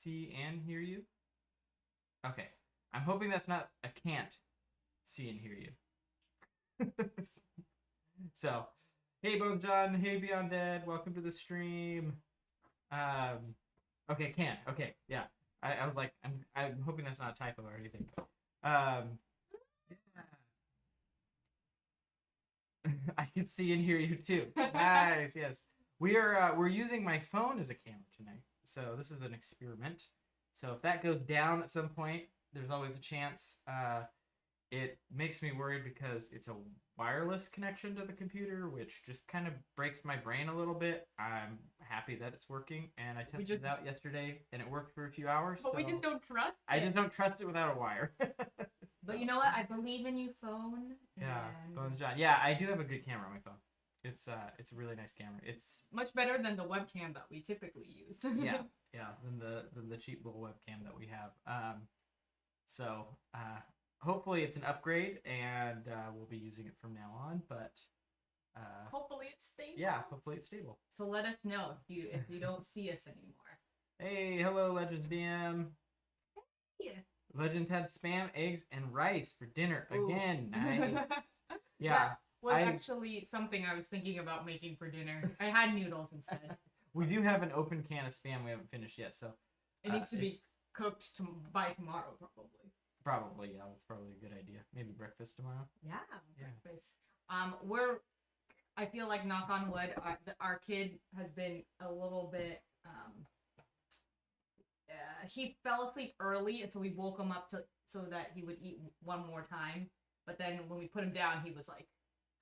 see and hear you. Okay. I'm hoping that's not a can't see and hear you. So, hey Bones John, hey Beyond Dead, welcome to the stream. Okay, can't. Okay, yeah. I was like, I'm hoping that's not a typo or anything. I can see and hear you too. Nice, yes. We're using my phone as a camera tonight, so this is an experiment. So if that goes down at some point, there's always a chance. It makes me worried because it's a wireless connection to the computer, which just kind of breaks my brain a little bit. I'm happy that it's working, and I tested it out yesterday, and it worked for a few hours. But so we just don't trust it. I just don't trust it without a wire. But you know what? I believe in you, phone. Yeah, Bones John. Yeah, I do have a good camera on my phone. It's a really nice camera. It's much better than the webcam that we typically use. yeah, than the cheap little webcam that we have. So hopefully it's an upgrade, and we'll be using it from now on. But hopefully it's stable. Yeah, hopefully it's stable. So let us know if you don't see us anymore. Hey, hello, Legends DM. Yeah. Legends had spam, eggs, and rice for dinner again. Nice. Yeah. Was actually something I was thinking about making for dinner. I had noodles instead. We do have an open can of spam we haven't finished yet, so it needs to be cooked by tomorrow, probably. Probably, yeah. That's probably a good idea. Maybe breakfast tomorrow. Yeah, breakfast. I feel like, knock on wood, our kid has been a little bit. He fell asleep early, and so we woke him up so that he would eat one more time. But then when we put him down, he was like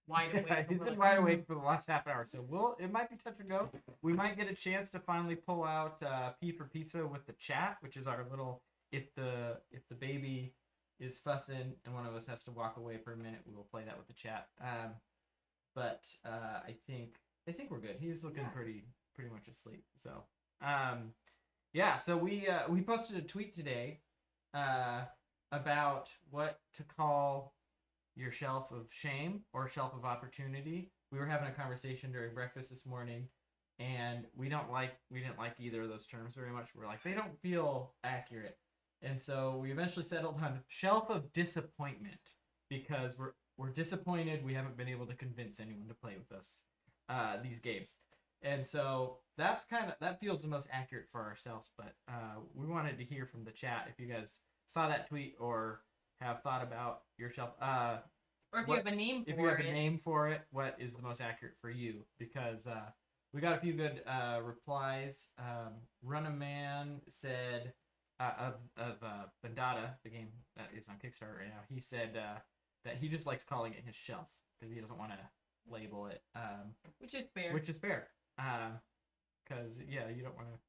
wide awake. Yeah, he's been wide awake for the last half hour, so it might be touch and go. We might get a chance to finally pull out P for Pizza with the chat, which is our little if the baby is fussing and one of us has to walk away for a minute, we will play that with the chat. But I think we're good. He's looking pretty much asleep. So yeah. So we posted a tweet today about what to call your shelf of shame or shelf of opportunity. We were having a conversation during breakfast this morning, and we didn't like either of those terms very much. We're like, they don't feel accurate. And so we eventually settled on shelf of disappointment, because we're disappointed we haven't been able to convince anyone to play with us these games. And so that feels the most accurate for ourselves. But we wanted to hear from the chat if you guys saw that tweet or have thought about your shelf. Or if you have a name for it. If you have a name for it, what is the most accurate for you? Because we got a few good replies. Run-A-Man said of Bandata, the game that is on Kickstarter right now, he said that he just likes calling it his shelf because he doesn't want to label it. Which is fair. Because, yeah, you don't want to...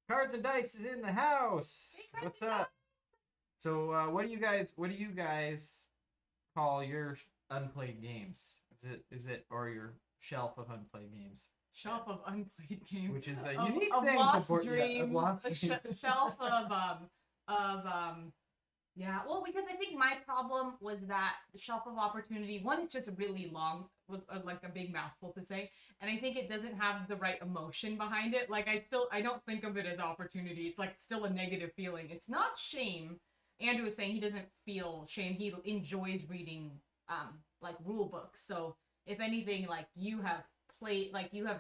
Cards and Dice is in the house! Hey, what's up? So, what do you guys call your unplayed games? Is it or your shelf of unplayed games? Shelf of unplayed games, which is a unique thing. Lost dreams, shelf of yeah. Well, because I think my problem was that the shelf of opportunity. One, it's just really long, with like a big mouthful to say, and I think it doesn't have the right emotion behind it. Like I don't think of it as opportunity. It's like still a negative feeling. It's not shame. Andrew was saying he doesn't feel shame. He enjoys reading like rule books. So if anything, like you have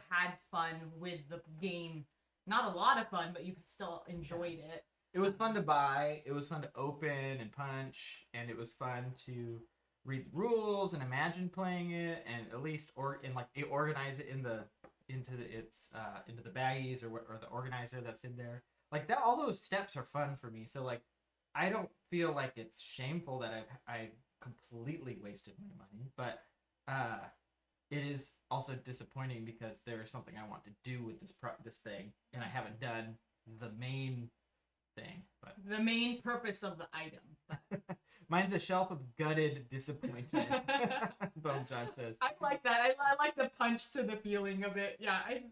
had fun with the game. Not a lot of fun, but you've still enjoyed it. It was fun to buy. It was fun to open and punch, and it was fun to read the rules and imagine playing it, and at least organize it into the baggies or the organizer that's in there. Like that, all those steps are fun for me. So like, I don't feel like it's shameful that I completely wasted my money, but it is also disappointing because there's something I want to do with this thing, and I haven't done the main thing. But the main purpose of the item. Mine's a shelf of gutted disappointment. Bone John says. I like that. I like the punch to the feeling of it. Yeah, I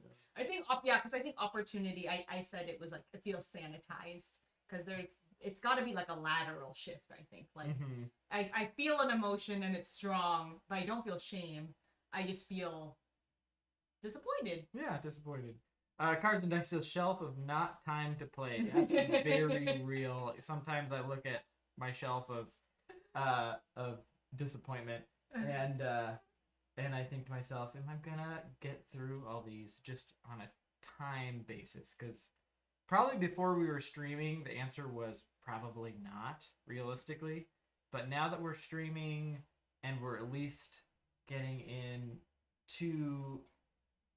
think because I think opportunity. I said it was like it feels sanitized because it's got to be like a lateral shift. I think like I feel an emotion and it's strong, but I don't feel shame. I just feel disappointed. Yeah, disappointed. Cards and Decks says shelf of not time to play. That's very real. Sometimes I look at my shelf of disappointment and I think to myself, am I gonna get through all these just on a time basis? Because probably before we were streaming, the answer was probably not, realistically. But now that we're streaming and we're at least getting in 2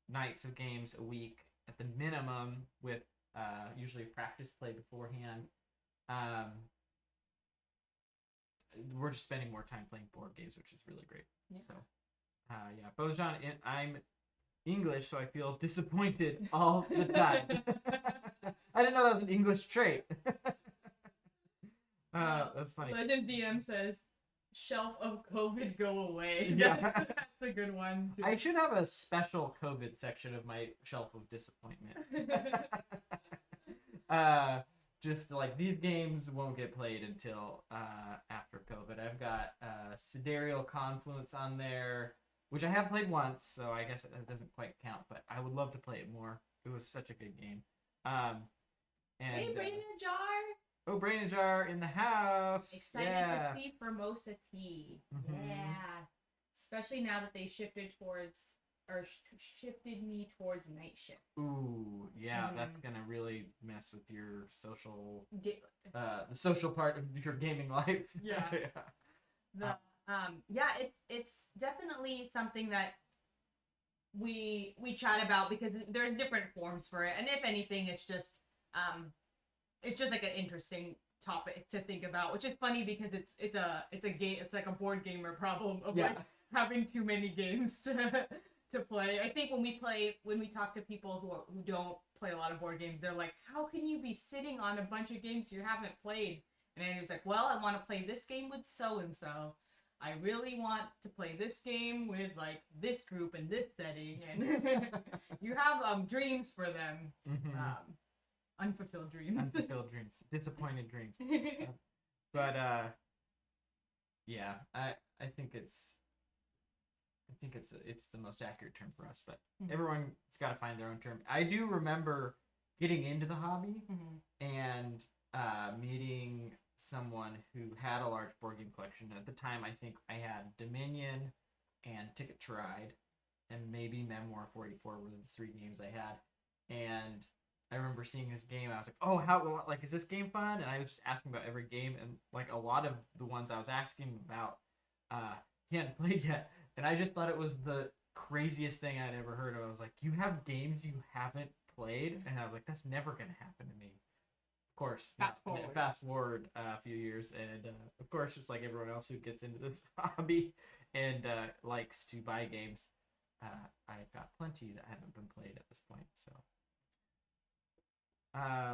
nights of games a week at the minimum with usually practice play beforehand, we're just spending more time playing board games, which is really great. Yeah. So, yeah. Bojan, I'm English, so I feel disappointed all the time. I didn't know that was an English trait. That's funny. Legend DM says, shelf of COVID go away. Yeah. That's a good one. I should have a special COVID section of my shelf of disappointment. Just like these games won't get played until after COVID. I've got Sidereal Confluence on there, which I have played once, so I guess it doesn't quite count, but I would love to play it more. It was such a good game. Hey, Brain and Jar. Oh, Brain and Jar in the house. Excited to see Formosa Tea. Mm-hmm. Yeah. Especially now that they shifted me towards night shift. Ooh, yeah, that's gonna really mess with your social, the social part of your gaming life. Yeah. It's definitely something that we chat about because there's different forms for it, and if anything, it's just like an interesting topic to think about, which is funny because it's a game, it's like a board gamer problem of like having too many games to play. I think when we talk to people who don't play a lot of board games, they're like, how can you be sitting on a bunch of games you haven't played? And Andrew's like, well, I want to play this game with so and so. I really want to play this game with like this group in this setting, and you have dreams for them. Mm-hmm. Unfulfilled dreams. Unfulfilled dreams. Disappointed dreams. But yeah, I think it's the most accurate term for us, but everyone's got to find their own term. I do remember getting into the hobby and meeting someone who had a large board game collection. At the time, I think I had Dominion and Ticket to Ride, and maybe Memoir 44 were the 3 games I had. And I remember seeing this game. I was like, "Oh, is this game fun?" And I was just asking about every game, and like a lot of the ones I was asking about, he hadn't played yet. And I just thought it was the craziest thing I'd ever heard of. I was like, "You have games you haven't played?" And I was like, "That's never gonna happen to me." Of course, fast forward a few years, and of course, just like everyone else who gets into this hobby and likes to buy games, I've got plenty that haven't been played at this point. So,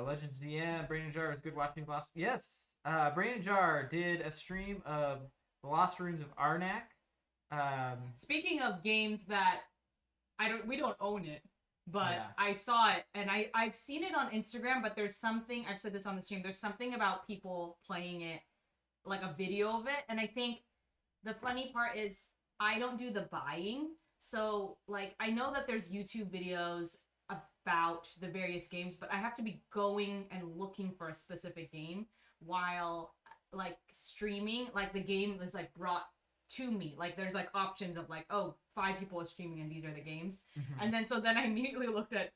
Legends DM, Brain and Jar was good watching Lost. Yes, Brain and Jar did a stream of The Lost Runes of Arnak. Speaking of games that we don't own it. But I saw it, and I've seen it on Instagram, but there's something, I've said this on the stream, there's something about people playing it, like a video of it, and I think the funny part is I don't do the buying, so, like, I know that there's YouTube videos about the various games, but I have to be going and looking for a specific game, while, like, streaming, like, the game is, like, brought to me. Like, there's like options of like, oh, 5 people are streaming and these are the games. And then I immediately looked at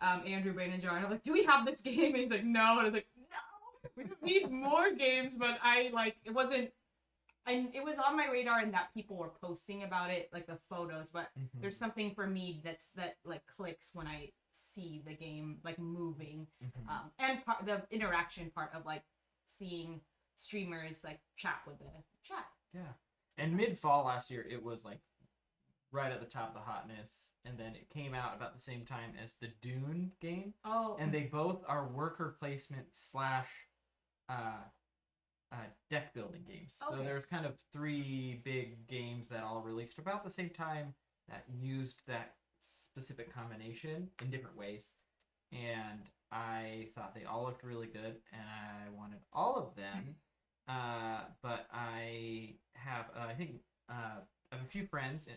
Andrew, Brain and Jar, and I'm like, do we have this game? And he's like, no. And I was like, no, we don't need more games. But it was on my radar, and that people were posting about it, like the photos, but there's something for me that like clicks when I see the game like moving, and the interaction part of like seeing streamers like chat with the chat. Yeah. And mid-fall last year, it was like right at the top of the hotness, and then it came out about the same time as the Dune game. Oh. And they both are worker placement / deck building games. Okay. So there's kind of 3 big games that all released about the same time that used that specific combination in different ways. And I thought they all looked really good, and I wanted all of them. But I have, I have a few friends in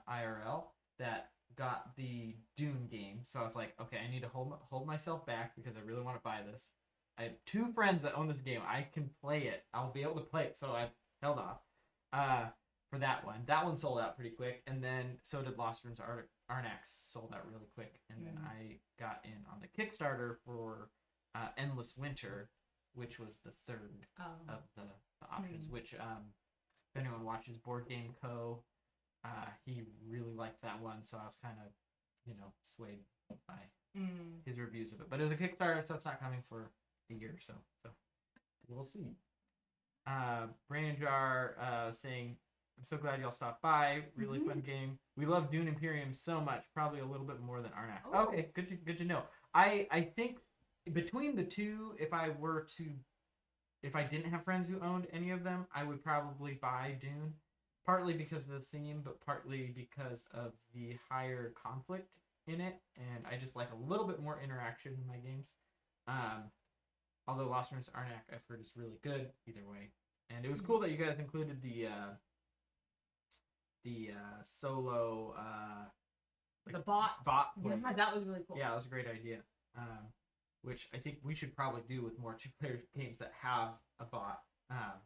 IRL that got the Dune game, so I was like, okay, I need to hold myself back because I really want to buy this. I have 2 friends that own this game. I can play it. I'll be able to play it, so I held off for that one. That one sold out pretty quick, and then so did Lost Ruins Arnax, sold out really quick. And then I got in on the Kickstarter for Endless Winter, which was the third of the options, which if anyone watches Board Game Co., he really liked that one, so I was kind of, swayed by his reviews of it. But it was a Kickstarter, so it's not coming for a year or so. So we'll see. Brain Jar saying, I'm so glad y'all stopped by. Really fun game. We love Dune Imperium so much, probably a little bit more than Arnak. Oh. Okay, good to know. I think between the two, if I didn't have friends who owned any of them, I would probably buy Dune. Partly because of the theme, but partly because of the higher conflict in it, and I just like a little bit more interaction in my games. Although Lost Ruins Arnak, I've heard, is really good either way. And it was cool that you guys included the solo the bot play. Yeah, that was really cool. Yeah, that was a great idea. Which I think we should probably do with more 2-player games that have a bot,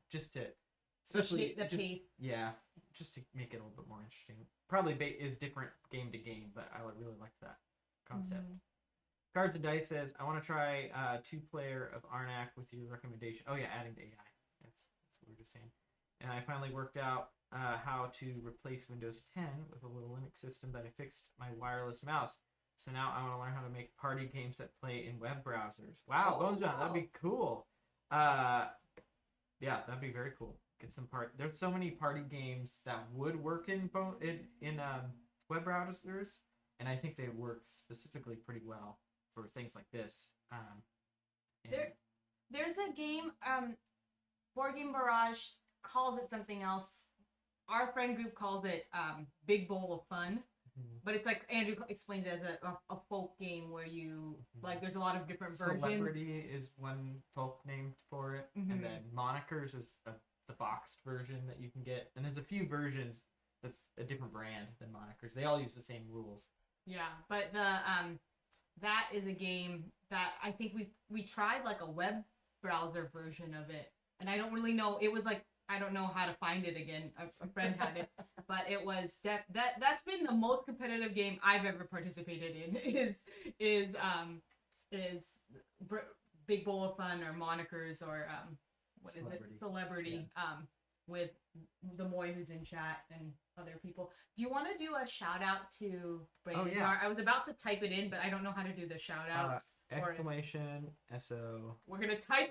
just to, especially the pace. Yeah, just to make it a little bit more interesting. Probably is different game to game, but I would really like that concept. Cards and Dice says, I want to try 2-player of Arnak with your recommendation. Oh yeah, adding the AI. That's what we were just saying. And I finally worked out how to replace Windows 10 with a little Linux system that I fixed my wireless mouse. So now I want to learn how to make party games that play in web browsers. Wow, Bones John, that'd be cool. Yeah, that'd be very cool. Get some There's so many party games that would work in web browsers, and I think they work specifically pretty well for things like this. There's a game, Board Game Barrage calls it something else. Our friend group calls it Big Bowl of Fun. But it's like Andrew explains it as a folk game where you like there's a lot of different versions. Celebrity is one folk name for it, and then Monikers is the boxed version that you can get. And there's a few versions that's a different brand than Monikers. They all use the same rules. Yeah, but that is a game that I think we tried like a web browser version of it, and I don't really know. It was like I don't know how to find it again. A friend had it, but it was that's been the most competitive game I've ever participated in. Is Big Bowl of Fun or Monikers or what Celebrity. Is it? Celebrity. Yeah. With the Moy who's in chat and other people. Do you want to do a shout out to Brandon? Oh, yeah. I was about to type it in, but I don't know how to do the shout outs. Exclamation SO. We're gonna talk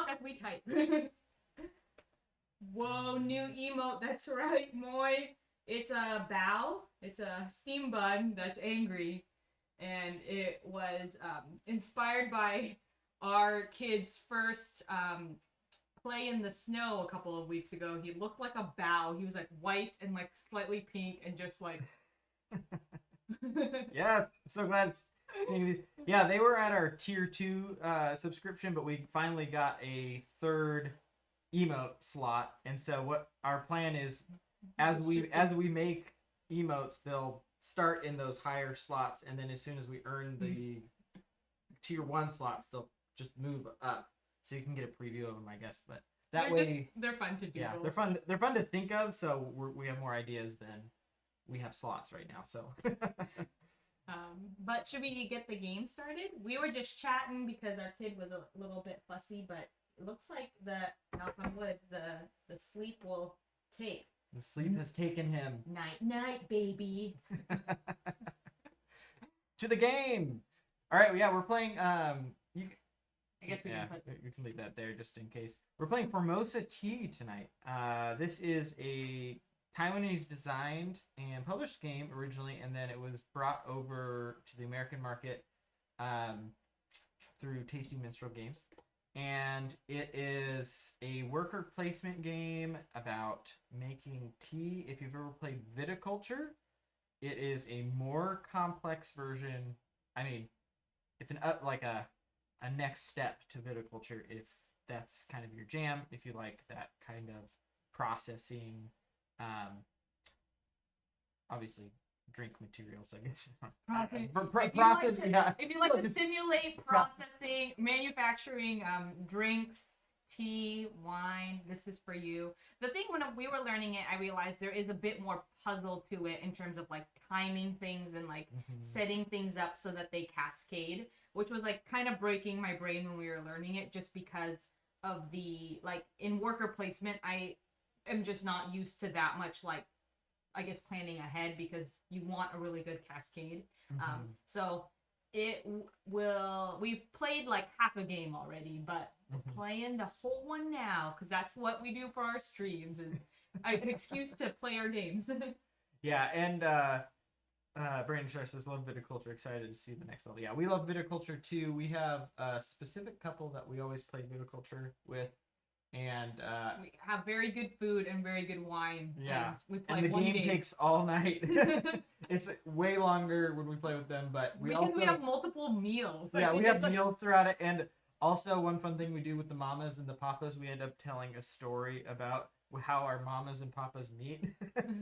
as we type. Whoa, new emote. That's right, Moy. It's a bow. It's a steam bun that's angry. And it was inspired by our kid's first play in the snow a couple of weeks ago. He looked like a bow. He was like white and like slightly pink and just like... Yes, I'm so glad seeing these. Yeah, they were at our tier 2 subscription, but we finally got a third emote slot, and so what our plan is, as we make emotes, they'll start in those higher slots, and then as soon as we earn the tier 1 slots, they'll just move up, so you can get a preview of them, I guess. But they're fun to do. Yeah, they're fun to think of, so we have more ideas than we have slots right now. So but should we get the game started? We were just chatting because our kid was a little bit fussy, but it looks like knock on wood, the sleep will take. The sleep has taken him. Night, baby. To the game. All right, yeah, we're playing. I guess we can you can leave that there just in case. We're playing Formosa Tea tonight. This is a Taiwanese designed and published game originally, and then it was brought over to the American market through Tasty Minstrel Games. And it is a worker placement game about making tea. If you've ever played viticulture, it is a more complex version. I mean, it's a next step to viticulture if that's kind of your jam, if you like that kind of processing. Obviously, drink materials, I guess. Processing. Process, yeah. If you like to simulate processing, manufacturing drinks, tea, wine, this is for you. The thing when we were learning it, I realized there is a bit more puzzle to it in terms of like timing things and like setting things up so that they cascade, which was like kind of breaking my brain when we were learning it, just because of the like in worker placement, I am just not used to that much like I guess planning ahead because you want a really good cascade. So we've played like half a game already, but we're playing the whole one now because that's what we do for our streams is an excuse to play our games. Yeah, and Brandon Shar says, love viticulture, excited to see the next level. Yeah, we love viticulture too. We have a specific couple that we always play viticulture with, and we have very good food and very good wine. Yeah, and we play and the one game takes all night. It's way longer when we play with them, but we have multiple meals. Yeah, we have meals throughout it, and also one fun thing we do with the mamas and the papas, we end up telling a story about how our mamas and papas meet,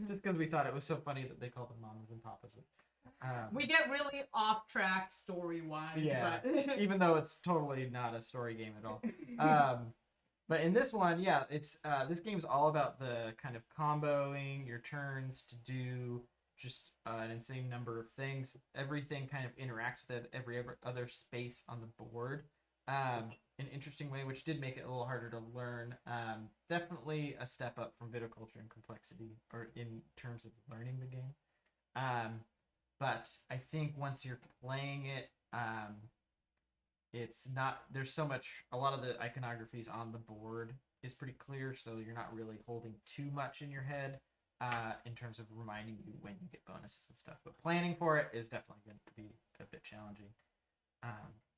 just because we thought it was so funny that they call them mamas and papas. We get really off track story wise. Yeah, but... even though it's totally not a story game at all. But in this one, yeah, it's this game's all about the kind of comboing your turns to do just an insane number of things. Everything kind of interacts with every other space on the board. An interesting way, which did make it a little harder to learn. Definitely a step up from viticulture in complexity, or in terms of learning the game. But I think once you're playing it, it's not, there's so much, a lot of the iconographies on the board is pretty clear, so you're not really holding too much in your head in terms of reminding you when you get bonuses and stuff. But planning for it is definitely going to be a bit challenging.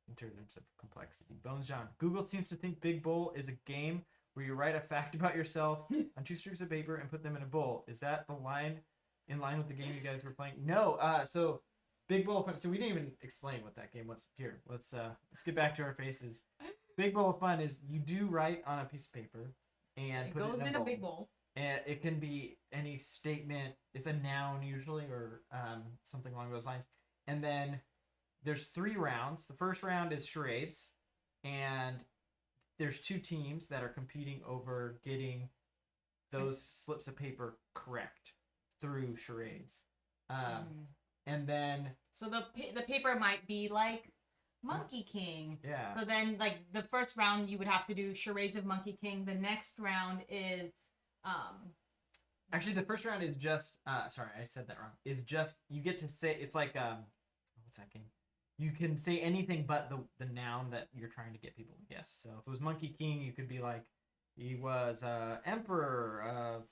In terms of complexity. Bones John. Google seems to think Big Bowl is a game where you write a fact about yourself on 2 strips of paper and put them in a bowl. Is that the line in line with the game you guys were playing? No. So Big Bowl of Fun. So we didn't even explain what that game was. Here, let's get back to our faces. Big Bowl of Fun is you do write on a piece of paper and put it in a big bowl. And it can be any statement. It's a noun usually, or something along those lines. And then there's 3 rounds. The first round is charades, and there's 2 teams that are competing over getting those slips of paper correct through charades. And then so the paper might be like Monkey King. Yeah. So then like the first round you would have to do charades of Monkey King. The next round is actually the first round is just sorry, I said that wrong. Is just you get to say it's like what's that game? You can say anything but the noun that you're trying to get people to guess. So if it was Monkey King, you could be like, he was emperor of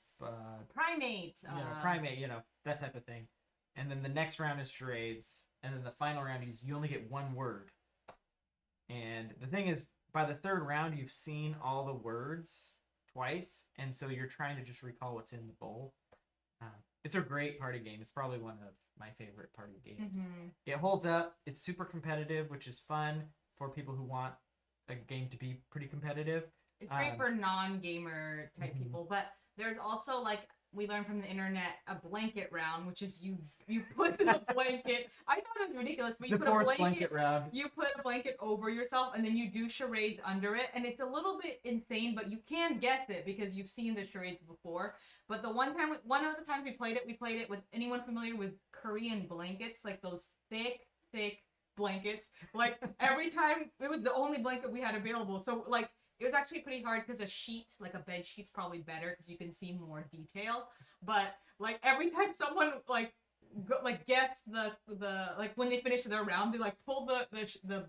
primate. Primate, that type of thing. And then the next round is charades, and then the final round is you only get 1 word. And the thing is, by the 3rd round, you've seen all the words twice, and so you're trying to just recall what's in the bowl. It's a great party game. It's probably one of my favorite party games. It holds up. It's super competitive, which is fun for people who want a game to be pretty competitive. It's great for non-gamer type people, but there's also like we learned from the internet a blanket round, which is you put the blanket. I thought it was ridiculous, but you put a blanket round. You put a blanket over yourself, and then you do charades under it, and it's a little bit insane, but you can guess it because you've seen the charades before. But the one of the times we played it with anyone familiar with Korean blankets, like those thick blankets. Like every time it was the only blanket we had available, so like. It was actually pretty hard because a sheet, like a bed sheet's probably better because you can see more detail. But like every time someone guessed the like when they finished their round, they like pulled the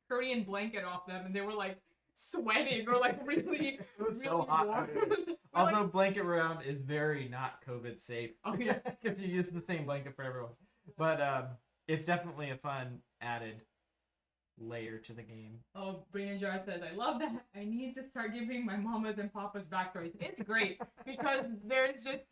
Korean blanket off them and they were like sweating or like really it was really so hot. warm. Also, like, blanket round is very not COVID safe. Oh yeah, because you use the same blanket for everyone. But it's definitely a fun added layer to the game. Oh, Brandon Jar says, I love that. I need to start giving my mamas and papas backstories. It's great because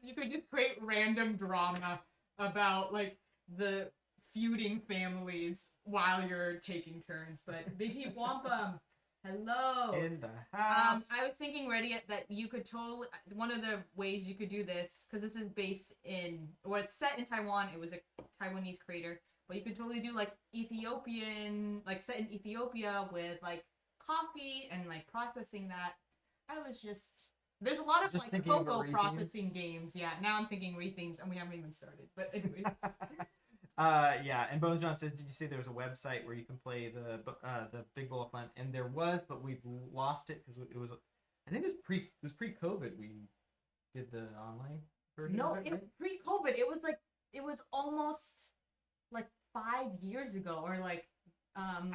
you could just create random drama about like the feuding families while you're taking turns. But Big Heat Wampa, Hello. In the house. I was thinking Reddit that you could totally, one of the ways you could do this, because this is based in, or it's set in Taiwan, it was a Taiwanese creator, but you could totally do like Ethiopian, like set in Ethiopia with like coffee and like processing that. There's a lot of Just like thinking of a cocoa re-theme. processing games. Yeah, now I'm thinking re-themes and we haven't even started. But anyways. Yeah, and Bones John says, did you say there was a website where you can play the Big Bowl of Fun? And there was, but we've lost it because it was, I think it was pre-COVID we did the online version. No, of it, right? pre-COVID, it was almost like 5 years ago, or like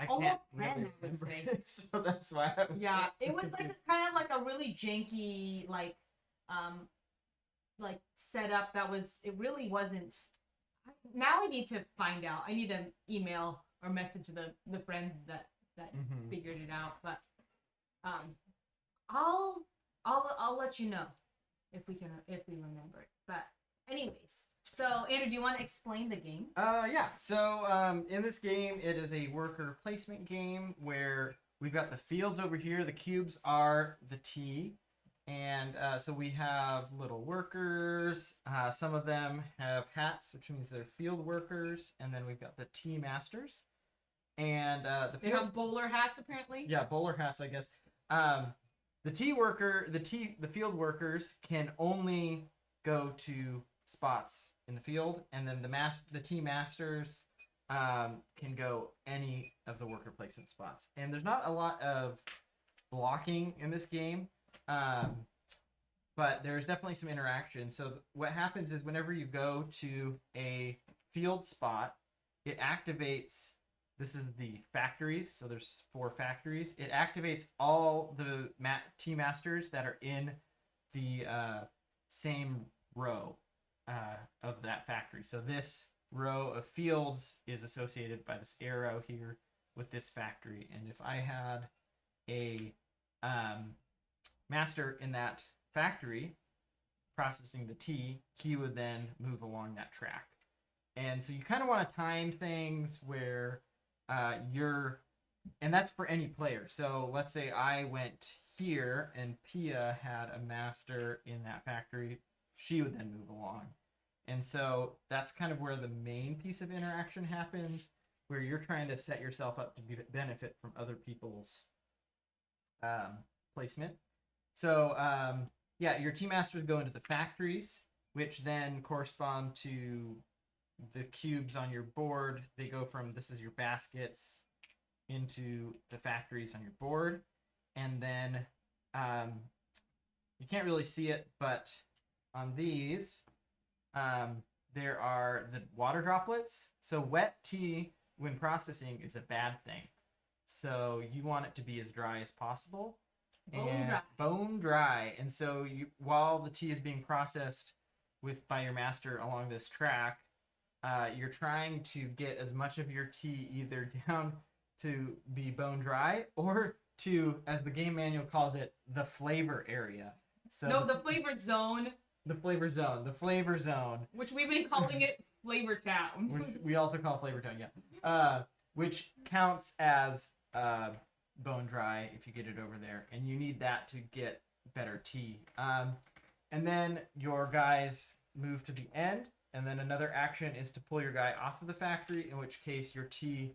almost 10, I would say. So that's why. Yeah, it was like kind of like a really janky like setup that was. It really wasn't. Now I need to find out. I need to email or message the friends that figured it out. But I'll let you know if we remember it. But anyways, so Andrew, do you want to explain the game? Yeah. So in this game, it is a worker placement game where we've got the fields over here. The cubes are the tea. And so we have little workers. Some of them have hats, which means they're field workers. And then we've got the tea masters. And they have bowler hats, apparently. Yeah, bowler hats, I guess. The field workers can only go to spots in the field, and then the tea masters can go any of the worker placement spots. And there's not a lot of blocking in this game. But there's definitely some interaction. So what happens is whenever you go to a field spot, it activates, this is the factories, so there's 4 factories. It activates all the tea masters that are in the same row of that factory. So this row of fields is associated by this arrow here with this factory. And if I had a master in that factory processing the tea, he would then move along that track. And so you kind of want to time things where and that's for any player. So let's say I went here and Pia had a master in that factory, she would then move along. And so that's kind of where the main piece of interaction happens, where you're trying to set yourself up to benefit from other people's placement. So, yeah, your tea masters go into the factories, which then correspond to the cubes on your board. They go from, this is your baskets, into the factories on your board. And then you can't really see it, but on these, there are the water droplets. So wet tea, when processing, is a bad thing. So you want it to be as dry as possible. Bone dry. And so while the tea is being processed by your master along this track, you're trying to get as much of your tea either down to be bone dry or to, as the game manual calls it, the flavor area. So no, the flavor zone. The flavor zone. The flavor zone. Which we've been calling it Flavor Town. Which we also call Flavor Town, yeah. Which counts as bone dry if you get it over there, and you need that to get better tea. And then your guys move to the end, and then another action is to pull your guy off of the factory, in which case your tea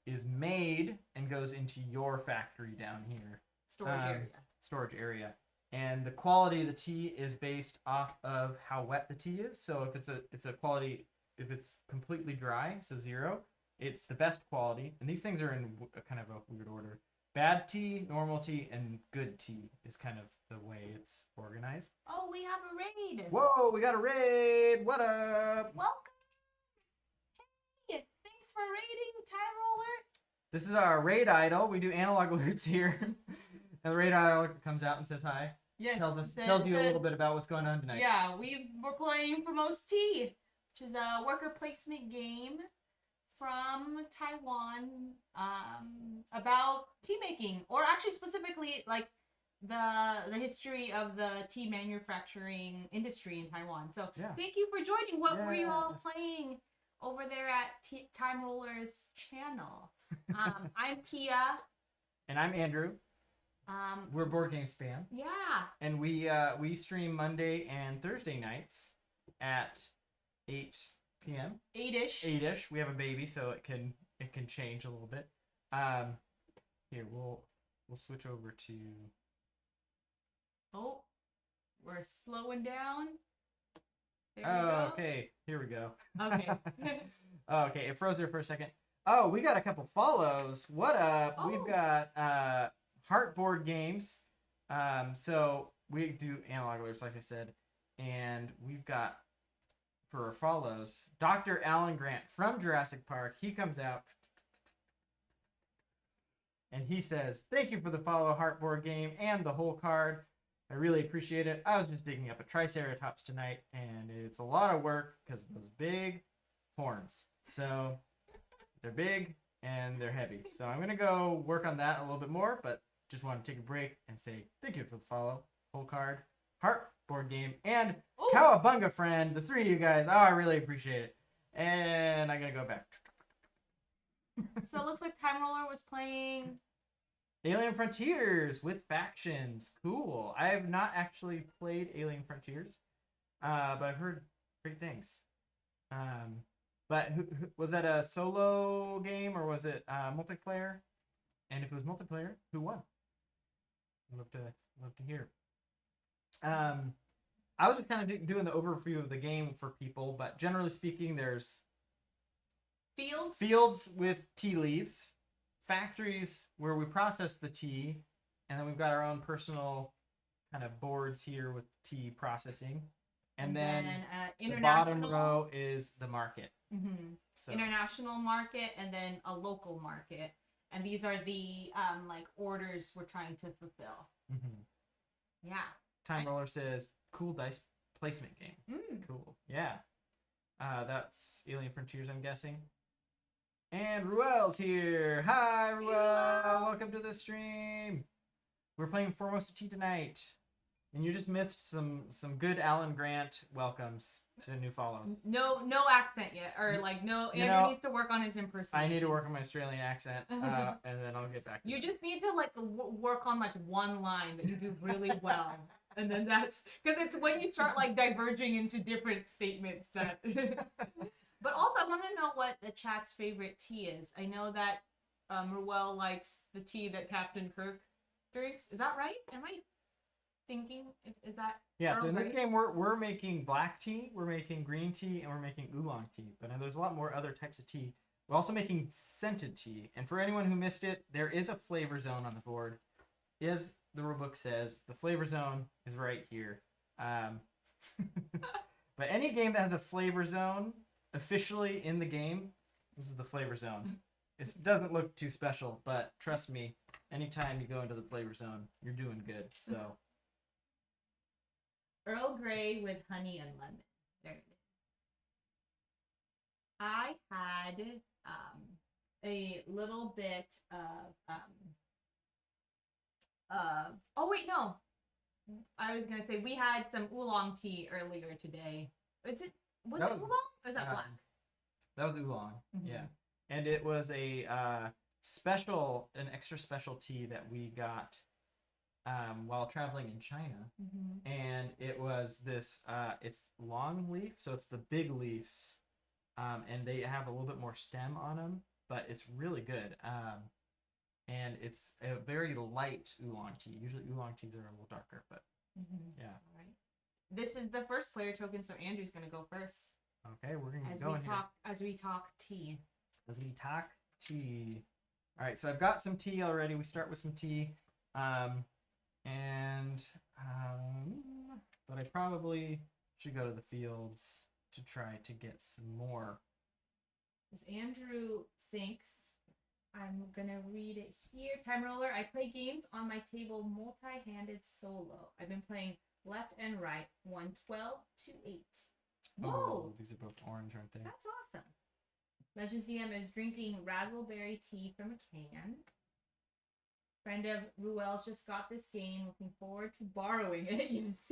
is made and goes into your factory down here. Storage area. And the quality of the tea is based off of how wet the tea is. So if it's a quality, if it's completely dry, so 0, it's the best quality. And these things are in kind of a weird order. Bad tea, normal tea, and good tea is kind of the way it's organized. Oh, we have a raid. Whoa, we got a raid. What up? Welcome. Hey, thanks for raiding, Time Roller. This is our raid idol. We do analog alerts here. And the raid idol comes out and says hi. Yes. Tells you a little bit about what's going on tonight. Yeah, we're playing Formosa Tea, which is a worker placement game from Taiwan, about tea making, or actually specifically like the history of the tea manufacturing industry in Taiwan. So yeah. Thank you for joining. What were you all playing over there at Time Roller's channel? I'm Pia. And I'm Andrew. We're Board Game Spam. Yeah. And we stream Monday and Thursday nights at 8 p.m. 8-ish. 8-ish. We have a baby, so it can change a little bit. Here we'll switch over to. Oh, we're slowing down. There we go. Okay. Here we go. Okay. Okay, it froze there for a second. Oh, we got a couple follows. What up? Oh. We've got Heartboard Games. So we do analog alerts, like I said, and we've got for our follows Dr. Alan Grant from Jurassic Park. He comes out and he says, "Thank you for the follow, Heartboard Game, and the whole card. I really appreciate it. I was just digging up a Triceratops tonight, and it's a lot of work because of those big horns. So they're big and they're heavy. So I'm going to go work on that a little bit more, but just want to take a break and say thank you for the follow, whole card, Heartboard Game, and Ooh. Cowabunga Friend, the three of you guys. Oh, I really appreciate it. And I'm going to go back. So it looks like Time Roller was playing Alien Frontiers with factions. Cool. I have not actually played Alien Frontiers, but I've heard great things. But who, was that a solo game or was it multiplayer? And if it was multiplayer, who won? I'd love to hear. I was just kind of doing the overview of the game for people, but generally speaking, there's fields with tea leaves, factories where we process the tea, and then we've got our own personal kind of boards here with tea processing. And then the bottom row is the market. Mm-hmm. So. International market and then a local market. And these are the like orders we're trying to fulfill. Mm-hmm. Yeah. Time Roller says, cool dice placement game. Cool. Yeah. That's Alien Frontiers, I'm guessing. And Ruel's here. Hi, Ruel. Hello. Welcome to the stream. We're playing Formosa Tea tonight. And you just missed some good Alan Grant welcomes to new follows. No accent yet. Or like no, Andrew needs to work on his impersonation. I need to work on my Australian accent. And then I'll get back to you. Just need to like work on like one line that you do really well. And then that's because it's when you start like diverging into different statements that. But also, I want to know what the chat's favorite tea is. I know that Ruel likes the tea that Captain Kirk drinks. Is that right? Am I thinking? Is that? Yeah. So in this game, we're making black tea, we're making green tea, and we're making oolong tea. But there's a lot more other types of tea. We're also making scented tea. And for anyone who missed it, there is a flavor zone on the board. As the rulebook says, the flavor zone is right here. But any game that has a flavor zone officially in the game, this is the flavor zone. It doesn't look too special, but trust me, anytime you go into the flavor zone, you're doing good. So Earl Grey with honey and lemon. There it is. I had a little bit of oh wait, no. I was gonna say we had some oolong tea earlier today. Was it oolong or is that black? That was oolong. Mm-hmm. Yeah. And it was an extra special tea that we got while traveling in China. Mm-hmm. And it was this, it's long leaf, so it's the big leaves, and they have a little bit more stem on them, but it's really good. And it's a very light oolong tea. Usually oolong teas are a little darker, but yeah. All right. This is the first player token, so Andrew's going to go first. Okay, we're going to go in here. As we talk tea. As we talk tea. All right, so I've got some tea already. We start with some tea. But I probably should go to the fields to try to get some more. As Andrew thinks, I'm going to read it here. Time Roller, I play games on my table multi-handed solo. I've been playing left and right, 112 to 8. Whoa! Oh, these are both orange, aren't they? That's awesome. Legendsium is drinking raspberry tea from a can. Friend of Ruel's just got this game. Looking forward to borrowing it. Yes.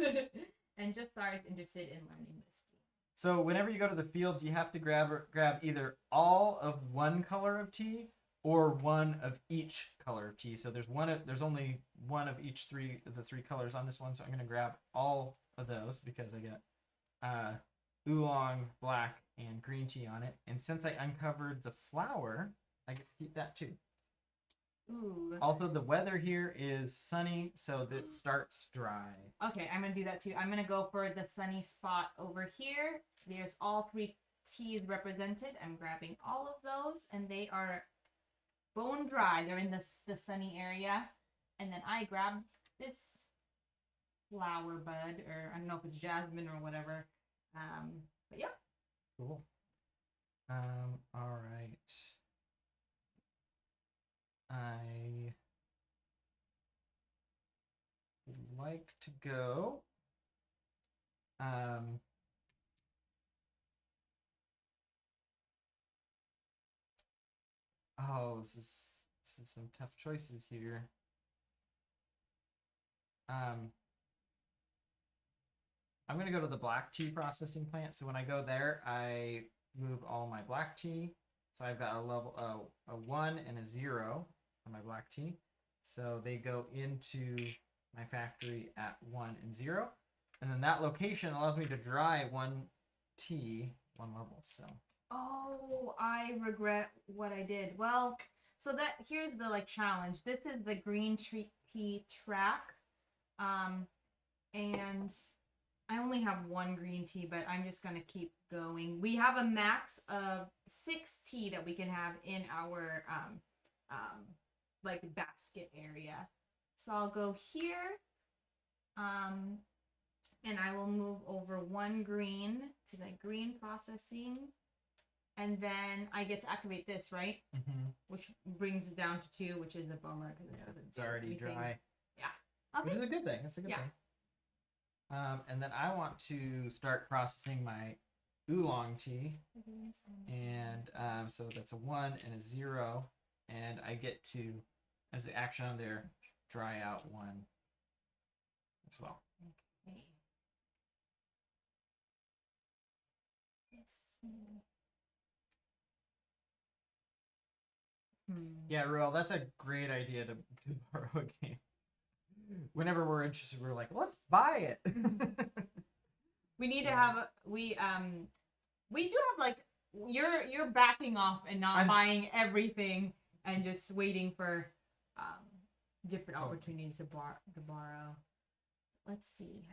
And just Sara is interested in learning this game. So whenever you go to the fields, you have to grab either all of one color of tea or one of each color of tea. So there's only one of each the three colors on this one. So I'm gonna grab all of those because I get oolong, black, and green tea on it. And since I uncovered the flower, I get to keep that too. Ooh. Also, the weather here is sunny, so that starts dry. Okay, I'm gonna do that too. I'm gonna go for the sunny spot over here. There's all three teas represented. I'm grabbing all of those, and they are bone dry. They're in the sunny area. And then I grab this flower bud, or I don't know if it's jasmine or whatever. But yeah. Cool. All right. I would like to go. Oh, this is some tough choices here. I'm gonna go to the black tea processing plant. So when I go there, I move all my black tea. So I've got a 1 and a 0 on my black tea. So they go into my factory at 1 and 0. And then that location allows me to dry one tea, one level. So Oh, I regret what I did. Well, so that here's the challenge. This is the green tea track. And I only have one green tea, but I'm just gonna keep going. We have a max of 6 tea that we can have in our basket area. So I'll go here, and I will move over one green to the green processing, and then I get to activate this, right? Mm-hmm. Which brings it down to 2, which is a bummer because it's already anything. dry. Yeah. Okay. Which is a good thing. It's a good thing. And then I want to start processing my oolong tea. And so that's a 1 and a 0. And I get to, as the action on there, dry out 1 as well. Okay. Let's see. Yeah, Ruel, that's a great idea to borrow a game. Whenever we're interested, we're like, let's buy it. We need to have we do have you're backing off and not buying everything and just waiting for different opportunities to borrow. Let's see.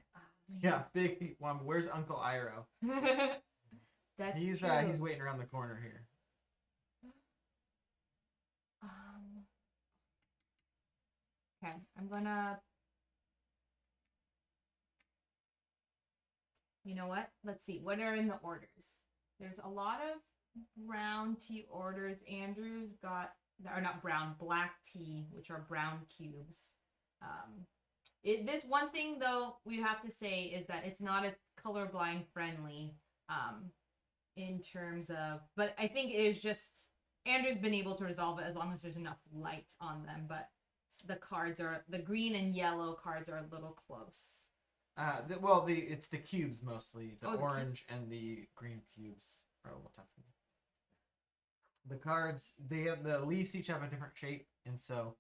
Yeah, big one. Where's Uncle Iro? That's he's true. He's waiting around the corner here. Okay, I'm gonna. You know what? Let's see. What are in the orders? There's a lot of brown tea orders. Andrew's got, or not brown, black tea, which are brown cubes. This one thing though we have to say is that it's not as colorblind friendly in terms of, but I think it is just Andrew's been able to resolve it as long as there's enough light on them. But the green and yellow cards are a little close. It's the cubes mostly. The orange and the green cubes are a little tough. The cards, the leaves each have a different shape, and so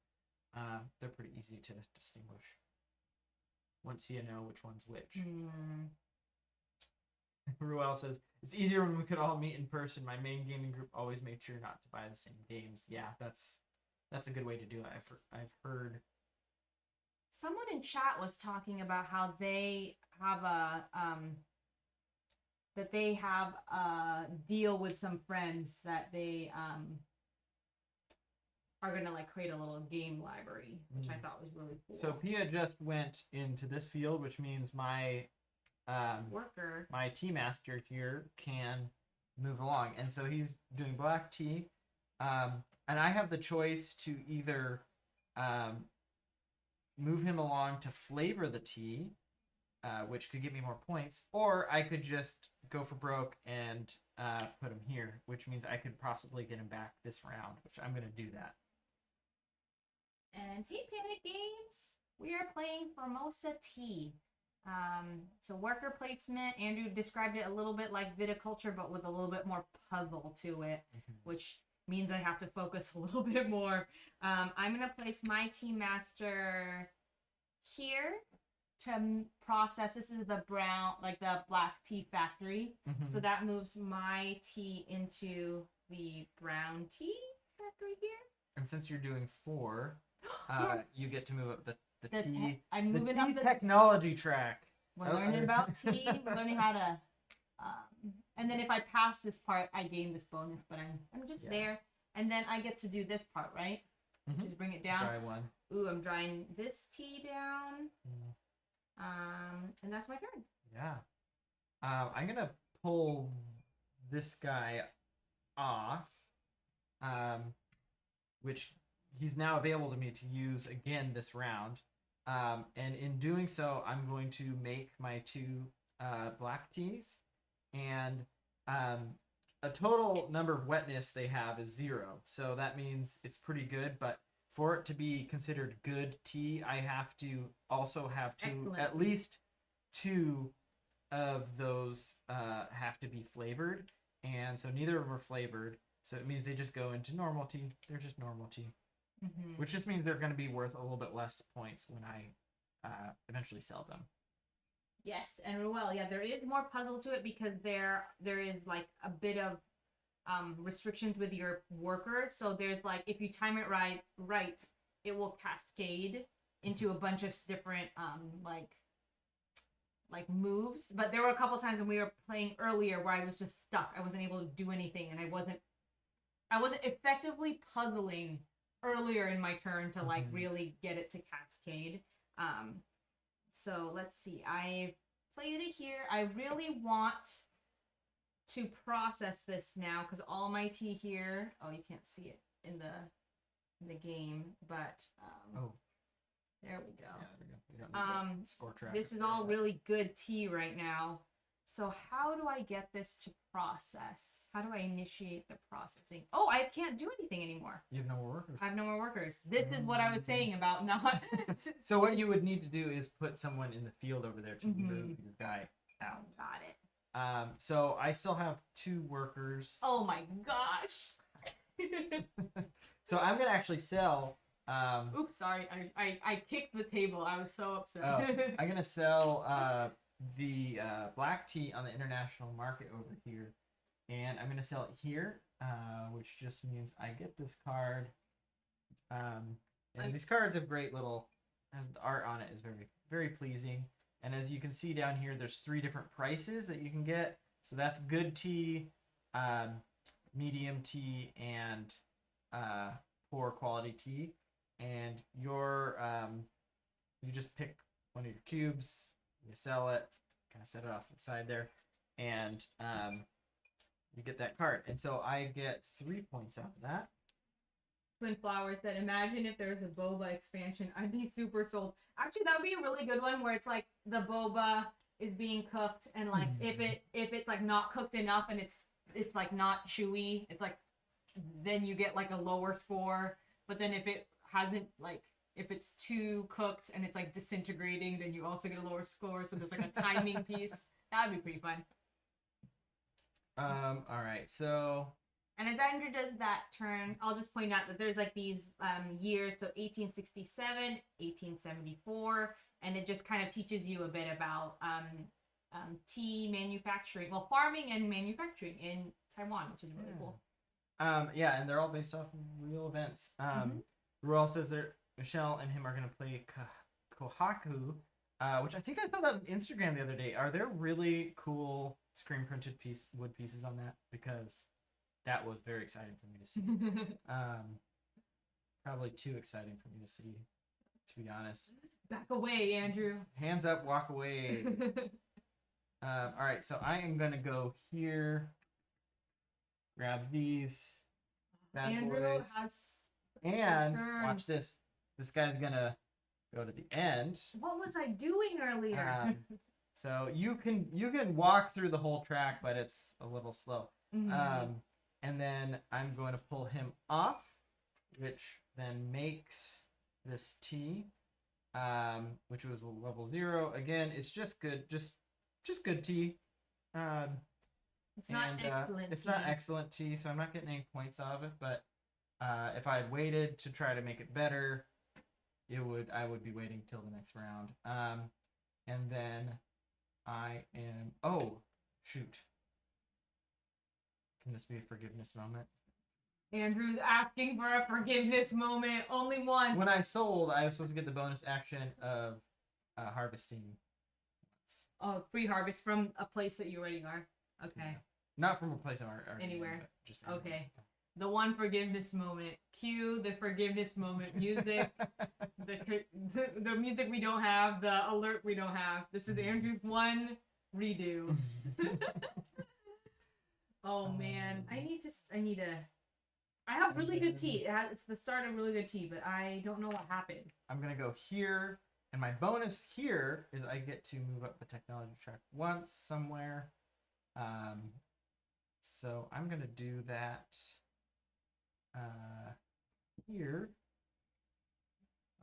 they're pretty easy to distinguish once you know which one's which. Ruel says, it's easier when we could all meet in person. My main gaming group always made sure not to buy the same games. Yeah, that's a good way to do it. I've heard. Someone in chat was talking about how they have a deal with some friends that they are gonna create a little game library, which I thought was really cool. So Pia just went into this field, which means my my tea master here can move along, and so he's doing black tea, and I have the choice to either move him along to flavor the tea, which could give me more points, or I could just go for broke and put him here, which means I could possibly get him back this round, which I'm going to do that. And hey, Panic Games, we are playing Formosa Tea. So worker placement, Andrew described it a little bit like viticulture, but with a little bit more puzzle to it, which means I have to focus a little bit more. I'm gonna place my tea master here to process. This is the brown, like the black tea factory. So that moves my tea into the brown tea factory here. And since you're doing 4, Yes. you get to move up the The tea. I'm the moving tea up the technology track. We're learning about tea. We're learning how to. And then if I pass this part, I gain this bonus. But I'm just there, and then I get to do this part, right? Just bring it down. Dry one. Ooh, I'm drying this tea down. And that's my turn. Yeah. I'm gonna pull this guy off, which he's now available to me to use again this round. And in doing so, I'm going to make my 2 black teas, and a total number of wetness they have is 0. So that means it's pretty good, but for it to be considered good tea, I have to also have at least 2 of those have to be flavored, and so neither of them are flavored. So it means they just go into normal tea. They're just normal tea, which just means they're going to be worth a little bit less points when I eventually sell them. Yes, and Ruel, yeah, there is more puzzle to it because there is like a bit of restrictions with your workers. So there's like, if you time it right, it will cascade into a bunch of different like moves. But there were a couple times when we were playing earlier where I was just stuck. I wasn't able to do anything, and I wasn't effectively puzzling earlier in my turn to like really get it to cascade. So let's see. I've played it here. I really want to process this now because all my tea here. Oh, you can't see it in the game, but there we go. Yeah, there we go. We don't need score track. This is all really good tea right now. So how do I get this to process? How do I initiate the processing? Oh, I can't do anything anymore. You have no more workers. I have no more workers. This is what I was saying about not. So what you would need to do is put someone in the field over there to move your guy out. Got it. So I still have 2 workers. Oh my gosh. So I'm gonna actually sell. Oops, sorry. I kicked the table. I was so upset. I'm gonna sell the black tea on the international market over here, and I'm gonna sell it here, which just means I get this card. And these cards have great little, as the art on it is very, very pleasing. And as you can see down here, there's 3 different prices that you can get. So that's good tea, medium tea, and poor quality tea. And you just pick one of your cubes, you sell it, kind of set it off to the side there, and you get that card. And so I get 3 points out of that. Twin Flowers said, imagine if there was a boba expansion. I'd be super sold. Actually, that would be a really good one where it's like the boba is being cooked, and like if it's like not cooked enough and it's like not chewy, it's like then you get like a lower score. But then if it hasn't, like if it's too cooked and it's like disintegrating, then you also get a lower score. So there's like a timing piece. That'd be pretty fun. All right, so. And as Andrew does that turn, I'll just point out that there's like these years, so 1867, 1874, and it just kind of teaches you a bit about tea manufacturing, well, farming and manufacturing in Taiwan, which is really cool. Yeah, and they're all based off of real events. Ruel says that Michelle and him are going to play Kohaku, which I think I saw that on Instagram the other day. Are there really cool screen printed wood pieces on that? Because that was very exciting for me to see. Probably too exciting for me to see, to be honest. Back away, Andrew. Hands up, walk away. All right, so I am going to go here, grab these bad Andrew boys, and watch this. This guy's going to go to the end. What was I doing earlier? So you can walk through the whole track, but it's a little slow. And then I'm going to pull him off, which then makes this tea, which was a level 0. Again, it's just good, just good tea. It's not excellent. It's not excellent tea, so I'm not getting any points out of it. But if I had waited to try to make it better, I would be waiting till the next round. And then I am. Oh, shoot! Can this be a forgiveness moment? Andrew's asking for a forgiveness moment. Only one. When I sold, I was supposed to get the bonus action of harvesting. Oh, free harvest from a place that you already are. Okay. Yeah. Not from a place I'm already anywhere. In, just anywhere. Okay. The one forgiveness moment. Cue the forgiveness moment music. the music we don't have. The alert we don't have. This is Andrew's one redo. Oh man, I need to. I have really good tea. It's the start of really good tea, but I don't know what happened. I'm gonna go here, and my bonus here is I get to move up the technology track once somewhere. So I'm gonna do that here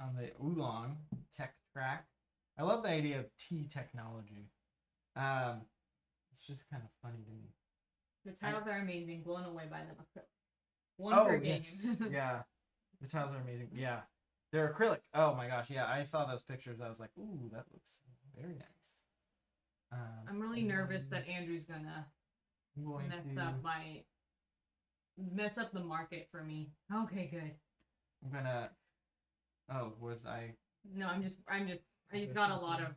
on the oolong tech track. I love the idea of tea technology. It's just kind of funny to me. The tiles are amazing. Blown away by them. One oh, per game. Yes. Yeah. The tiles are amazing. Yeah. They're acrylic. Oh my gosh. Yeah. I saw those pictures. I was like, ooh, that looks very nice. I'm really nervous that Andrew's gonna mess up the market for me. Okay, good. I'm gonna. Oh, was I? No, I just got a lot of.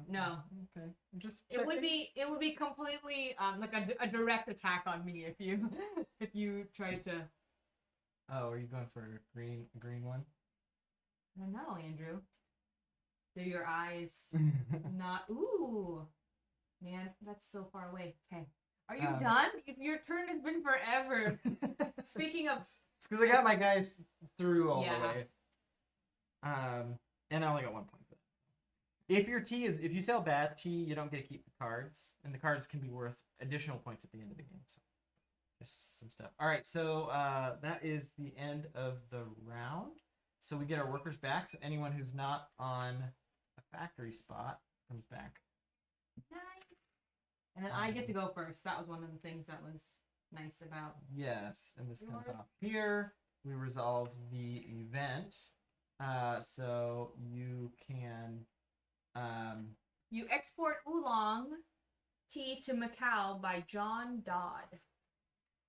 No. Okay. Just. It would be completely like a direct attack on me if you tried to. Oh, are you going for a green one? I don't know, Andrew. Do your eyes not? Ooh, man, that's so far away. Okay, are you done? If your turn has been forever. Speaking of, it's because I got my guys through all the way. And I only got 1 point for that. If you sell bad tea, you don't get to keep the cards, and the cards can be worth additional points at the end of the game. So, just some stuff. All right, so that is the end of the round. So we get our workers back. So anyone who's not on a factory spot comes back. Nice. And then I get to go first. That was one of the things that was nice about. Yes, and this comes off here. We resolve the event. So you can. You export oolong tea to Macau by John Dodd.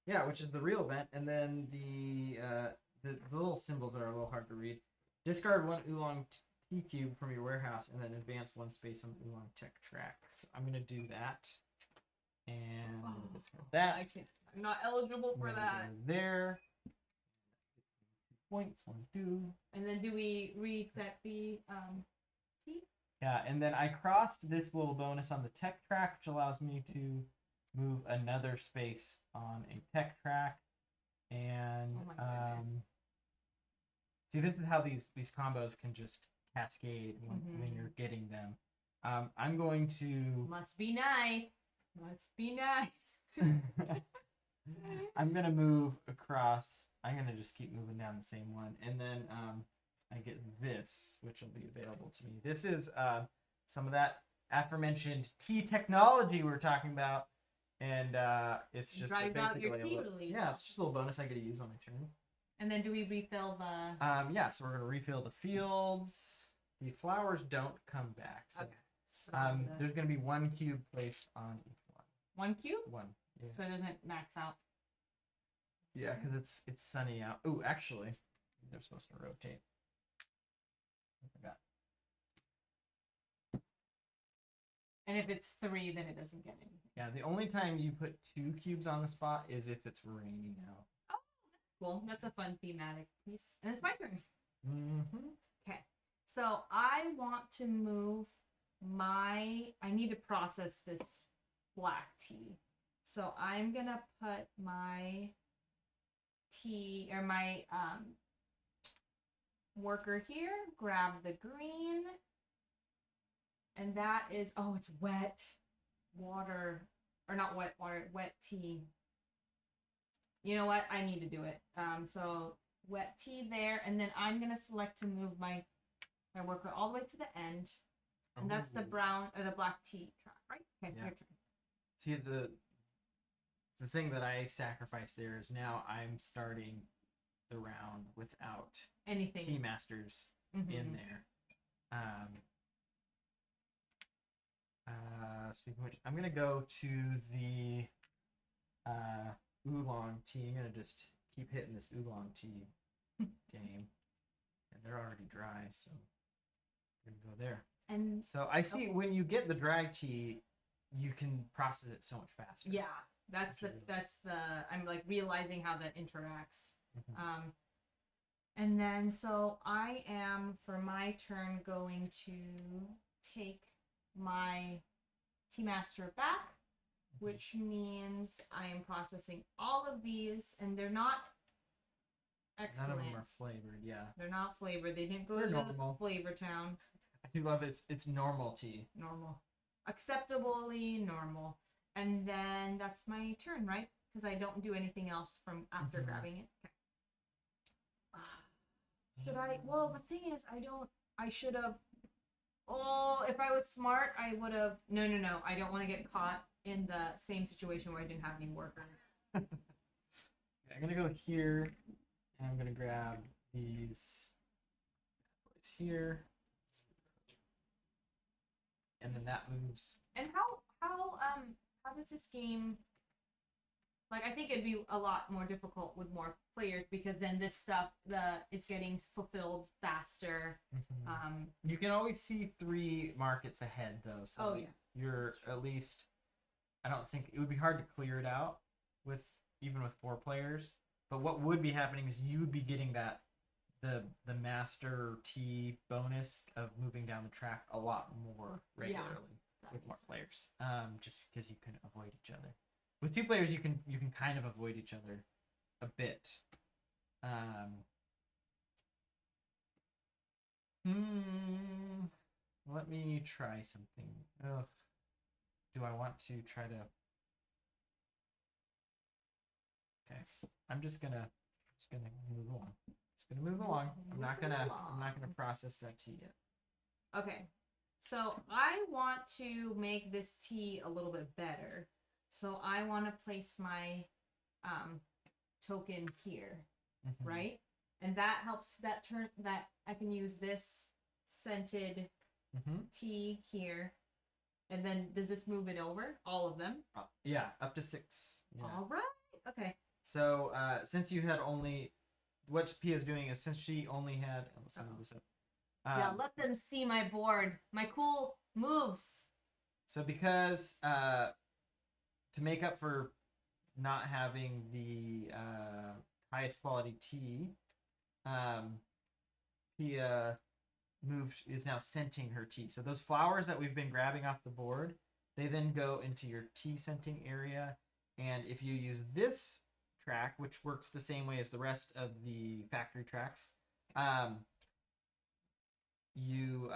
Yeah, which is the real event, and then the little symbols are a little hard to read. Discard one oolong tea cube from your warehouse, and then advance one space on the oolong tech track. So I'm gonna do that, and I'm gonna discard that. I'm not eligible for that. There. Points 1, 2. And then do we reset the tea? Yeah, and then I crossed this little bonus on the tech track, which allows me to move another space on a tech track. And oh my goodness. See, this is how these combos can just cascade when you're getting them. I'm going to. Must be nice. Must be nice. I'm gonna move across. I'm gonna just keep moving down the same one, and then I get this, which will be available to me. This is some of that aforementioned tea technology we were talking about, and it's just drives out your tea yeah, it's just a little bonus I get to use on my turn. And then do we refill the? Yeah, so we're gonna refill the fields. The flowers don't come back. So, okay. There's gonna be 1 cube placed on each one. 1 cube? 1. Yeah. So it doesn't max out. Yeah, because it's sunny out. Oh, actually, they're supposed to rotate. I forgot. And if it's 3, then it doesn't get anything. Yeah, the only time you put 2 cubes on the spot is if it's raining out. Oh, that's cool. That's a fun thematic piece. And it's my turn. Mm-hmm. Okay. So I want to move I need to process this black tea. So I'm going to put my tea, or my worker here, grab the green, and that is, oh, it's wet water, or not wet water, wet tea. You know what? I need to do it. So wet tea there, and then I'm gonna select to move my worker all the way to the end, and that's the brown or the black tea track, right? Okay, yeah. your turn. See, the thing that I sacrificed there is now I'm starting the round without Anything. Tea Masters in there. Speaking of which, I'm gonna go to the oolong tea. I'm gonna just keep hitting this oolong tea game, and they're already dry, so I'm gonna go there. And so I see when you get the dry tea, you can process it so much faster. Yeah, that's the I'm like realizing how that interacts. And then so I am for my turn going to take my Tea Master back, which means I am processing all of these, and they're not excellent. None of them are flavored. Yeah, they're not flavored. They didn't go to Flavor Town. I do love it. It's normal tea. Normal, acceptably normal. And then that's my turn, right? Because I don't do anything else from after grabbing it. Okay. Should I? Well, the thing is, I should have. Oh, if I was smart, I would have. No. I don't want to get caught in the same situation where I didn't have any workers. Okay, I'm gonna go here, and I'm gonna grab these boys here, and then that moves. And how does this game? Like, I think it'd be a lot more difficult with more players because then this stuff, it's getting fulfilled faster. You can always see 3 markets ahead, though. So you're at least. I don't think it would be hard to clear it out even with 4 players. But what would be happening is you would be getting the master tea bonus of moving down the track a lot more regularly with more players. Just because you can avoid each other. With 2 players, you can kind of avoid each other a bit. Let me try something. Ugh. Do I want to try to? Okay, I'm just gonna move along. I'm not gonna process that tea yet. Okay, so I want to make this tea a little bit better. So I want to place my token here, right? And that helps that I can use this scented tea here. And then does this move it over? All of them? Yeah, up to 6. Yeah. All right. Okay. So since you had only, what Pia's doing is since she only had, let's move this up. Yeah, let them see my board, my cool moves. So because to make up for not having the highest quality tea, Pia is now scenting her tea. So those flowers that we've been grabbing off the board, they then go into your tea scenting area. And if you use this track, which works the same way as the rest of the factory tracks, you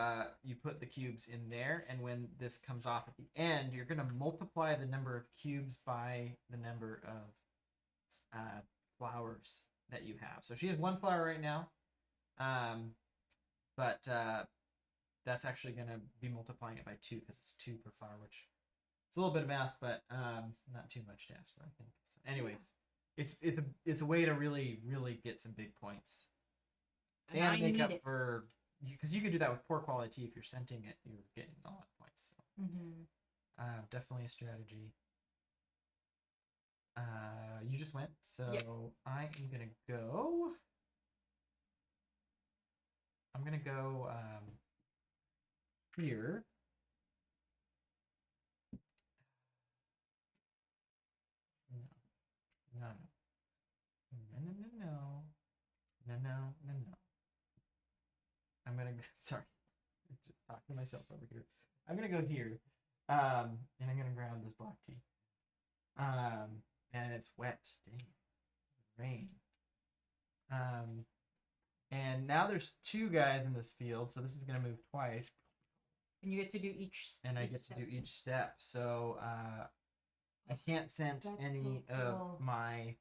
put the cubes in there, and when this comes off at the end, you're going to multiply the number of cubes by the number of flowers that you have. So she has 1 flower right now, but that's actually going to be multiplying it by 2 because it's 2 per flower, which it's a little bit of math, but not too much to ask for, I think. So anyways, it's a way to really get some big points and make up for. Because you could do that with poor quality tea. If you're scenting it, you're getting a lot of points. So. Definitely a strategy. You just went, so I am gonna go. I'm gonna go here. No. I'm gonna sorry, I'm just talking to myself over here. I'm gonna go here, and I'm gonna grab this black tea. And it's wet. Dang, rain. And now there's 2 guys in this field, so this is gonna move twice. And you get to do each. And I get to do each step. So I can't scent any of my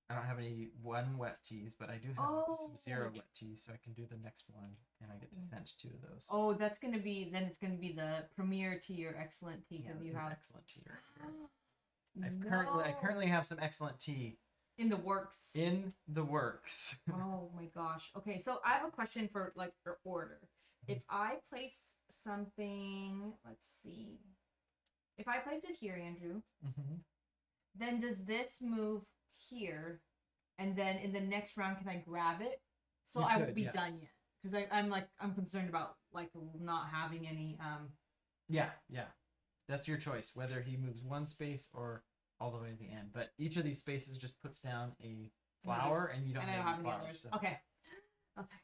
I don't have any 1 wet teas, but I do have some 0 wet teas, so I can do the next one, and I get to scent 2 of those. Oh, it's gonna be the premier tea or excellent tea because you have excellent tea right here. I currently have some excellent tea in the works. in the works. Oh my gosh. Okay, so I have a question for like your order. If I place something, let's see. If I place it here, Andrew, Mm-hmm. then does this move here? And then in the next round, can I grab it? So You I won't could, be yeah. done yet. Because I'm concerned about like not having any Yeah. That's your choice, whether he moves one space or all the way to the end. But each of these spaces just puts down a flower, and you don't and I have don't any have any flowers. others. So. Okay. Okay.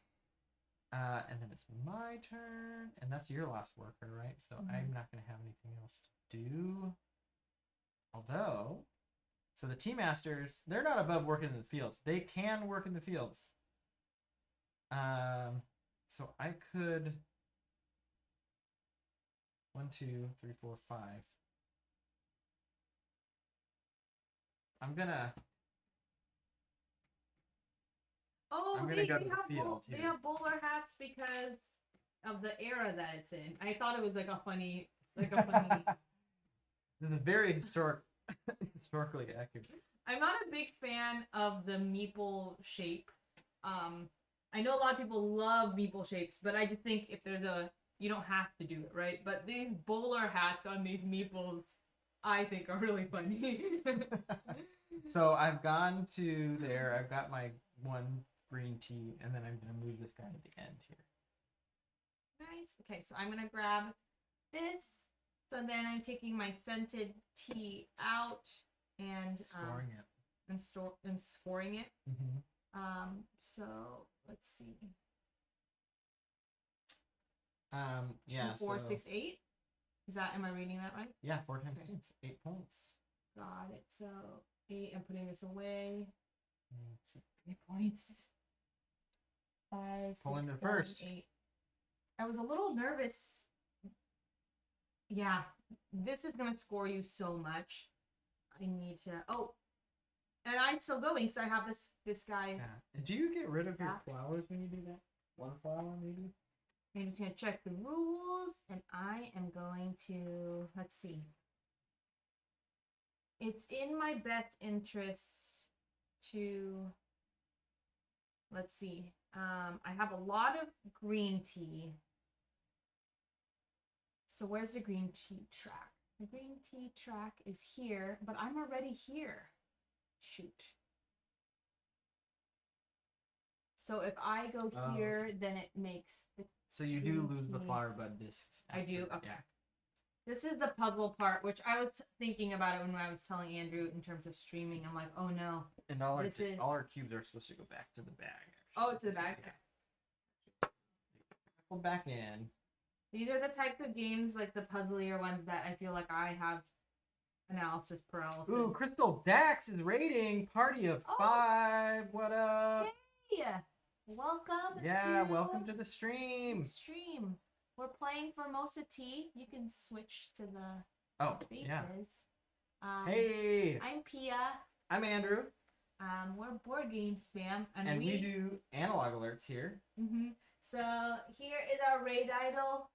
And then it's my turn, and that's your last worker, right? So I'm not going to have anything else to do. Although, so the tea masters, they're not above working in the fields. They can work in the fields. So I could 1, 2, 3, 4, 5. I'm gonna Oh, go they to the have field they here. have bowler hats because of the era that it's in. I thought it was like a funny This is very historically accurate. I'm not a big fan of the meeple shape. I know a lot of people love meeple shapes, but I just think if there's you don't have to do it, right? But these bowler hats on these meeples, I think are really funny. So I've gone to there. I've got my 1 green tea, and then I'm gonna move this guy at the end here. Nice. Okay, so I'm gonna grab this. So then I'm taking my scented tea out and Scoring it. and scoring it. Mm-hmm. So let's see. Yeah. 2, 4, so, 6, 8. Is that? Am I reading that right? Yeah, 4 times Okay. 2, so 8 points. Got it. So 8. I'm putting this away. Mm. 3 points. 5, 6, Pull into 7, first. 8. I was a little nervous. Yeah, this is gonna score you so much. I need to. Oh, and I'm still going because I have this guy. Yeah. And do you get rid of your Back. flowers when you do that? 1 flower, maybe? I'm just gonna check the rules, and I am going to. Let's see. It's in my best interest to. Let's see. I have a lot of green tea. So where's the green tea track? The green tea track is here, but I'm already here. Shoot. So if I go here, then it makes the. So you do green lose the tea. flower bud discs. I do. after, Okay. Yeah. This is the puzzle part, which I was thinking about it when I was telling Andrew in terms of streaming. I'm like, oh no. And all This is- all our cubes are supposed to go back to the bag. Oh, actually. to the bag. Okay. Pull back in. These are the types of games, like the puzzlier ones, that I feel like I have analysis paralysis. Ooh, Crystal Dax is rating Party of Oh. 5. What up? Hey, welcome. Yeah, to welcome to the the stream. stream. We're playing Formosa Tea. You can switch to the Oh, faces. yeah. Um, Hey, I'm Pia. I'm Andrew, We're board games fam, and we do analog alerts here. So here is our raid idol.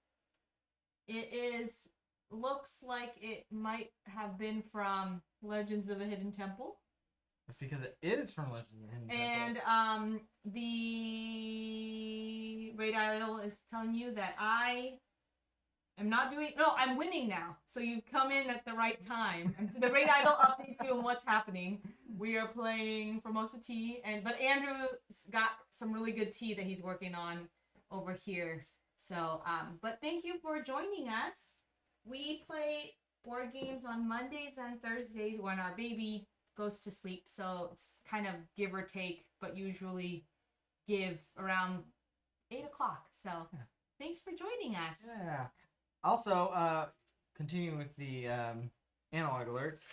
It looks like it might have been from Legends of a Hidden Temple. That's because it is from Legends of the Hidden And Temple. the raid idol is telling you that I am not doing. No, I'm winning now. So you've come in at the right time. And the raid idol updates you on what's happening. We are playing Formosa Tea, but Andrew's got some really good tea that he's working on over here. So, but thank you for joining us. We play board games on Mondays and Thursdays when our baby goes to sleep. So it's kind of give or take, but usually give around 8 o'clock. So thanks for joining us. Yeah. Also, continuing with the analog alerts,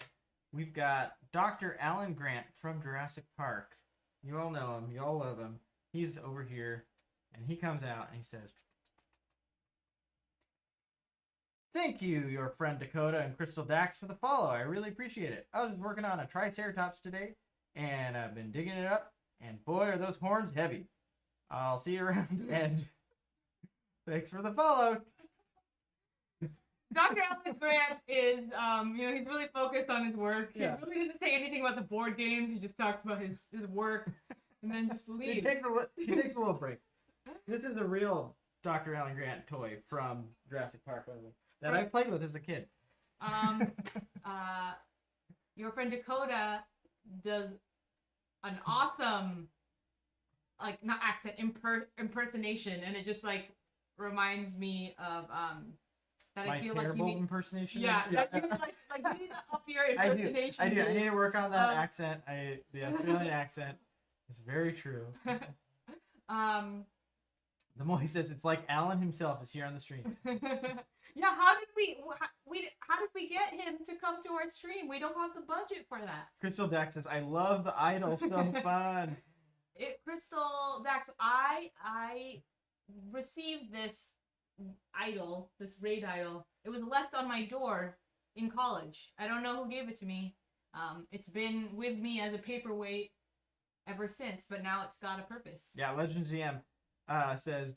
we've got Dr. Alan Grant from Jurassic Park. You all know him. You all love him. He's over here, and he comes out and he says, "Thank you, your friend Dakota and Crystal Dax, for the follow. I really appreciate it. I was just working on a Triceratops today, and I've been digging it up, and boy, are those horns heavy. I'll see you around, and thanks for the follow." Dr. Alan Grant is, he's really focused on his work. Yeah. He really doesn't say anything about the board games. He just talks about his work and then just leaves. He takes a little break. This is a real Dr. Alan Grant toy from Jurassic Park that I played with as a kid. Your friend Dakota does an awesome, like, not accent, impersonation, and it just, like, reminds me of, that My I feel terrible like you need... impersonation? Yeah, that you, like, you need to up your impersonation. I do. I need to work on that accent. The Australian accent is very true. The more he says, it's like Alan himself is here on the stream. Yeah, how did we get him to come to our stream? We don't have the budget for that. Crystal Dex says, I love the idol, so fun. Crystal Dex, I received this idol, this raid idol. It was left on my door in college. I don't know who gave it to me. It's been with me as a paperweight ever since, but now it's got a purpose. Yeah, Legend GM says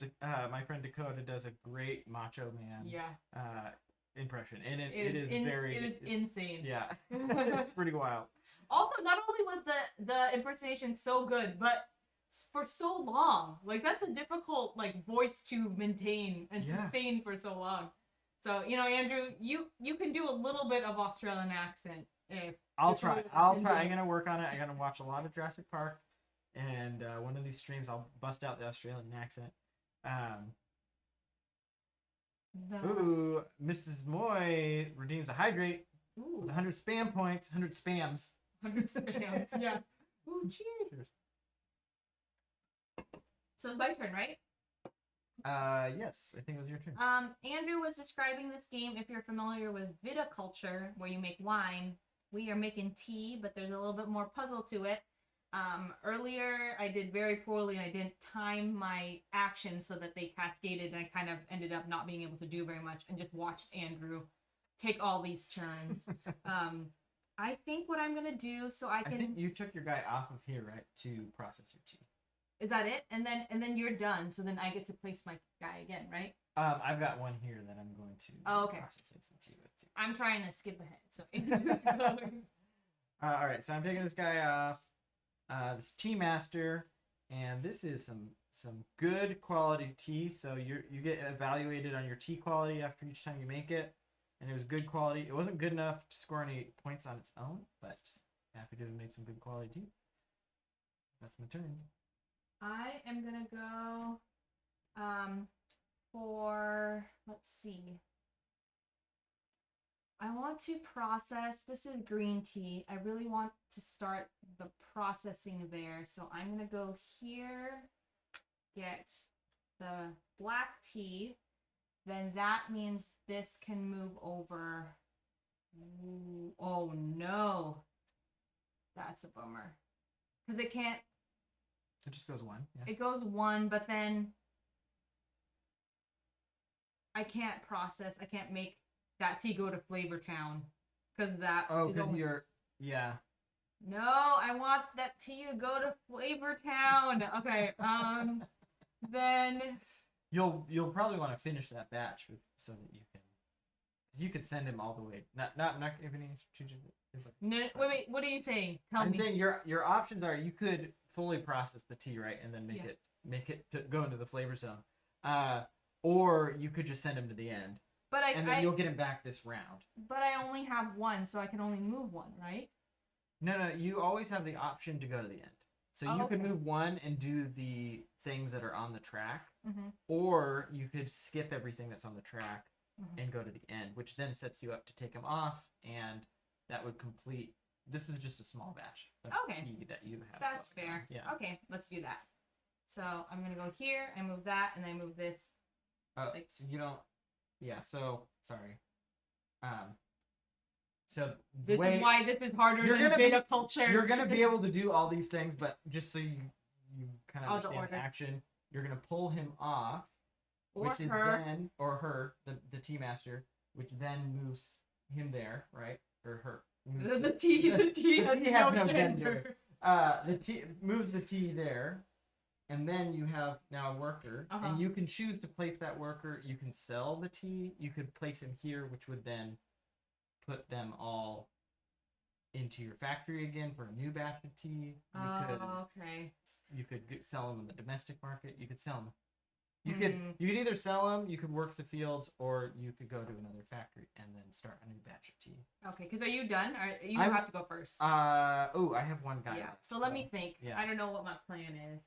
my friend Dakota does a great Macho Man impression, and it is insane. Yeah, it's pretty wild. Also, not only was the impersonation so good, but for so long, like, that's a difficult, like, voice to maintain and sustain for so long. So, Andrew, you can do a little bit of Australian accent. I'll try. I'm gonna work on it. I'm gonna watch a lot of Jurassic Park, and one of these streams I'll bust out the Australian accent. Ooh, Mrs. Moy redeems a hydrate with 100 spam points. 100 spams. 100 spams. Yeah. Ooh, cheers. So it's my turn, right? Yes, I think it was your turn. Andrew was describing this game. If you're familiar with viticulture, where you make wine, we are making tea, but there's a little bit more puzzle to it. Earlier, I did very poorly, and I didn't time my actions so that they cascaded, and I kind of ended up not being able to do very much, and just watched Andrew take all these turns. I think what I'm gonna do, so I think you took your guy off of here, right, to process your tea. Is that it? And then you're done, so then I get to place my guy again, right? I've got one here that I'm going to processing some tea with too. I'm trying to skip ahead, so Andrew's going. All right, so I'm taking this guy off. This tea master, and this is some good quality tea. So you get evaluated on your tea quality after each time you make it, and it was good quality. It wasn't good enough to score any points on its own, but happy to have made some good quality tea. That's my turn. I am gonna go for, let's see. I want to process, this is green tea. I really want to start the processing there. So I'm gonna go here, get the black tea. Then that means this can move over. Ooh, oh no. That's a bummer. Because it can't. It just goes one. Yeah. It goes one, but then I can't process. I can't make that tea go to Flavor Town. Because that. Oh, because you're. Yeah. No, I want that tea to go to Flavor Town. Okay. Then. You'll probably want to finish that batch so that you can. Because you could send him all the way. Not giving any strategic. No, wait. What are you saying? Tell me. I'm saying your options are you could fully process the tea, right, and then make it to go into the flavor zone, or you could just send him to the end. But then you'll get him back this round. But I only have one, so I can only move one, right? No. You always have the option to go to the end. So you could move one and do the things that are on the track, or you could skip everything that's on the track and go to the end, which then sets you up to take them off, and that would complete. This is just a small batch of tea that you have. That's fair. Yeah. Okay, let's do that. So I'm gonna go here. I move that, and I move this. So you don't. Yeah. So sorry. So this is why this is harder than viticulture. You're gonna be able to do all these things, but just so you kind of understand the action, you're gonna pull him off, which is then her, the tea master, which then moves him there, right? Or her. The tea has no gender. The tea moves the tea there, and then you have now a worker, Uh-huh. and you can choose to place that worker. You can sell the tea. You could place him here, which would then put them all into your factory again for a new batch of tea. Okay. You could sell them in the domestic market. You could sell them. You could either sell them, you could work the fields, or you could go to another factory and then start a new batch of tea. Okay, because are you done? Or you have to go first. I have one guy. Yeah. Left, So let me think. Yeah. I don't know what my plan is.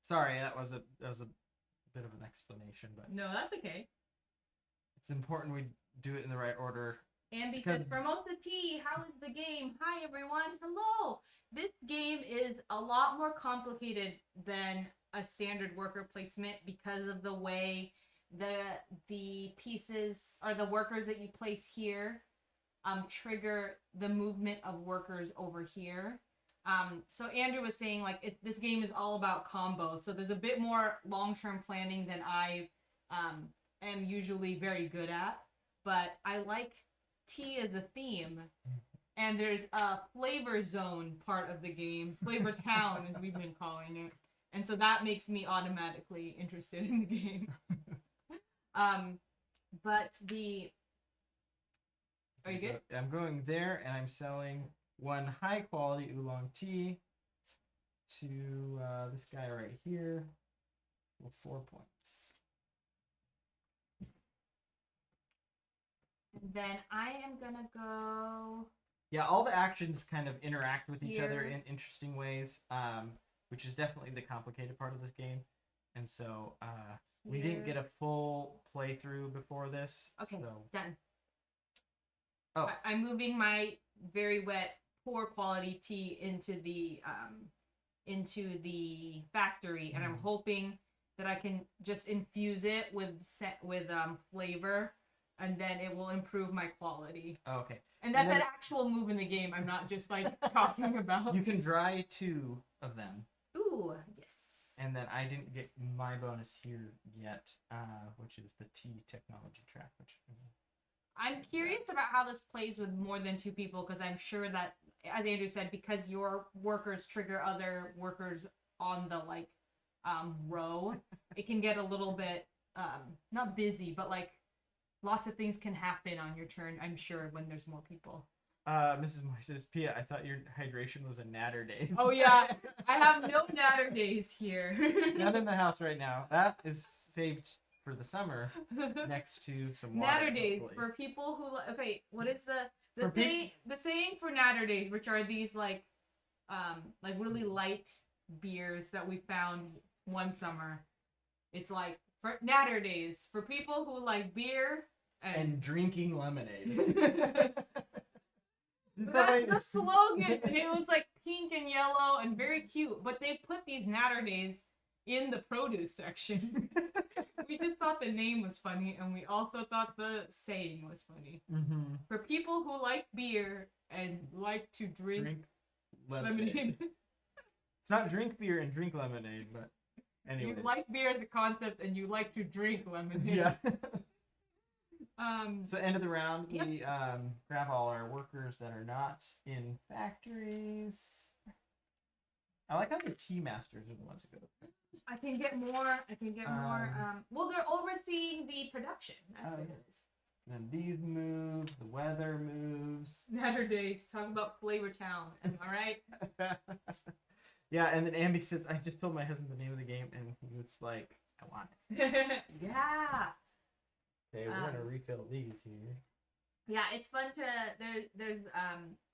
Sorry, that was a bit of an explanation, but No, that's okay. it's important we do it in the right order. Ambi says, Formosa Tea, how is the game? Hi, everyone. Hello. This game is a lot more complicated than a standard worker placement because of the way the pieces or the workers that you place here trigger the movement of workers over here. So Andrew was saying, like, this game is all about combos. So there's a bit more long-term planning than I am usually very good at. But I like tea as a theme, and there's a flavor zone part of the game, flavor town as we've been calling it, and so that makes me automatically interested in the game. But are you good? I'm going there, and I'm selling one high quality oolong tea to this guy right here for 4 points. And then I am gonna go. Yeah, all the actions kind of interact with each other Here. in interesting ways, which is definitely the complicated part of this game. And so we didn't get a full playthrough before this. Okay, so. done. Oh. I'm moving my very wet, poor quality tea into the factory, and I'm hoping that I can just infuse it with flavor, and then it will improve my quality. Oh, okay. And that's an actual move in the game. I'm not just like talking about. You can dry 2 of them. Ooh, yes. And then I didn't get my bonus here yet, which is the tea technology track. I'm curious about how this plays with more than 2 people, because I'm sure that, as Andrew said, because your workers trigger other workers on the row, it can get a little bit not busy, but like lots of things can happen on your turn, I'm sure, when there's more people. Mrs. Moy says, Pia, I thought your hydration was a natter day. Oh yeah, I have no natter days here. Not in the house right now. That is saved for the summer next to some water. Natter days, hopefully. for people who okay, what is the saying for natter days, which are these like really light beers that we found one summer. It's like for natter days for people who like beer and drinking lemonade. That's the slogan, and it was like pink and yellow and very cute. But they put these natter days in the produce section. We just thought the name was funny, and we also thought the saying was funny. Mm-hmm. For people who like beer and like to drink lemonade. It's not drink beer and drink lemonade, but anyway. You like beer as a concept, and you like to drink lemonade. Yeah. So end of the round, yep. we grab all our workers that are not in factories. I like how the tea masters are the ones who go. I can get more. Well, they're overseeing the production. That's what it is. Then these move. The weather moves. Natter days. Talk about Flavor Town. Am I right? Yeah, and then Ambi says, I just told my husband the name of the game, and he was like, I want it. Yeah. Okay, we're gonna refill these here. Yeah, it's fun to there's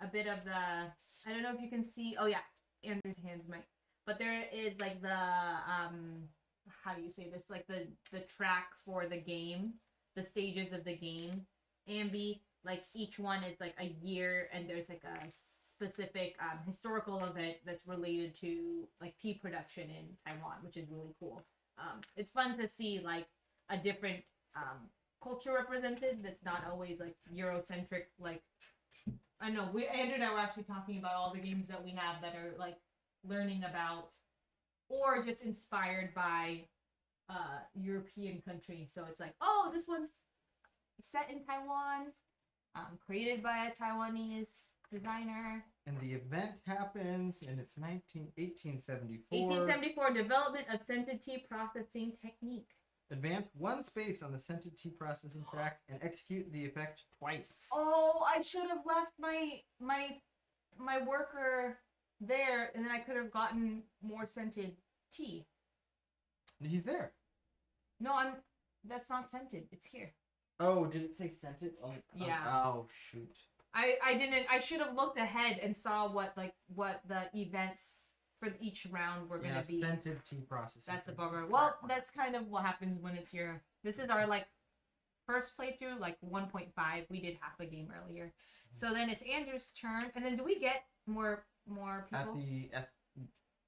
a bit of the, I don't know if you can see, oh yeah, Andrew's hands might, but there is like the how do you say this, like the track for the game, the stages of the game. Ambi, like each one is like a year, and there's like a specific historical event that's related to like tea production in Taiwan, which is really cool. It's fun to see like a different culture represented that's not always like Eurocentric. Like, I know Andrew and I were actually talking about all the games that we have that are like learning about or just inspired by European country. So it's like, oh, this one's set in Taiwan, created by a Taiwanese designer. And the event happens, and it's 1874. 1874, development of scented tea processing technique. Advance one space on the scented tea processing track and execute the effect twice. Oh, I should have left my worker there, and then I could have gotten more scented tea. He's there. No, that's not scented. It's here. Oh, did it say scented? Yeah. Oh, shoot. I didn't. I should have looked ahead and saw what the events for each round were gonna be. Scented tea processing. That's a bummer. Well, that's kind of what happens when it's your. This is our first playthrough, 1.5. We did half a game earlier, so then it's Andrew's turn, and then do we get more people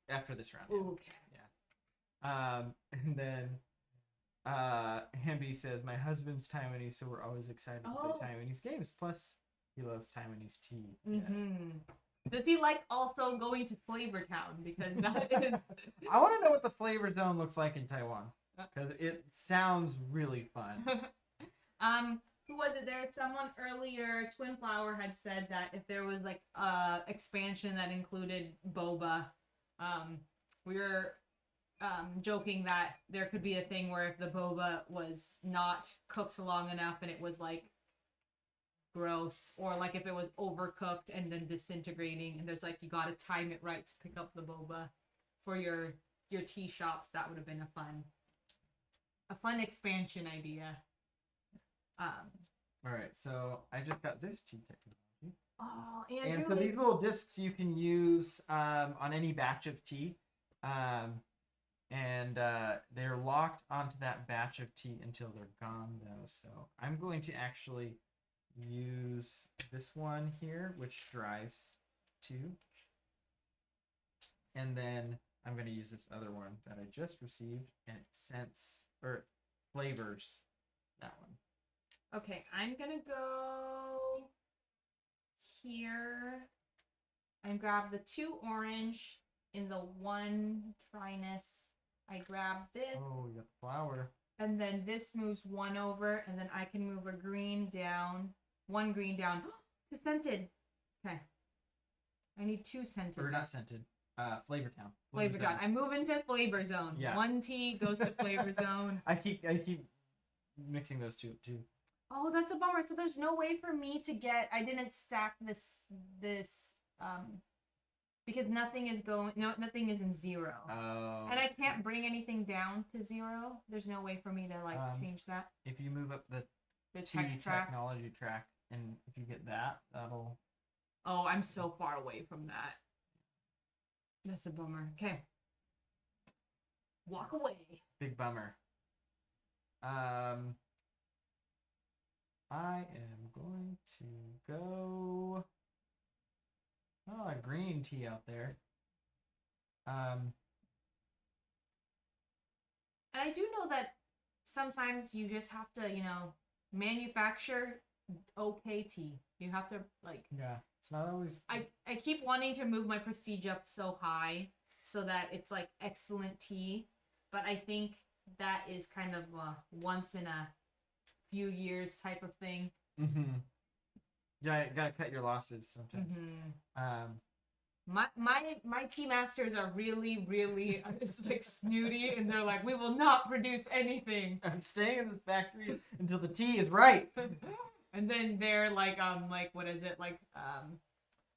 after this round? Ooh, okay. Yeah. And then Hamby says, "My husband's Taiwanese, so we're always excited to play Taiwanese games. Plus, he loves Taiwanese tea." Mm-hmm. Yes. Does he like also going to Flavor Town? Because that is. I want to know what the flavor zone looks like in Taiwan, because it sounds really fun. Who was it? There was someone earlier. Twin Flower had said that if there was expansion that included boba, we were joking that there could be a thing where if the boba was not cooked long enough and it was gross, or if it was overcooked and then disintegrating, and there's you gotta time it right to pick up the boba for your tea shops. That would have been a fun expansion idea. All right, so I just got this tea technology. Oh, and so these little discs you can use on any batch of tea, and they're locked onto that batch of tea until they're gone, though. So I'm going to actually use this one here, which dries too, and then I'm going to use this other one that I just received, and it flavors that one. Okay, I'm gonna go here and grab the 2 orange in the 1 dryness. I grab this. Oh, you got the flower. And then this moves 1 over, and then I can move a green down. 1 green down to scented. Okay. I need 2 scented. Or not scented. Flavor Town. Flavor Town. I move into Flavor Zone. Yeah. 1 tea goes to Flavor Zone. I keep mixing those two too. Oh, that's a bummer. So there's no way for me to get. I didn't stack this because nothing is in 0. Oh. And I can't bring anything down to 0. There's no way for me to change that. If you move up the tea technology track, and if you get that'll. Oh, I'm so far away from that. That's a bummer. Okay. Walk away. Big bummer. I am going to go. Oh, a green tea out there. And I do know that sometimes you just have to, manufacture okay tea. You have to Yeah, it's not always. I keep wanting to move my prestige up so high so that it's excellent tea, but I think that is kind of a once in a few years type of thing. Mm-hmm. Yeah, you gotta cut your losses sometimes. Mm-hmm. My tea masters are really, really snooty, and they're we will not produce anything. I'm staying in this factory until the tea is right. And then they're what is it?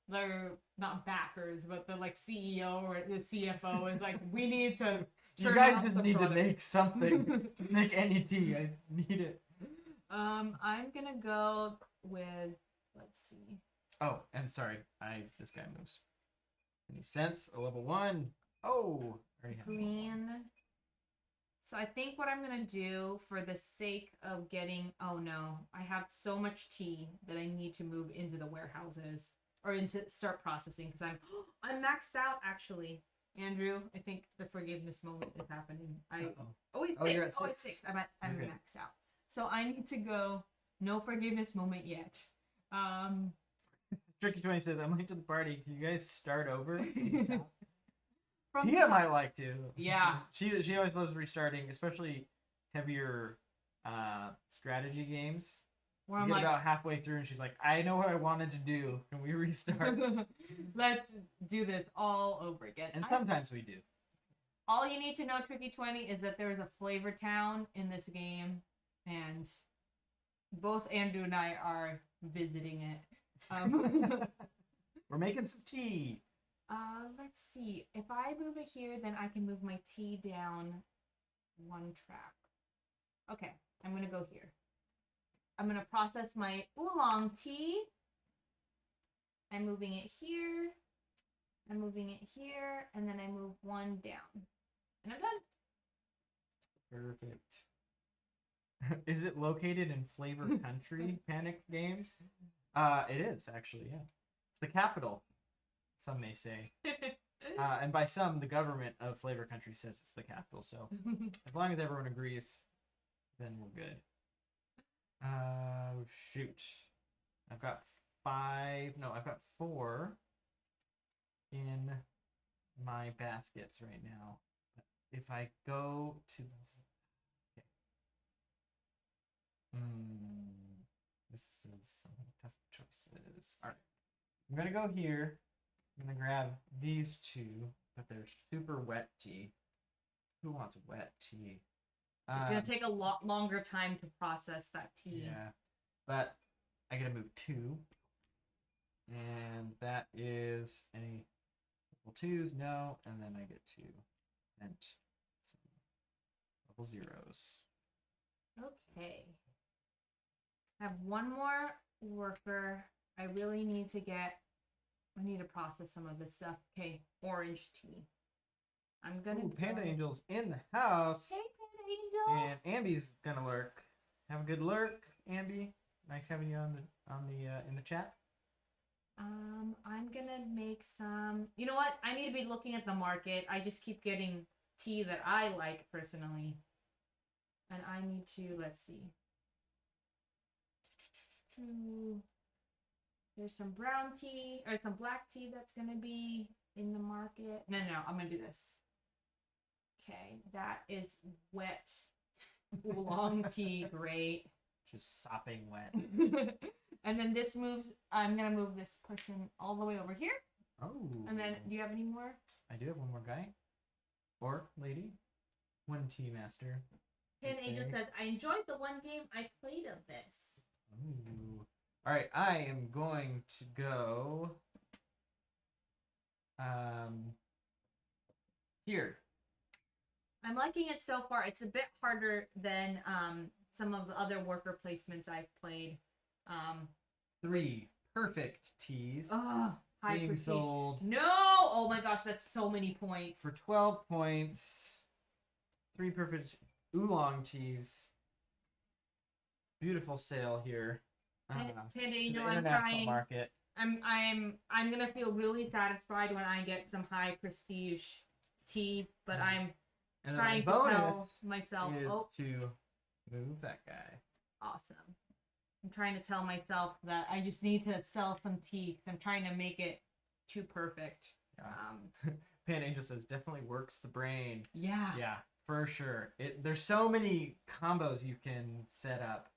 They're not backers, but the CEO or the CFO is we need to. You guys just need to make something. Just make any tea. I need it. I'm gonna go with. Let's see. Oh, and sorry, this guy moves. Any sense? A level 1. Oh, already have green. So I think what I'm gonna do for the sake of getting. Oh no, I have so much tea that I need to move into the warehouses or into start processing because I'm maxed out actually. Andrew, I think the forgiveness moment is happening. You're at 6. 6. I'm maxed out. So I need to go. No forgiveness moment yet. Tricky 20 says, "I'm late to the party. Can you guys start over?" Tia might like to. Yeah. She always loves restarting, especially heavier strategy games. Where We I'm get like, about halfway through, and she's like, "I know what I wanted to do. Can we restart?" let's do this all over again. And sometimes we do. All you need to know, Tricky 20, is that there's a flavor town in this game, and both Andrew and I are visiting it. We're making some tea. Let's see. If I move it here, then I can move my tea down one track. Okay, I'm gonna go here. I'm gonna process my oolong tea. I'm moving it here. I'm moving it here, and then I move one down. And I'm done. Perfect. Is it located in Flavor Country, Panic Games? It is, actually, yeah. It's the capital, some may say. And by some, the government of Flavor Country says it's the capital, so as long as everyone agrees, then we're good. Shoot. I've got 4 in my baskets right now. If I go to... Okay. This is some tough choices. All right. I'm going to go here. I'm going to grab these 2, but they're super wet tea. Who wants wet tea? It's going to take a lot longer time to process that tea. Yeah. But I got to move 2. And that is any double 2s? No. And then I get to vent some double 0s. Okay. I have one more worker. I really need to process some of this stuff. Okay, orange tea. I'm gonna. Ooh, Panda Angel's in the house. Hey, Panda Angel. And Ambi's gonna lurk. Have a good lurk, Ambi. Nice having you on the in the chat. I'm gonna make some. You know what? I need to be looking at the market. I just keep getting tea that I like personally, and I need to. Let's see. There's some brown tea or some black tea that's gonna be in the market. No, I'm gonna do this. Okay, that is wet oolong tea. Great. Just sopping wet. And then this moves. I'm gonna move this person all the way over here. Oh. And then, do you have any more? I do have one more guy or lady. One tea master. Pan Angel says, "I enjoyed the one game I played of this." Ooh. All right, I am going to go here. I'm liking it so far. It's a bit harder than some of the other worker placements I've played. 3 perfect teas High being prestige. sold. No! Oh my gosh, that's so many points. For 12 points. 3 perfect oolong teas. Beautiful sale here. Panda To Angel, the I'm international trying. market. I'm gonna feel really satisfied when I get some high prestige tea, but I'm And trying then to the tell bonus myself, is oh, to move that guy. awesome. I'm trying to tell myself that I just need to sell some tea because I'm trying to make it too perfect. Yeah. Pan Angel says definitely works the brain. Yeah. Yeah, for sure. There's so many combos you can set up,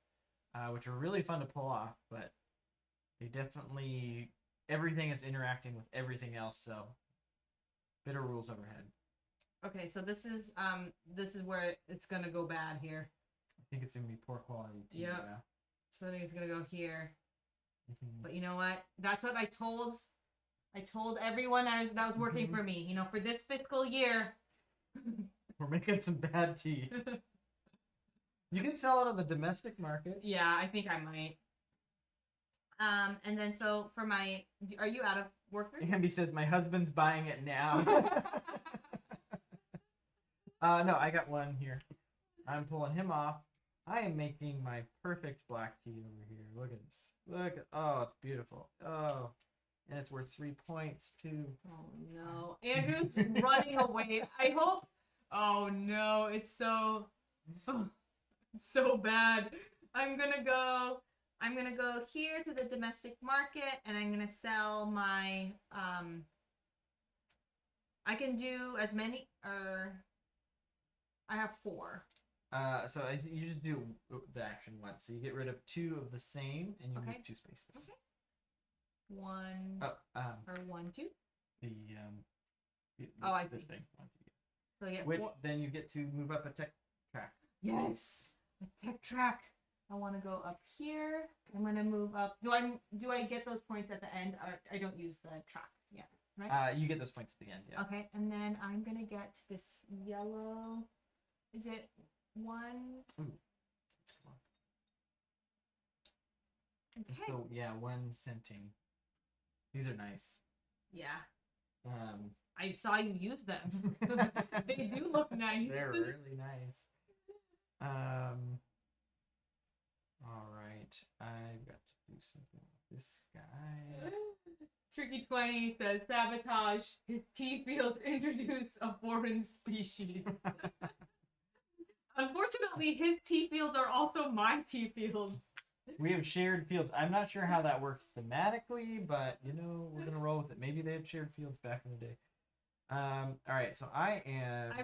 which are really fun to pull off, but they definitely everything is interacting with everything else, so bit of rules overhead. Okay, so this is where it's gonna go bad here. I think it's gonna be poor quality tea. Yep. Yeah. So I think it's gonna go here. Mm-hmm. But you know what? That's what I told everyone that was working for me. You know, for this fiscal year. We're making some bad tea. You can sell it on the domestic market. Yeah, I think I might. And then so for my, are you out of workers? Ambi says my husband's buying it now. No, I got one here. I'm pulling him off. I am making my perfect black tea over here. Look at this. Look at, oh, it's beautiful. Oh, and it's worth 3 points too. Oh no, Andrew's running away. I hope. Oh no, it's so bad. I'm gonna go here to the domestic market, and I'm gonna sell my I can do as many. I have 4. You just do the action once. So you get rid of 2 of the same, and you Okay. move 2 spaces. Okay. 1 Oh, or 1, 2. This, Oh, I this see. thing. So yeah. Which then you get to move up a tech track. Yes, a tech track. I want to go up here. I'm gonna move up. Do I get those points at the end? Or I don't use the track. Yeah. Right. You get those points at the end. Yeah. Okay, and then I'm gonna get this yellow. Is it 1? Ooh. Let's go on. Okay. So yeah, 1 centing. These are nice. Yeah. Um. I saw you use them. They do look nice. They're really nice. All right. I've got to do something with this guy. Tricky 20 says sabotage. His tea fields introduce a foreign species. Unfortunately, his tea fields are also my tea fields. We have shared fields. I'm not sure how that works thematically, but you know, we're gonna roll with it. Maybe they had shared fields back in the day. All right, so I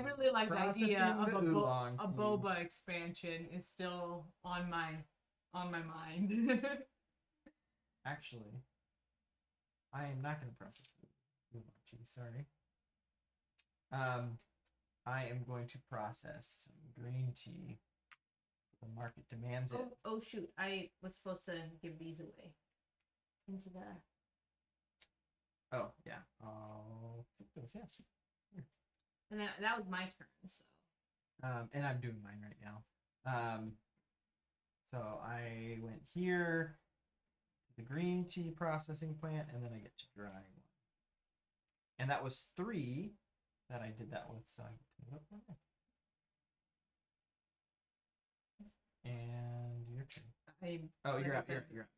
really like the idea of a tea. boba expansion is still on my mind. Actually, I am not going to process the oolong tea. Sorry. I am going to process some green tea. The market demands it. Oh shoot! I was supposed to give these away into the. Oh yeah, I'll take those. Yeah. Here. And then that was my turn. So. And I'm doing mine right now. So I went here, to the green tea processing plant, and then I get to dry one. And that was 3 that I did that with, so I get to move up 1 more. And your turn. You're out. You're out.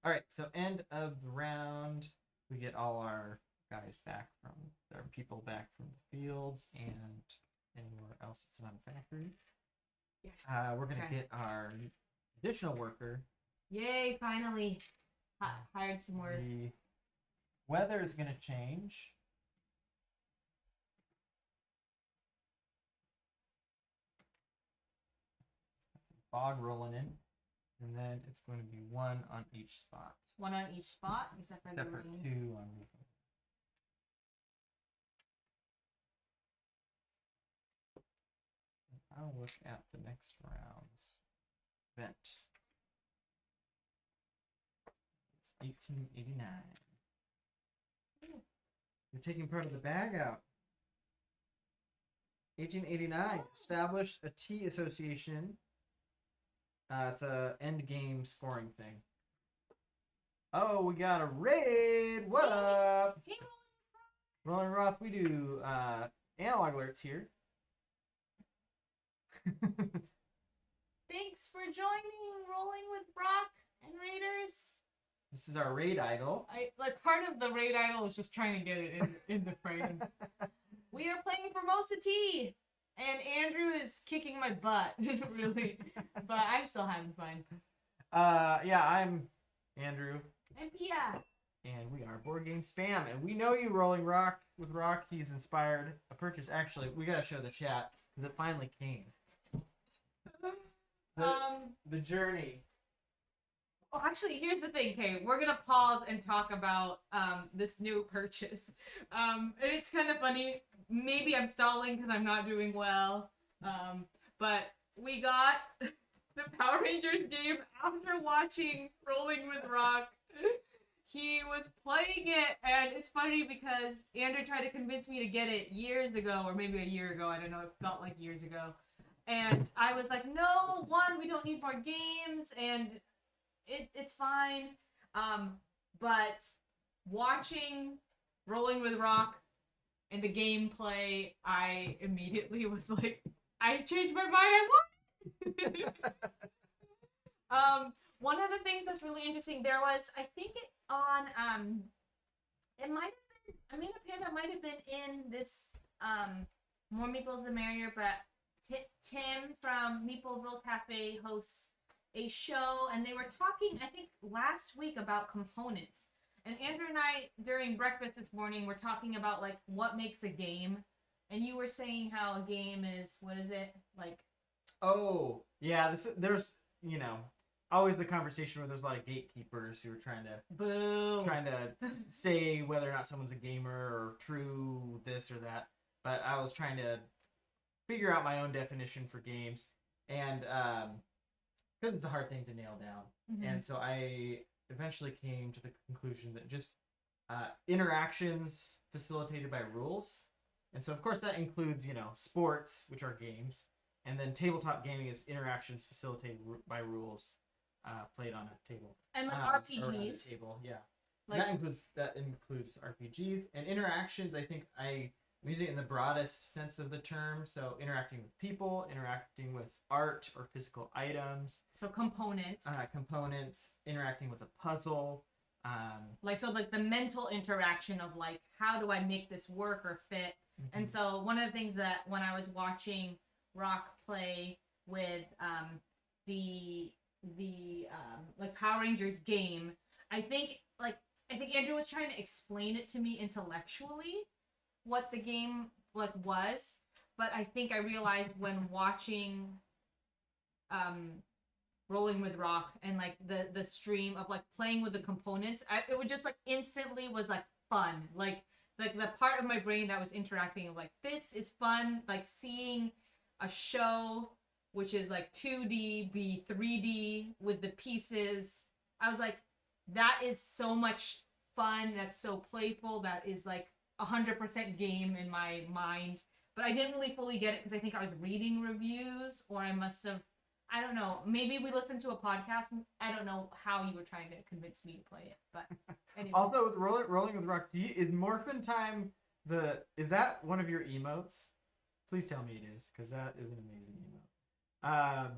All right. So end of the round, we get all our guys back from our people back from the fields and anywhere else that's not a factory. Yes. We're gonna get our additional worker. Yay! Finally, hired some more. The weather is gonna change. Fog rolling in, and then it's going to be 1 on each spot. 1 on each spot, except for 2 on these. I'll look at the next round's event. It's 1889. You're taking part of the bag out. 1889 established a tea association. It's a end game scoring thing. Oh, we got a raid. What up? Hey, Rolling Roth, we do analog alerts here. Thanks for joining Rolling with Brock and Raiders. This is our raid idol. Part of the raid idol is just trying to get it in the frame. We are playing Formosa Tea, and Andrew is kicking my butt, really, but I'm still having fun. Yeah, I'm Andrew. And Pia. And we are Board Game Spam, and we know you, Rolling Rock. With Rock, he's inspired a purchase. Actually, we gotta show the chat because it finally came. The journey. Oh, actually, here's the thing, Kay. We're gonna pause and talk about this new purchase. And it's kind of funny. Maybe I'm stalling because I'm not doing well. But we got the Power Rangers game after watching Rolling with Rock. He was playing it, and it's funny because Andrew tried to convince me to get it years ago, or maybe a year ago. I don't know. It felt like years ago. And I was like, no, we don't need more games, and it's fine. But watching Rolling with Rock and the gameplay, I immediately was like, I changed my mind. I want it. One of the things that's really interesting, there was, I think it on it might have been Amanda Panda might have been in this More Meeples the Merrier, but Tim from Meepleville Cafe hosts a show, and they were talking, I think, last week about components. And Andrew and I, during breakfast this morning, were talking about, like, what makes a game. And you were saying how a game is, what is it? Like, Oh, yeah. There's always the conversation where there's a lot of gatekeepers who are Boo. trying to say whether or not someone's a gamer or true this or that. But I was trying to figure out my own definition for games, and because it's a hard thing to nail down, and so I eventually came to the conclusion that just interactions facilitated by rules, and so of course that includes sports, which are games, and then tabletop gaming is interactions facilitated by rules, played on a table. And like or around RPGs. a table, yeah. Like, that includes RPGs and interactions. I think I'm using it in the broadest sense of the term. So interacting with people, interacting with art or physical items. So components. Components, interacting with a puzzle. Like the mental interaction of like, how do I make this work or fit? Mm-hmm. And so one of the things that when I was watching Rock play with the like Power Rangers game, I think Andrew was trying to explain it to me intellectually what the game like was, but I think I realized when watching Rolling with Rock and like the stream of like playing with the components, it would just like instantly was like fun, like the part of my brain that was interacting like this is fun, like seeing a show which is like 2D be 3D with the pieces. I was like, that is so much fun, that's so playful, that is like 100% game in my mind. But I didn't really fully get it because I think I was reading reviews, or I must have, I don't know, maybe we listened to a podcast. I don't know how you were trying to convince me to play it, but anyway. Also, with Rolling with Rock, is Morphin Time is that one of your emotes? Please tell me it is, because that is an amazing emote.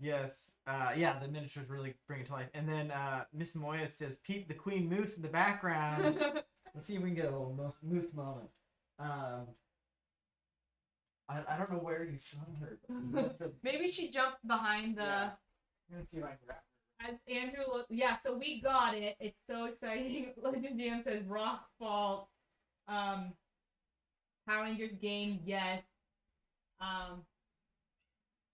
Yes. Yeah, the miniatures really bring it to life. And then Miss Moya says, "Peep the Queen Moose in the background." Let's see if we can get a little moose moment. I don't know where you saw her. Maybe she jumped behind the... Yeah. Let's see if I can grab her. As Andrew looked... Yeah, so we got it. It's so exciting. Legend DM says, Rock Fault. Power Rangers game, yes.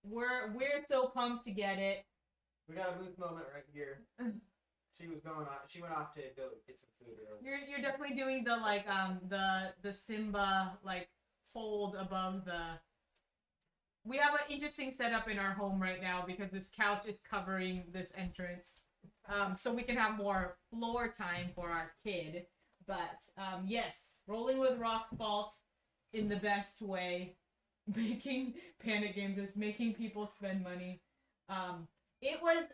We're so pumped to get it. We got a moose moment right here. She went off to go get some food earlier. You're definitely doing the like the Simba like hold above the... We have an interesting setup in our home right now because this couch is covering this entrance. So we can have more floor time for our kid. But yes, Rolling with Rock's fault in the best way. Making Panic Games is making people spend money. It was...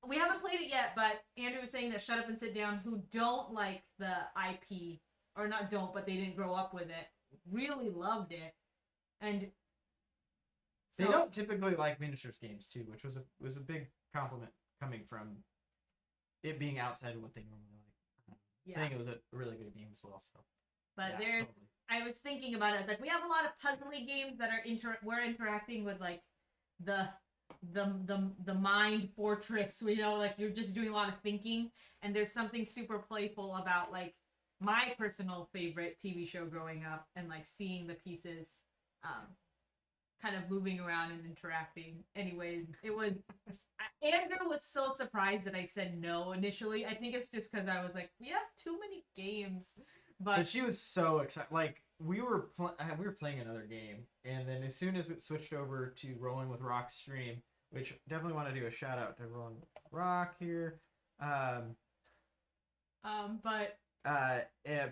We haven't played it yet, but Andrew was saying that Shut Up and Sit Down, who don't like the IP, or not don't, but they didn't grow up with it, really loved it. And so, they don't typically like miniatures games too, which was a big compliment coming from it being outside of what they normally like. Saying it was a really good game as well. So, but yeah, there's... totally. I was thinking about it. It's like we have a lot of puzzly games that are we're interacting with like the mind fortress, like you're just doing a lot of thinking, and there's something super playful about like my personal favorite TV show growing up, and like seeing the pieces kind of moving around and interacting. Anyways, it was... Andrew was so surprised that I said no initially. I think it's just because I was like, we have too many games. But she was so excited. Like we were playing another game, and then as soon as it switched over to Rolling with Rock stream, which definitely want to do a shout out to Rolling with Rock here.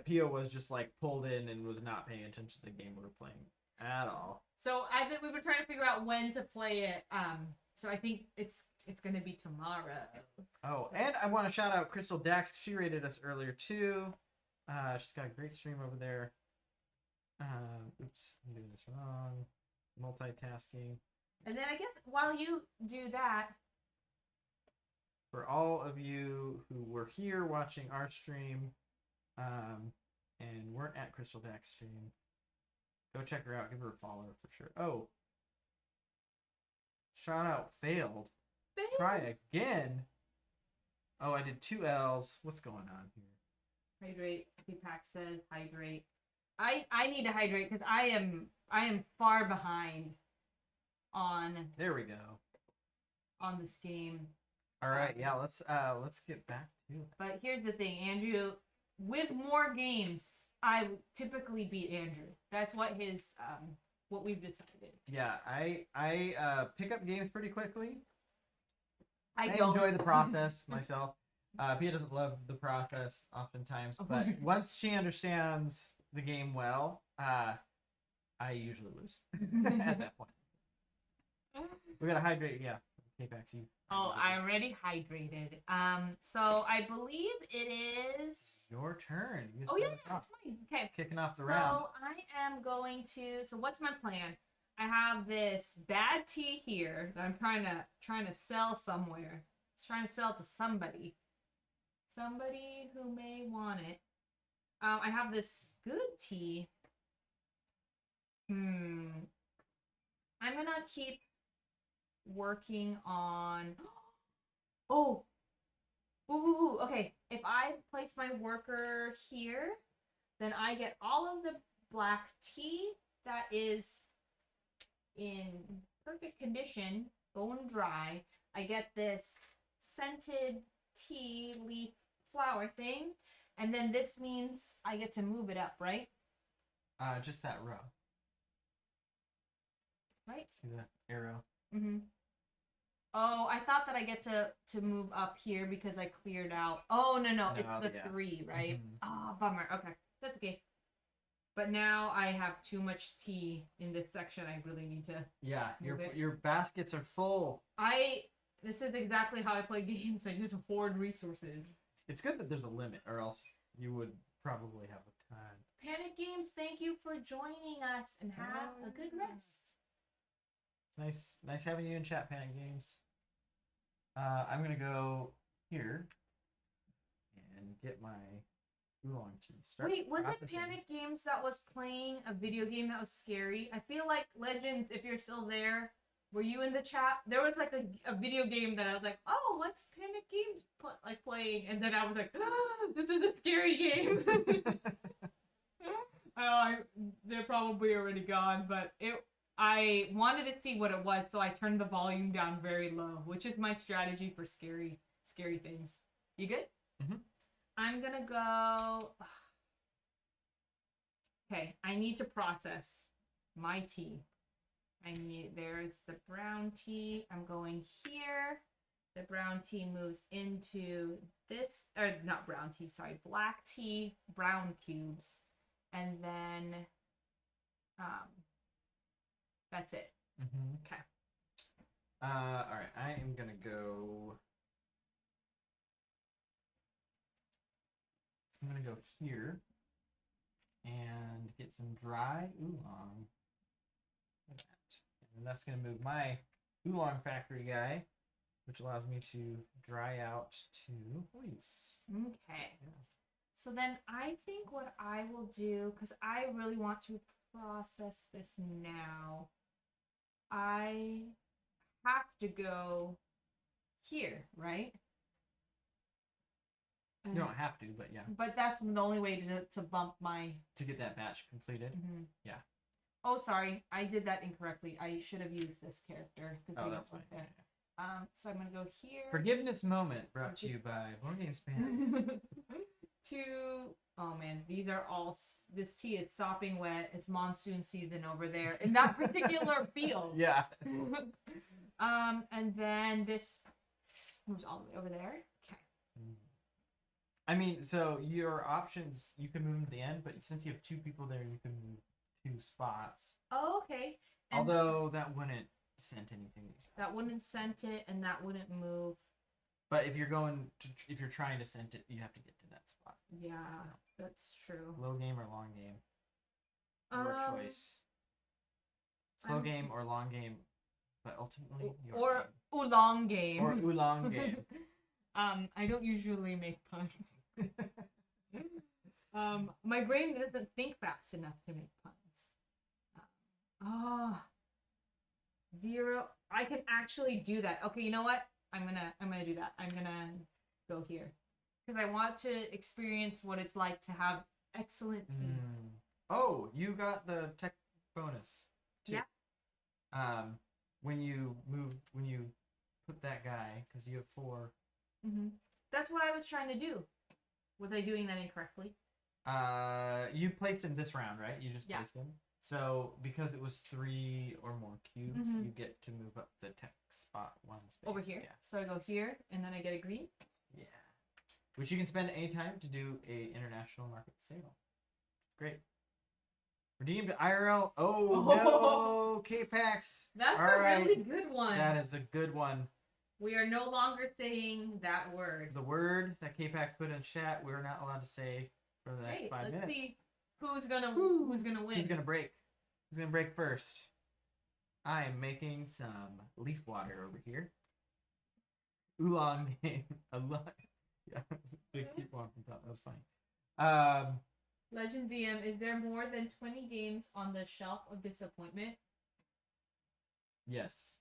Pio was just like pulled in and was not paying attention to the game we were playing at all. So we were trying to figure out when to play it. So I think it's gonna be tomorrow. Oh, and I want to shout out Crystal Dax. She rated us earlier too. She's got a great stream over there. Oops, I'm doing this wrong. Multitasking. And then I guess while you do that, for all of you who were here watching our stream, and weren't at Crystal Dax stream, go check her out. Give her a follow for sure. Oh, shout out failed. Try again. Oh, I did 2 L's. What's going on here? Hydrate. Deepak says hydrate. I need to hydrate because I am far behind on There we go. this game. All right, yeah, let's get back to it. But here's the thing, Andrew. With more games, I typically beat Andrew. That's what his what we've decided. Yeah, I pick up games pretty quickly. I don't. enjoy the process myself. Pia doesn't love the process oftentimes, but once she understands the game well, I usually lose at that point. We gotta hydrate, yeah. K-Pax, you. Oh, I already hydrated. So I believe it is Your turn. You Oh yeah, start us off. it's mine. Okay. Kicking off the round. So I am going to. So what's my plan? I have this bad tea here that I'm trying to sell somewhere. Trying to sell to somebody who may want it. I have this good tea. I'm gonna keep working on. Oh. Ooh, okay. If I place my worker here, then I get all of the black tea that is in perfect condition, bone dry. I get this scented tea leaf flower thing, and then this means I get to move it up, right? Just that row. Right? See that arrow? Mm-hmm. Oh, I thought that I get to move up here because I cleared out. Oh, no, it's the 3, right? Mm-hmm. Oh, bummer. Okay, that's okay. But now I have too much tea in this section. I really need to. Yeah, your baskets are full. This is exactly how I play games. I just hoard resources. It's good that there's a limit, or else you would probably have a ton. Panic Games, thank you for joining us, and have a good rest. Nice having you in chat, Panic Games. I'm gonna go here and get my oolong tea. Wait, was it Panic Games that was playing a video game that was scary? I feel like Legends, if you're still there, were you in the chat? There was like a video game that I was like, oh, what's Panic Games playing? And then I was like, oh, this is a scary game. They're probably already gone, but I wanted to see what it was, so I turned the volume down very low, which is my strategy for scary things. You good? Mm-hmm. I'm gonna go. Okay, I need to process my tea. There's the brown tea. I'm going here. The brown tea moves into this, or not brown tea, sorry, black tea, brown cubes. And then, that's it. Mm-hmm. Okay. All right, I am gonna go. I'm gonna go here and get some dry oolong. Look at that. And that's gonna move my oolong factory guy, which allows me to dry out to leaves. Okay. Yeah. So then I think what I will do, because I really want to process this now, I have to go here, right? You don't have to, but yeah. But that's the only way to bump my... To get that batch completed. Mm-hmm. Yeah. Oh, sorry. I did that incorrectly. I should have used this character. Oh, that's fine. There. So I'm going to go here. Forgiveness moment brought to you by Board Game Span. Oh man, these are all... This tea is sopping wet. It's monsoon season over there in that particular field. Yeah. And then this moves all the way over there. Okay. I mean, so your options, you can move them to the end, but since you have 2 people there, you can move 2 spots. Oh, okay. And although that wouldn't scent anything. That wouldn't scent it, and that wouldn't move. But if you're trying to scent it, you have to get to that spot. Yeah, that's true. Slow game or long game? Your choice. Slow game or long game, but ultimately your game. Oolong game. Or oolong game. I don't usually make puns. My brain doesn't think fast enough to make puns. 0. I can actually do that. Okay, you know what? I'm gonna do that. I'm gonna go here because I want to experience what it's like to have excellent tea. Oh, you got the tech bonus too. Yeah. when you put that guy, because you have 4. Mm-hmm. That's what I was trying to do. Was I doing that incorrectly? You placed him this round, right? You just placed him. So because it was 3 or more cubes, you get to move up the text spot 1 space. Over here. Yeah. So I go here, and then I get a green. Yeah. Which you can spend any time to do a international market sale. Great. Redeemed IRL. Oh no, K-Pax. That's a really good one. That is a good one. We are no longer saying that word. The word that K-Pax put in chat, we're not allowed to say for the next 5 minutes. Let's see who's gonna win. Who's gonna break? Who's gonna break first? I'm making some leaf water over here. Oolong name. Yeah, big people on top. That was funny. Legend DM, is there more than 20 games on the shelf of disappointment? Yes.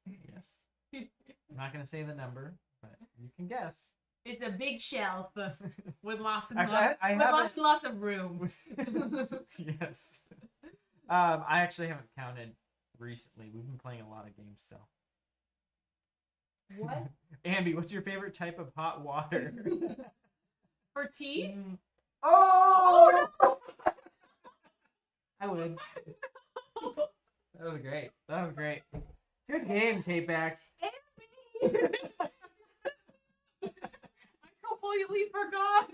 I'm not gonna say the number, but you can guess. It's a big shelf with lots and lots of room. Yes. I actually haven't counted recently. We've been playing a lot of games, so. What? Ambi, what's your favorite type of hot water? For tea? Oh! I win. That was great. Good game, K-Pax. Ambi! I completely forgot.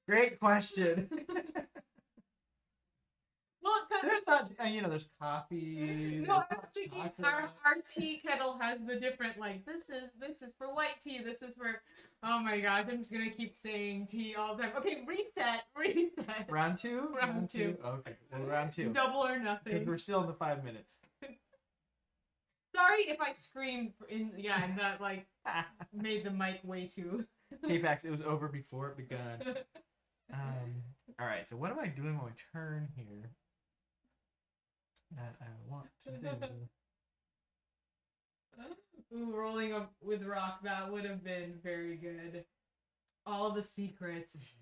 Great question. Look, there's not, there's coffee. No, I was thinking our tea kettle has the different, like, this is for white tea, this is for, oh my gosh, I'm just gonna keep saying tea all the time. Okay, reset. Round 2? Round 2. Okay, well, round 2. Double or nothing. Because we're still in the 5 minutes. Sorry if I screamed and that, like, made the mic way too. K-Pax, it was over before it begun. Alright, so what am I doing on my turn here? That I want to do. Ooh, rolling up with rock, that would have been very good. All the secrets.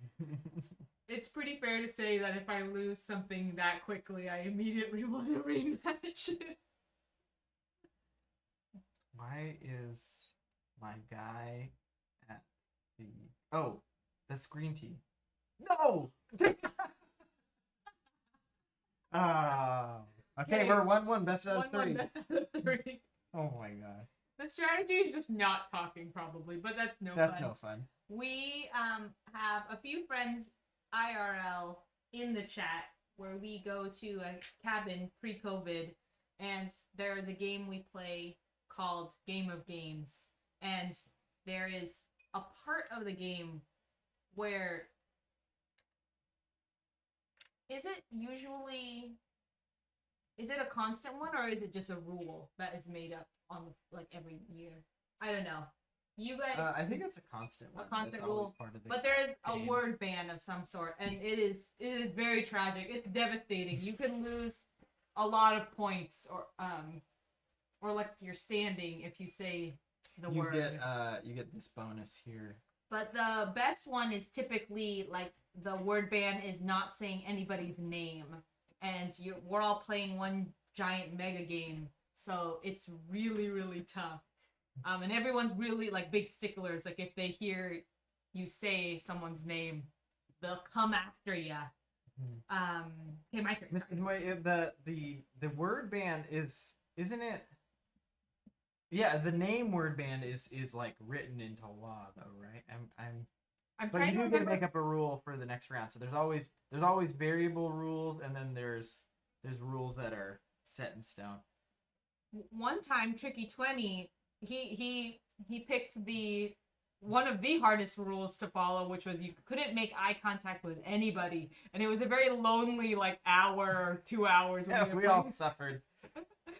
It's pretty fair to say that if I lose something that quickly, I immediately want a rematch. Why is my guy at the... Oh, that's green tea. No! Okay, we're 1-1, best out of 3. Best out of 3. Oh my god. The strategy is just not talking, probably, but that's no fun. That's no fun. We have a few friends IRL in the chat where we go to a cabin pre-COVID, and there is a game we play called Game of Games, and there is a part of the game where is it a constant one, or is it just a rule that is made up on like every year? I don't know. You guys, I think it's a constant one. A constant That's rule, part of the but there is game. a word ban of some sort, and it is very tragic. It's devastating. You can lose a lot of points, or like your standing if you say the word. You get this bonus here. But the best one is typically like the word ban is not saying anybody's name, and we're all playing one giant mega game, so it's really, really tough. And everyone's really like big sticklers. Like if they hear you say someone's name, they'll come after you. Okay, my turn. The word ban isn't it? Yeah, the name word ban is like written into law though, right? I'm but you do get to make up a rule for the next round. So there's always variable rules, and then there's rules that are set in stone. One time, Tricky 20, he picked one of the hardest rules to follow, which was you couldn't make eye contact with anybody, and it was a very lonely like hour or 2 hours. Yeah, we all suffered.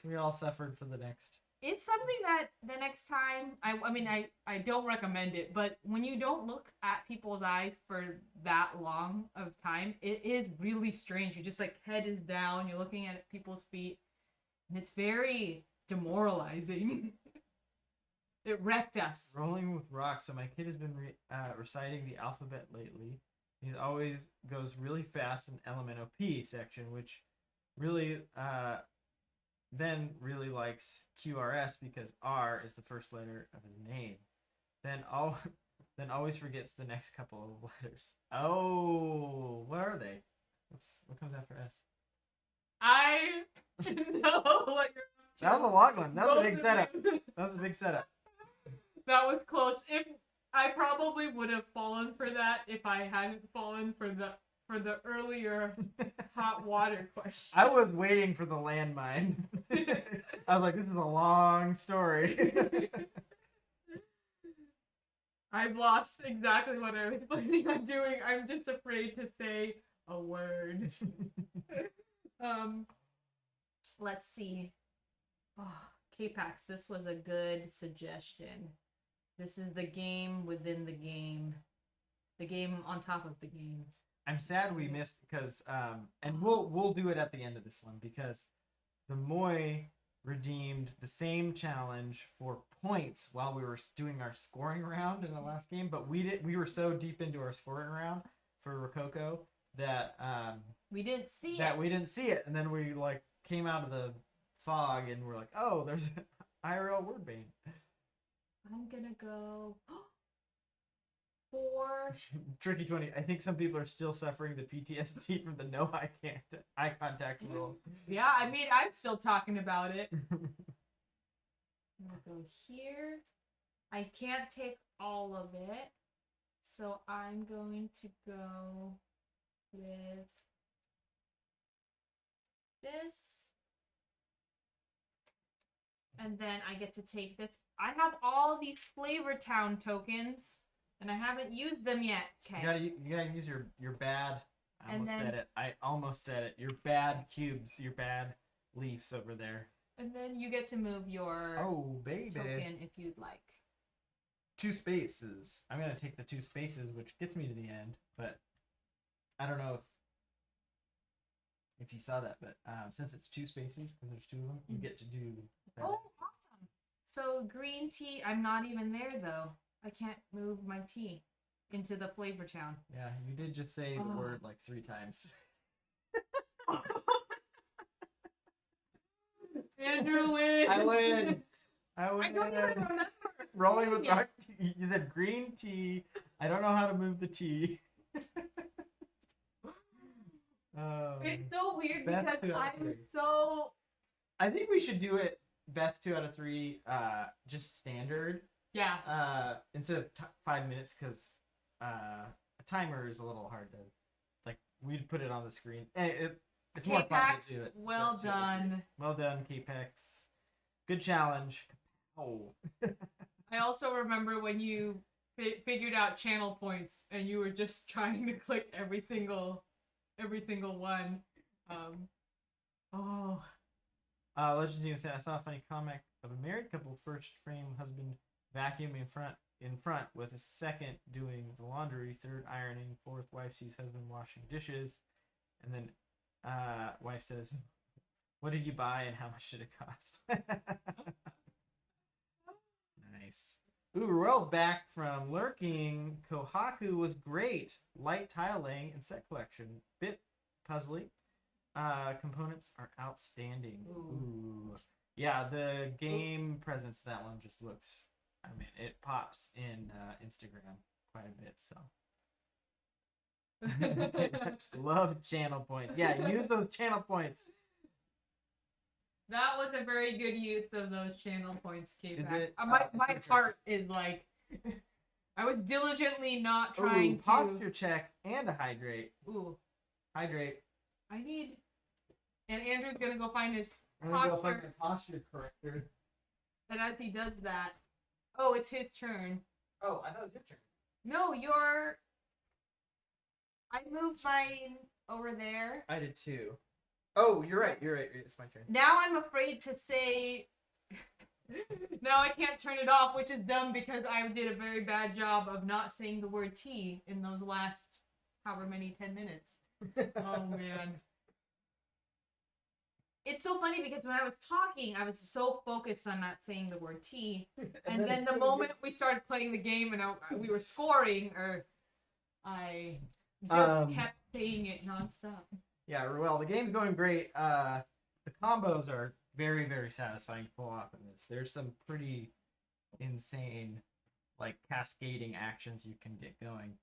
We all suffered for the next. It's something that the next time, I don't recommend it, but when you don't look at people's eyes for that long of time, it is really strange. You just like head is down, you're looking at people's feet, and it's very demoralizing. It wrecked us. Rolling with rocks. So my kid has been reciting the alphabet lately. He always goes really fast in LMNOP section, which really then really likes QRS because R is the first letter of his name. Then then always forgets the next couple of letters. Oh, what are they? What comes after S? I know what you're. That was a long one. That was a big setup. That was a big setup. That was close. If I probably would have fallen for that if I hadn't fallen for the earlier hot water question. I was waiting for the landmine. I was like, this is a long story. I've lost exactly what I was planning on doing. I'm just afraid to say a word. Let's see. Oh, K-Pax, this was a good suggestion. This is the game within the game. The game on top of the game. I'm sad we missed because and we'll do it at the end of this one because the Moy redeemed the same challenge for points while we were doing our scoring round in the last game, but we were so deep into our scoring round for Rococo that we didn't see it, and then we like came out of the fog and we're like, oh, there's IRL word bane. I'm gonna go 4. Tricky 20. I think some people are still suffering the PTSD from the no eye contact rule. Yeah, I mean, I'm still talking about it. I'm gonna go here. I can't take all of it, so I'm going to go with this. And then I get to take this. I have all these Flavor Town tokens, and I haven't used them yet. Okay. You gotta use your bad. I almost said it. Your bad cubes, your bad leaves over there. And then you get to move your token if you'd like. 2 spaces. I'm gonna take the 2 spaces, which gets me to the end. But I don't know if you saw that, but since it's 2 spaces, because there's 2 of them, you get to do that. Oh, awesome. So green tea, I'm not even there though. I can't move my tea into the Flavor Town. Yeah, you did just say the word like 3 times. Andrew wins. I win. I don't even remember. Rolling with rock tea. You said green tea. I don't know how to move the tea. It's so weird because I'm so. I think we should do it best 2 out of 3, just standard. Yeah. Instead of 5 minutes, because a timer is a little hard to, like, we'd put it on the screen. It's more fun to do it. Well done. Well done, K-Pex. Good challenge. Oh. I also remember when you figured out channel points and you were just trying to click every single one. Legends even said, I saw a funny comic of a married couple, first frame husband vacuuming in front with a second doing the laundry, third ironing, fourth wife sees husband washing dishes, and then wife says, what did you buy and how much did it cost? Nice. Ooh, Royal's back from lurking. Kohaku was great. Light tile laying and set collection. Bit puzzly. Components are outstanding. Ooh. Yeah, the game presence, that one just looks, I mean, it pops in Instagram quite a bit, so. Love channel points. Yeah, use those channel points. That was a very good use of those channel points, K-Pax. Is it? My heart is like, I was diligently not trying to. Posture check and a hydrate. Ooh. Hydrate. I need. And Andrew's gonna go find his posture corrector. And as he does that, oh, it's his turn. Oh, I thought it was your turn. No, I moved mine over there. I did too. Oh, you're right. It's my turn. Now I'm afraid to say. Now I can't turn it off, which is dumb because I did a very bad job of not saying the word tea in those last however many 10 minutes. Oh man. It's so funny because when I was talking, I was so focused on not saying the word tea. And then the moment we started playing the game and we were scoring, I just kept saying it nonstop. Yeah, well, the game's going great. The combos are very, very satisfying to pull off in this. There's some pretty insane, like, cascading actions you can get going.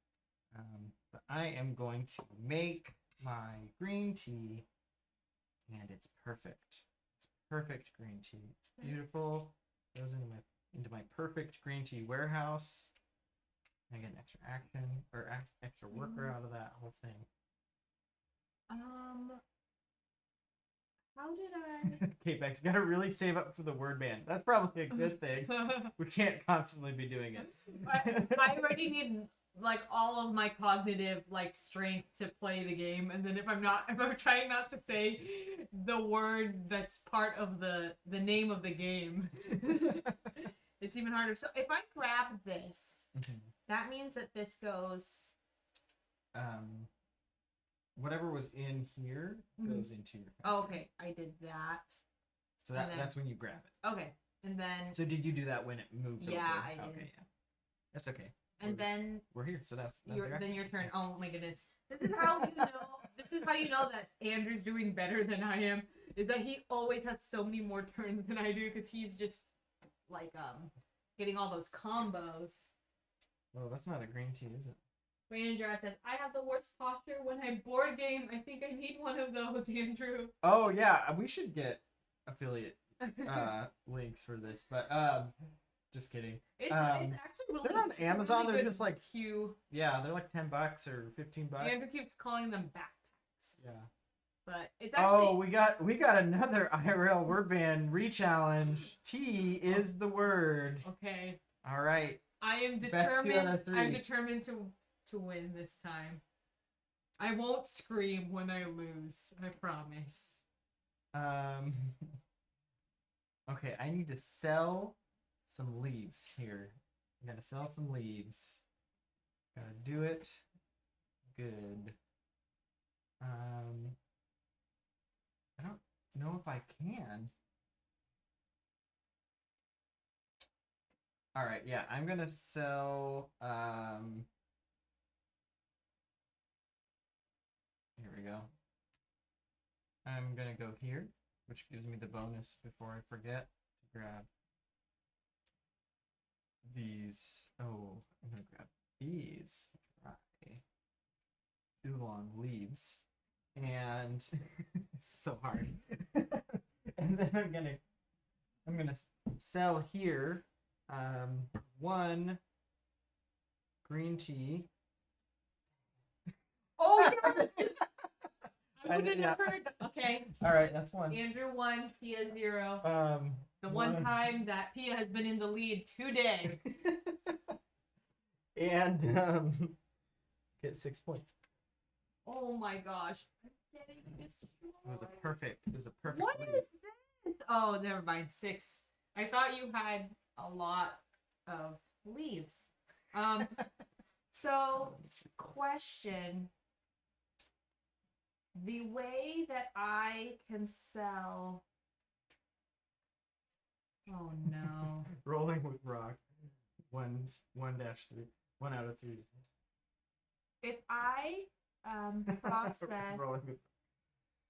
But I am going to make my green tea, and it's perfect. It's perfect green tea. It's beautiful. Goes into my perfect green tea warehouse. I get an extra action or extra worker out of that whole thing. How did I? K-Bex, gotta really save up for the word band. That's probably a good thing. We can't constantly be doing it. I already need like all of my cognitive like strength to play the game, and then if I'm trying not to say the word that's part of the name of the game, it's even harder. So if I grab this, that means that this goes. Whatever was in here goes into your factory. Oh, okay, I did that. So that's when you grab it. Okay, and then. So did you do that when it moved? Yeah, over? I did. Okay, yeah, that's okay. And then we're here, so that's your turn. Oh my goodness, this is how you know. This is how you know that Andrew's doing better than I am. Is that he always has so many more turns than I do because he's just like getting all those combos. Well, that's not a green tea, is it? Ranger says, I have the worst posture when I board game. I think I need one of those, Andrew. Oh, yeah. We should get affiliate links for this. But just kidding. It's actually really they're on Amazon. Really they're just like cute. Yeah, they're like $10 or $15. Andrew keeps calling them backpacks. Yeah. But it's actually... Oh, we got another IRL word band re-challenge. T is the word. Okay. All right. I am determined. I'm determined to win this time. I won't scream when I lose. I promise. Okay, I need to sell some leaves here. I gotta sell some leaves. Gotta do it good. I don't know if I can. All right, yeah, I'm gonna sell. Here we go. I'm gonna go here, which gives me the bonus before I forget to grab these. Oh, I'm gonna grab these dry oolong leaves, and it's so hard. And then I'm gonna sell here one green tea. Oh yeah. I wouldn't have heard. Okay. All right, that's one. Andrew 1, Pia 0. The one time that Pia has been in the lead today. And get 6 points. Oh my gosh. I'm getting destroyed. It was a perfect. What lead. is this? Oh, never mind. 6. I thought you had a lot of leaves. So question. The way that I can sell... Oh no. Rolling with rock. 1-3. 1 out of 3. If I process... Rolling with...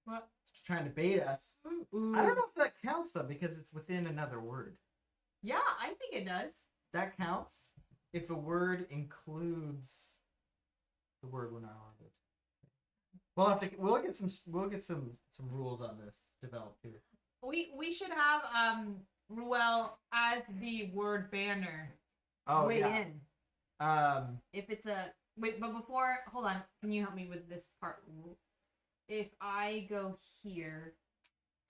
What? Trying to bait us. Ooh. I don't know if that counts though, because it's within another word. Yeah, I think it does. That counts if a word includes the word we're not allowed to. We'll get some rules on this developed here. We should have Ruel as the word banner. Oh, weigh yeah. in. If it's a wait, but before, hold on. Can you help me with this part? If I go here,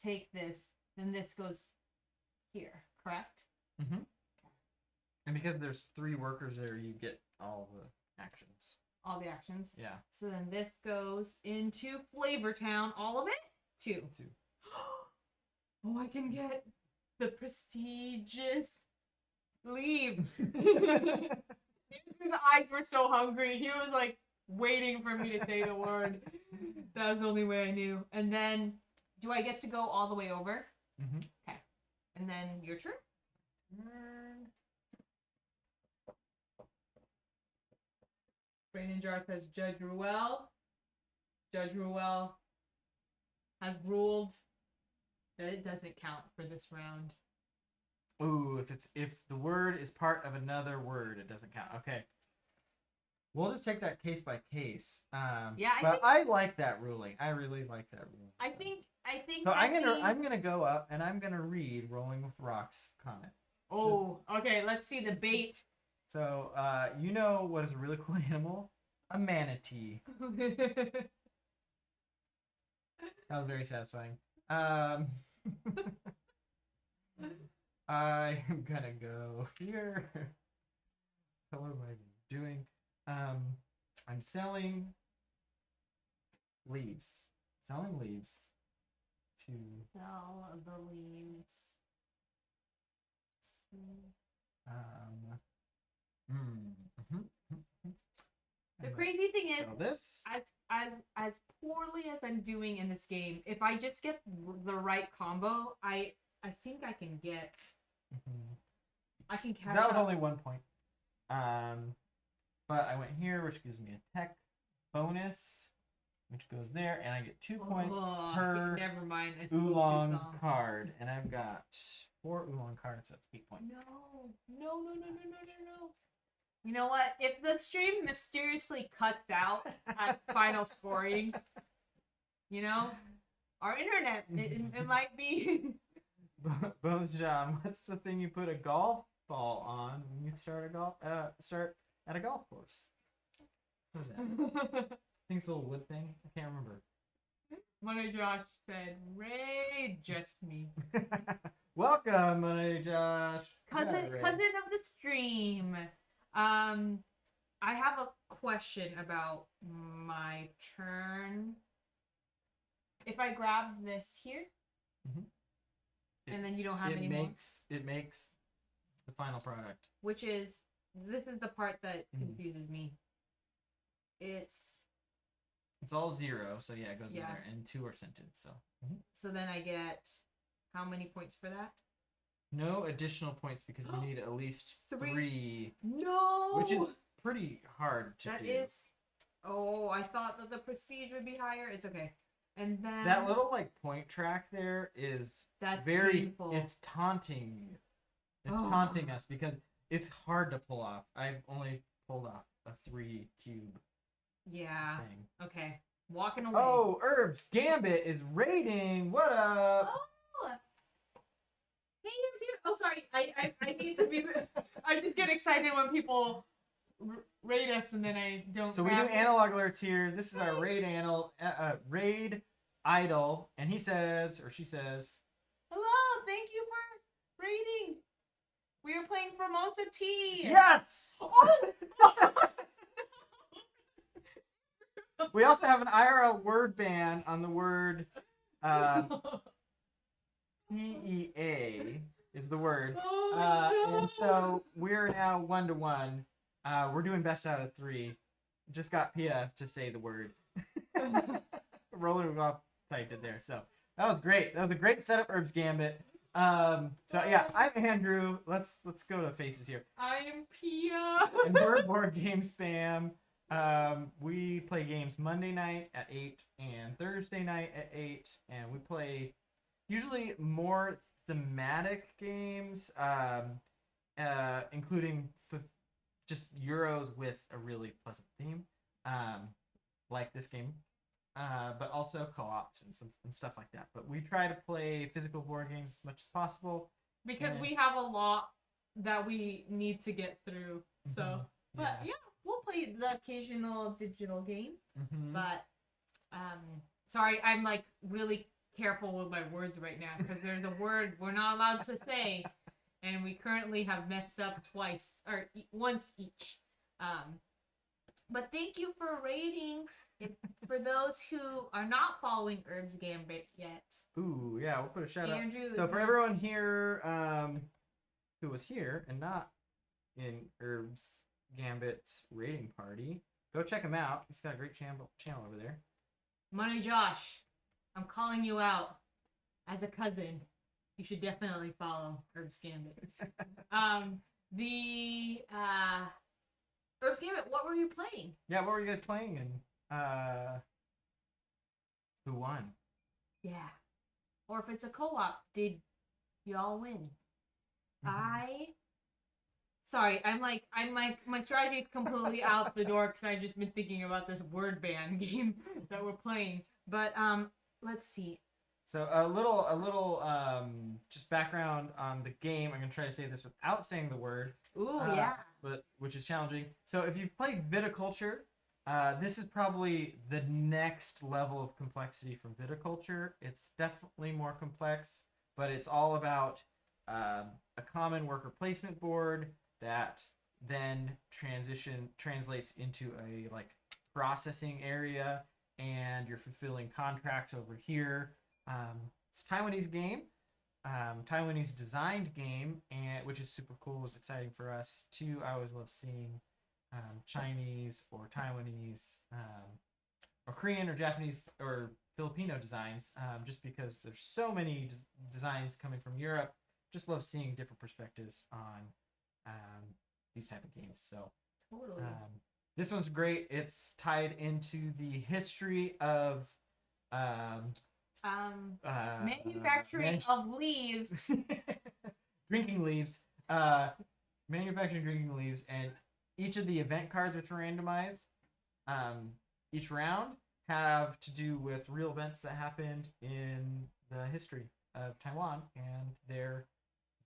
take this, then this goes here, correct? Mm-hmm. And because there's 3 workers there, you get all the actions. All the actions? Yeah. So then this goes into Flavor Town. All of it? 2. Oh, I can get the prestigious leaves. His eyes were so hungry. He was like waiting for me to say the word. That was the only way I knew. And then, do I get to go all the way over? Mm-hmm. Okay. And then your turn? Brandon Jar says Judge Ruel. Judge Ruel has ruled that it doesn't count for this round. Ooh, if the word is part of another word, it doesn't count. Okay. We'll just take that case by case. I like that ruling. I really like that ruling. I think. So I'm gonna go up and I'm gonna read Rolling with Rock's comment. Oh, okay. Let's see the bait. So you know what is a really cool animal? A manatee. That was very satisfying. I am gonna go here. What am I doing? I'm selling leaves. Selling leaves to sell the leaves. The crazy thing is, this as poorly as I'm doing in this game, if I just get the right combo, I think I can get. I can catch. That was only 1 point. But I went here, which gives me a tech bonus, which goes there, and I get 2 points per never mind. oolong card, and I've got 4 oolong cards, so that's 8 points. No. You know what? If the stream mysteriously cuts out at final scoring, our internet, it might be. Bones John, what's the thing you put a golf ball on when you start at a golf course? What is that? I think it's a little wood thing. I can't remember. Money Josh said, "Ray, just me." Welcome, Money Josh. Cousin of the stream. I have a question about my turn. If I grab this here, and then you don't have any more. It makes the final product. This is the part that confuses me. It's all 0, so yeah, it goes in there, and 2 are scented. So. So then I get how many points for that? No additional points because you need at least 3. No! Which is pretty hard to do. That is... Oh, I thought that the prestige would be higher. It's okay. And then... That little, point track there is very... Painful. It's taunting you. It's taunting us because it's hard to pull off. I've only pulled off a 3 cube thing. Okay. Walking away. Oh, Herbs Gambit is raiding. What up? Oh! Hey, oh, sorry. I need to be. I just get excited when people raid us, and then I don't. So we do analog alerts here. This is our raid raid idol, and he says, or she says, "Hello, thank you for raiding. We are playing Formosa Tea." Yes. Oh. We also have an IRL word ban on the word. TEA is the word. And so we're now 1-1. We're doing best out of 3. Just got Pia to say the word. Rolling off typed it there. So that was great. That was a great setup, Herbs Gambit. So yeah, I'm Andrew. Let's go to faces here. I'm Pia. And we're Board Game Spam. We play games Monday night at 8 and Thursday night at 8, and we play usually more thematic games, including just Euros with a really pleasant theme, like this game, but also co-ops and stuff like that. But we try to play physical board games as much as possible. Because we have a lot that we need to get through. So, but yeah, we'll play the occasional digital game. But, sorry, I'm really careful with my words right now because there's a word we're not allowed to say, and we currently have messed up twice or once each. But thank you for rating. For those who are not following Herbs Gambit yet. Ooh, yeah, we'll put a shout Andrew, out. So for everyone here who was here and not in Herbs Gambit's rating party, go check him out. He's got a great channel over there. Money Josh, I'm calling you out as a cousin. You should definitely follow Herbs Gambit. Herbs Gambit, what were you playing? Yeah, what were you guys playing, and who won? Yeah. or if it's a co-op, did y'all win? Sorry, I'm like my strategy is completely out the door because I've just been thinking about this word band game that we're playing. But let's see. So a little just background on the game. I'm gonna try to say this without saying the word. Ooh, yeah. But which is challenging. So if you've played viticulture, this is probably the next level of complexity from viticulture. It's definitely more complex, but it's all about a common worker placement board that then translates into a like processing area, and you're fulfilling contracts over here. It's a Taiwanese game, Taiwanese designed game, and which is super cool. Was exciting for us too. I always love seeing Chinese or Taiwanese or Korean or Japanese or Filipino designs, just because there's so many designs coming from Europe. Just love seeing different perspectives on these type of games. So Totally. this one's great. It's tied into the history of manufacturing of leaves. drinking leaves. Manufacturing drinking leaves, and each of the event cards, which are randomized, each round have to do with real events that happened in the history of Taiwan and their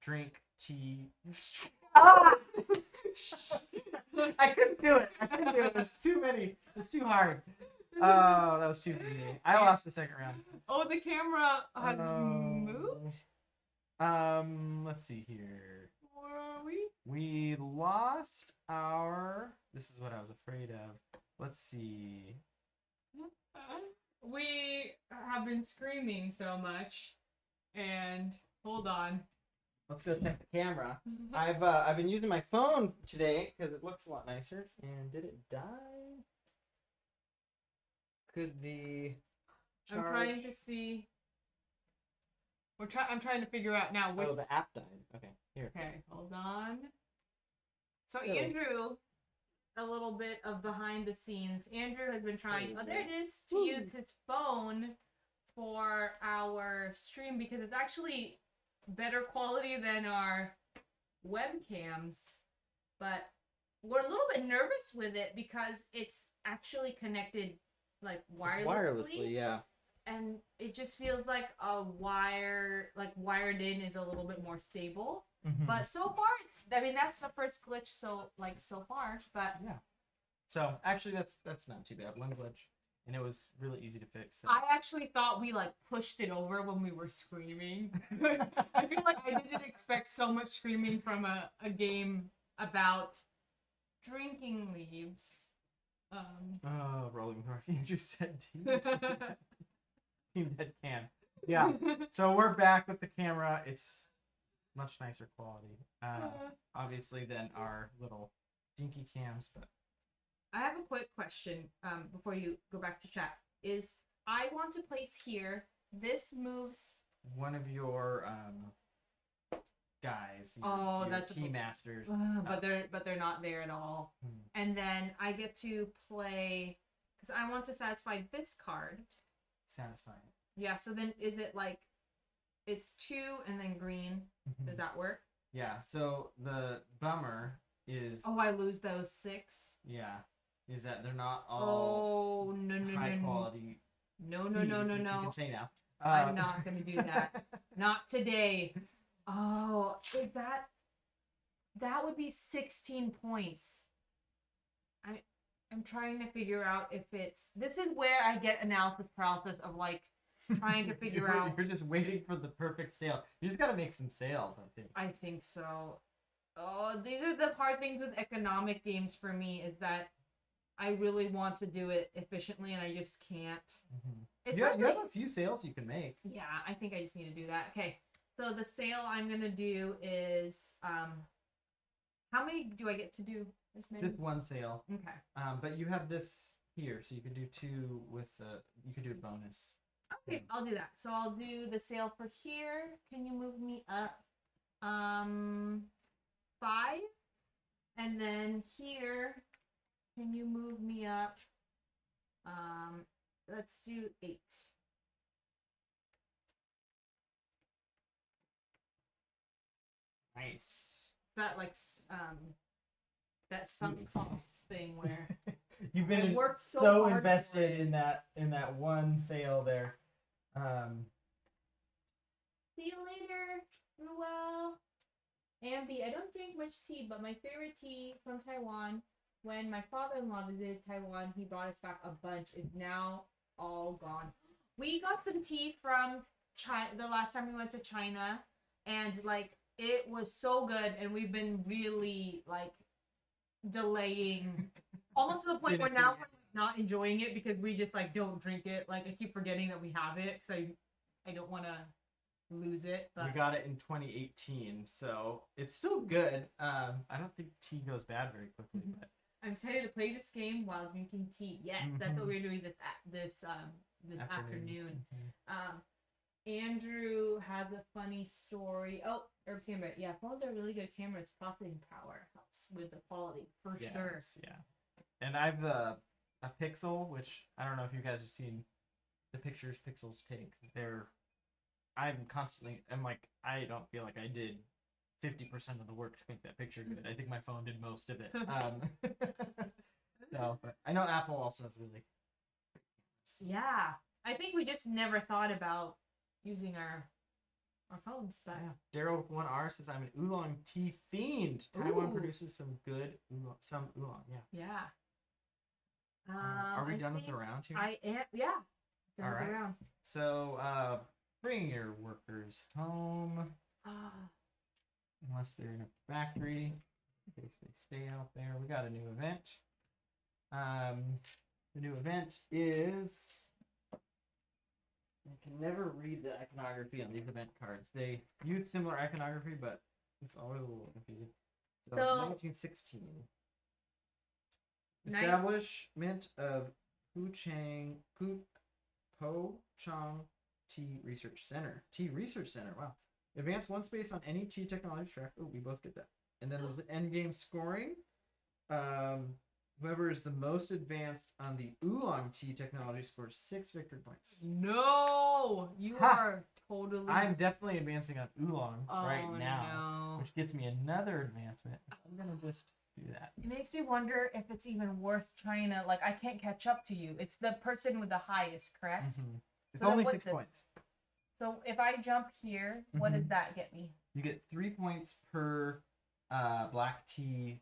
drink tea. Ah! I couldn't do it. It's too many. It's too hard. Oh, that was too for me. I lost the second round. Oh, the camera has moved? Let's see here. Where are we? We lost our... This is what I was afraid of. Let's see. We have been screaming so much. And hold on. Let's go check the camera. I've been using my phone today because it looks a lot nicer. And did it die? Could the charge... I'm trying to see. I'm trying to figure out now which. Oh, the app died. Okay, here. Okay, hold on. So Go. Andrew, a little bit of behind the scenes. Andrew has been trying. Oh, there it is. To Woo. use his phone for our stream because it's actually better quality than our webcams. But we're a little bit nervous with it because it's actually connected like wirelessly. Yeah. And it just feels like a wire, like wired in, is a little bit more stable. Mm-hmm. But so far, that's the first glitch so far. But yeah. So actually, that's not too bad. One glitch, and it was really easy to fix. So. I actually thought we like pushed it over when we were screaming. I feel like I didn't expect so much screaming from a game about drinking leaves. Rolling North. Andrew said Team Dead Can. Yeah. So we're back with the camera. It's much nicer quality, obviously, than our little dinky cams. But I have a quick question before you go back to chat. Is I want to place here. This moves. One of your guys. Your That's tea masters. But they're not there at all. And then I get to play because I want to satisfy this card. Satisfying. Yeah. So then is it like it's 2 and then green? Mm-hmm. Does that work? Yeah. So the bummer is. Oh, I lose those 6. Yeah. Is that they're not all. Oh no high quality. No. You can say now. I'm not gonna do that. Not today. Oh, is that would be 16 points. I'm trying to figure out if it's. This is where I get analysis paralysis of like trying to figure out. You're just waiting for the perfect sale. You just gotta make some sales, I think. I think so. Oh, these are the hard things with economic games for me is that I really want to do it efficiently and I just can't. Mm-hmm. You have a few sales you can make. Yeah, I think I just need to do that. Okay, so the sale I'm gonna do is how many do I get to do? This many? Just one sale. Okay. But you have this here, so you could do 2 with you could do a bonus. Okay, I'll do that. So I'll do the sale for here. Can you move me up? 5. And then here, can you move me up? Let's do 8. Nice. That that sunk cost thing where You've I been worked so so hard for invested it. in that one sale there. See you later, Ruel. Ambi, I don't drink much tea, but my favorite tea from Taiwan, when my father-in-law visited Taiwan, he brought us back a bunch, is now all gone. We got some tea from China the last time we went to China, and like it was so good, and we've been really like delaying almost to the point where now we're not enjoying it because we just like don't drink it. Like I keep forgetting that we have it because I don't want to lose it. But we got it in 2018, so it's still good. I don't think tea goes bad very quickly, but I'm excited to play this game while drinking tea. Yes, that's what we're doing this afternoon. Andrew has a funny story. Oh, Herb's camera. Yeah, phones are really good cameras. Processing power helps with the quality for sure. Yeah. And I've a Pixel, which I don't know if you guys have seen the pictures Pixels take. I'm like, I don't feel like I did 50% of the work to make that picture good. I think my phone did most of it. So, but I know Apple also has really. Yeah, I think we just never thought about using our phones, but Daryl with 1R says I'm an oolong tea fiend. Taiwan produces some good oolong. Yeah. Are we done with the round here? I am. Yeah. Done with the round. So, bring your workers home. Unless they're in a factory, in case they stay out there. We got a new event. The new event is. I can never read the iconography on these event cards. They use similar iconography, but it's always a little confusing. So 1916. Establishment of Po Chang Tea Research Center. Tea Research Center. Wow. Advance one space on any tea technology track. Oh, we both get that. And then there's the end game scoring. Whoever is the most advanced on the oolong tea technology scores 6 victory points. No, you are totally. I'm definitely advancing on oolong right now, no. which gets me another advancement. I'm gonna just do that. It makes me wonder if it's even worth trying to I can't catch up to you. It's the person with the highest, correct? Mm-hmm. It's so only 6 points. So if I jump here, what does that get me? You get 3 points per black tea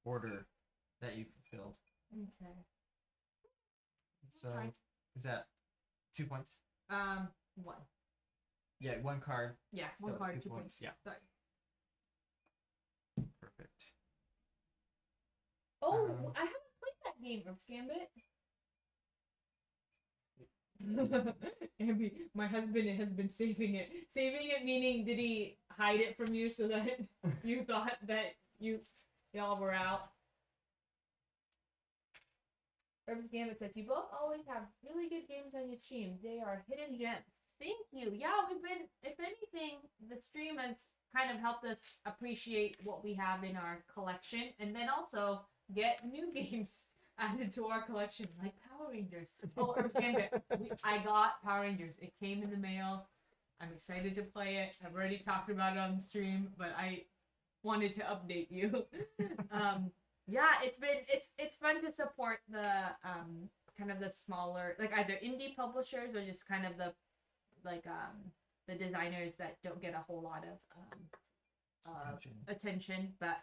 order that you fulfilled. Okay. So is that 2 points? 1. Yeah, 1 card. Yeah, 1 card, 2 points. Yeah. Sorry. Perfect. Oh, I haven't played that game, Herb's Gambit. Ambi, my husband has been saving it. Saving it meaning, did he hide it from you so that you thought that y'all were out? Herb's Gambit says, you both always have really good games on your stream. They are hidden gems. Thank you. Yeah, we've been, if anything, the stream has kind of helped us appreciate what we have in our collection and then also get new games added to our collection, like Power Rangers. Oh, Herb's Gambit. I got Power Rangers. It came in the mail. I'm excited to play it. I've already talked about it on the stream, but I wanted to update you. Yeah, it's fun to support the kind of the smaller, like either indie publishers or just kind of the designers that don't get a whole lot of attention. But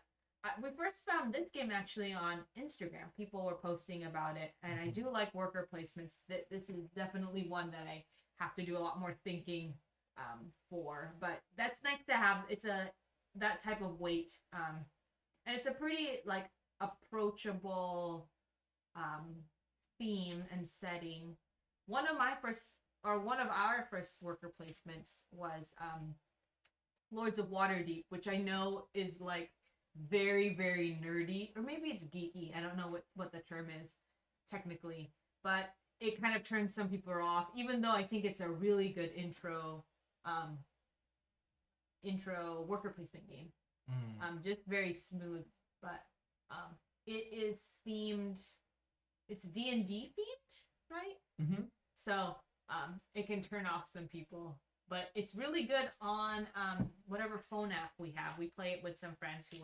we first found this game actually on Instagram. People were posting about it, and I do like worker placements. This is definitely one that I have to do a lot more thinking for. But that's nice to have. It's that type of weight, and it's a pretty approachable theme and setting. One of our first worker placements was Lords of Waterdeep, which I know is very, very nerdy, or maybe it's geeky. I don't know what the term is technically, but it kind of turns some people off, even though I think it's a really good intro worker placement game. Just very smooth, but it is themed. It's D&D themed, right? Mm-hmm. So it can turn off some people, but it's really good on whatever a phone app we have. We play it with some friends who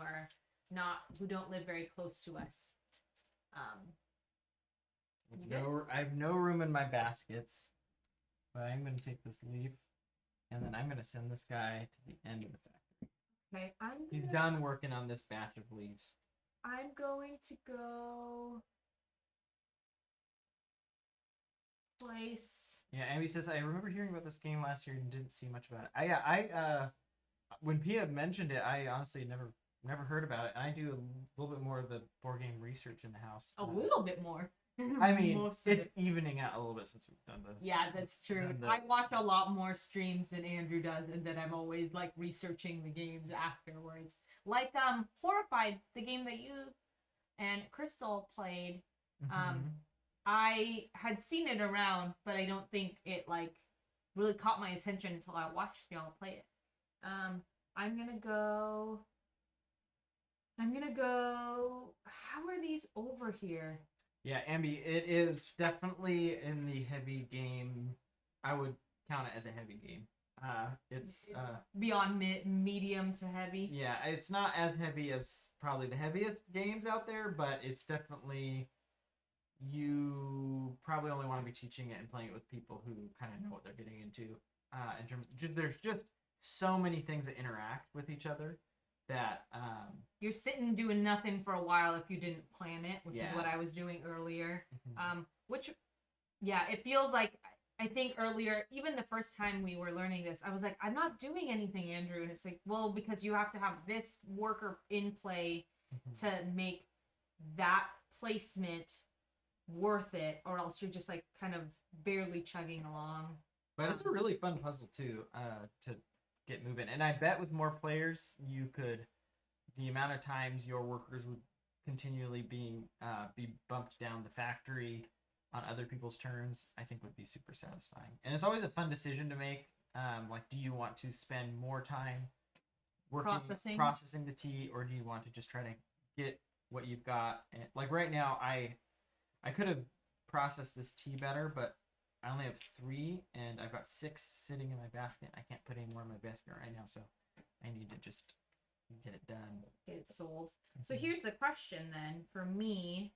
don't live very close to us. I have no room in my baskets, but I'm going to take this leaf, and then I'm going to send this guy to the end of the factory. Okay, He's done working on this batch of leaves. I'm going to go place. Yeah, Abby says, I remember hearing about this game last year and didn't see much about it. When Pia mentioned it, I honestly never heard about it. I do a little bit more of the board game research in the house. A little bit more. I mean, it's evening out a little bit since we've done the. Yeah, that's true. I watch a lot more streams than Andrew does, and then I'm always like researching the games afterwards. Like Horrified, the game that you and Crystal played. I had seen it around, but I don't think it like really caught my attention until I watched y'all play it. I'm gonna go. How are these over here? Yeah, Ambi, it is definitely in the heavy game. I would count it as a heavy game. It's beyond medium to heavy. Yeah, it's not as heavy as probably the heaviest games out there, but it's definitely, you probably only want to be teaching it and playing it with people who kind of know what they're getting into. In terms of there's just so many things that interact with each other that you're sitting doing nothing for a while if you didn't plan it, which is what I was doing earlier. Which it feels like, I think earlier, even the first time we were learning this, I was like, I'm not doing anything, Andrew. And it's like, well, because you have to have this worker in play to make that placement worth it, or else you're just like kind of barely chugging along. But it's a really fun puzzle too, to get moving. And I bet with more players, the amount of times your workers would continually be bumped down the factory on other people's turns, I think would be super satisfying. And it's always a fun decision to make. Like, do you want to spend more time processing the tea, or do you want to just try to get what you've got? And, like right now, I could have processed this tea better, but I only have 3, and I've got 6 sitting in my basket. I can't put any more in my basket right now, so I need to just get it done. Get it sold. So here's the question then. For me,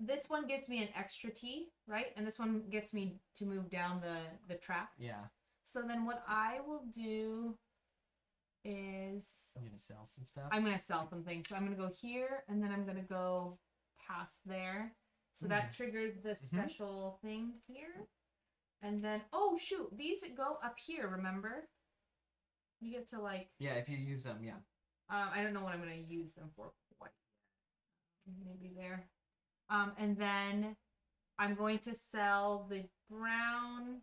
this one gets me an extra tea, right? And this one gets me to move down the track. Yeah. So then what I will do is... I'm going to sell some stuff? I'm going to sell some things. So I'm going to go here, and then I'm going to go past there. So that triggers the special thing here. And then, oh shoot, these go up here, remember? You get to like... Yeah, if you use them, yeah. I don't know what I'm going to use them for quite yet. Maybe there. And then I'm going to sell the brown,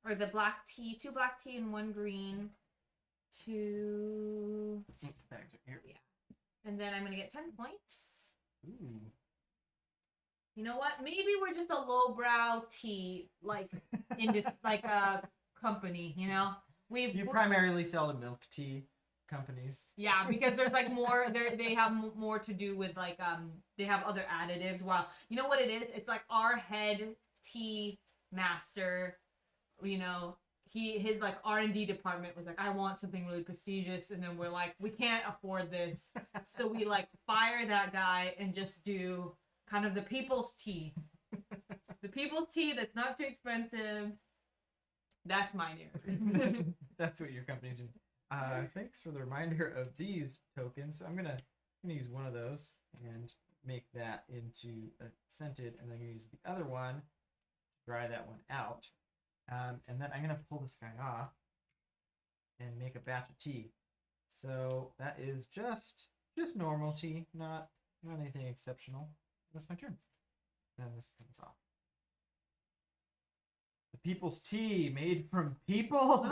or the black tea, 2 black tea and 1 green to... Bags are here. Yeah. And then I'm going to get 10 points. Ooh. You know what? Maybe we're just a lowbrow tea, like like a company. You know, you primarily sell to milk tea companies. Yeah, because there's like more. They have more to do with like they have other additives. While you know what it is, it's like our head tea master. You know, his like R&D department was like, I want something really prestigious, and then we're like, we can't afford this, so we like fire that guy and just do kind of the people's tea. The people's tea that's not too expensive. That's my narrative. That's what your company's doing. Thanks for the reminder of these tokens. So I'm gonna use one of those and make that into a scented, and then I'm gonna use the other one to dry that one out. And then I'm gonna pull this guy off and make a batch of tea. So that is just normal tea, not anything exceptional. That's my turn. Then this comes off. The people's tea made from people?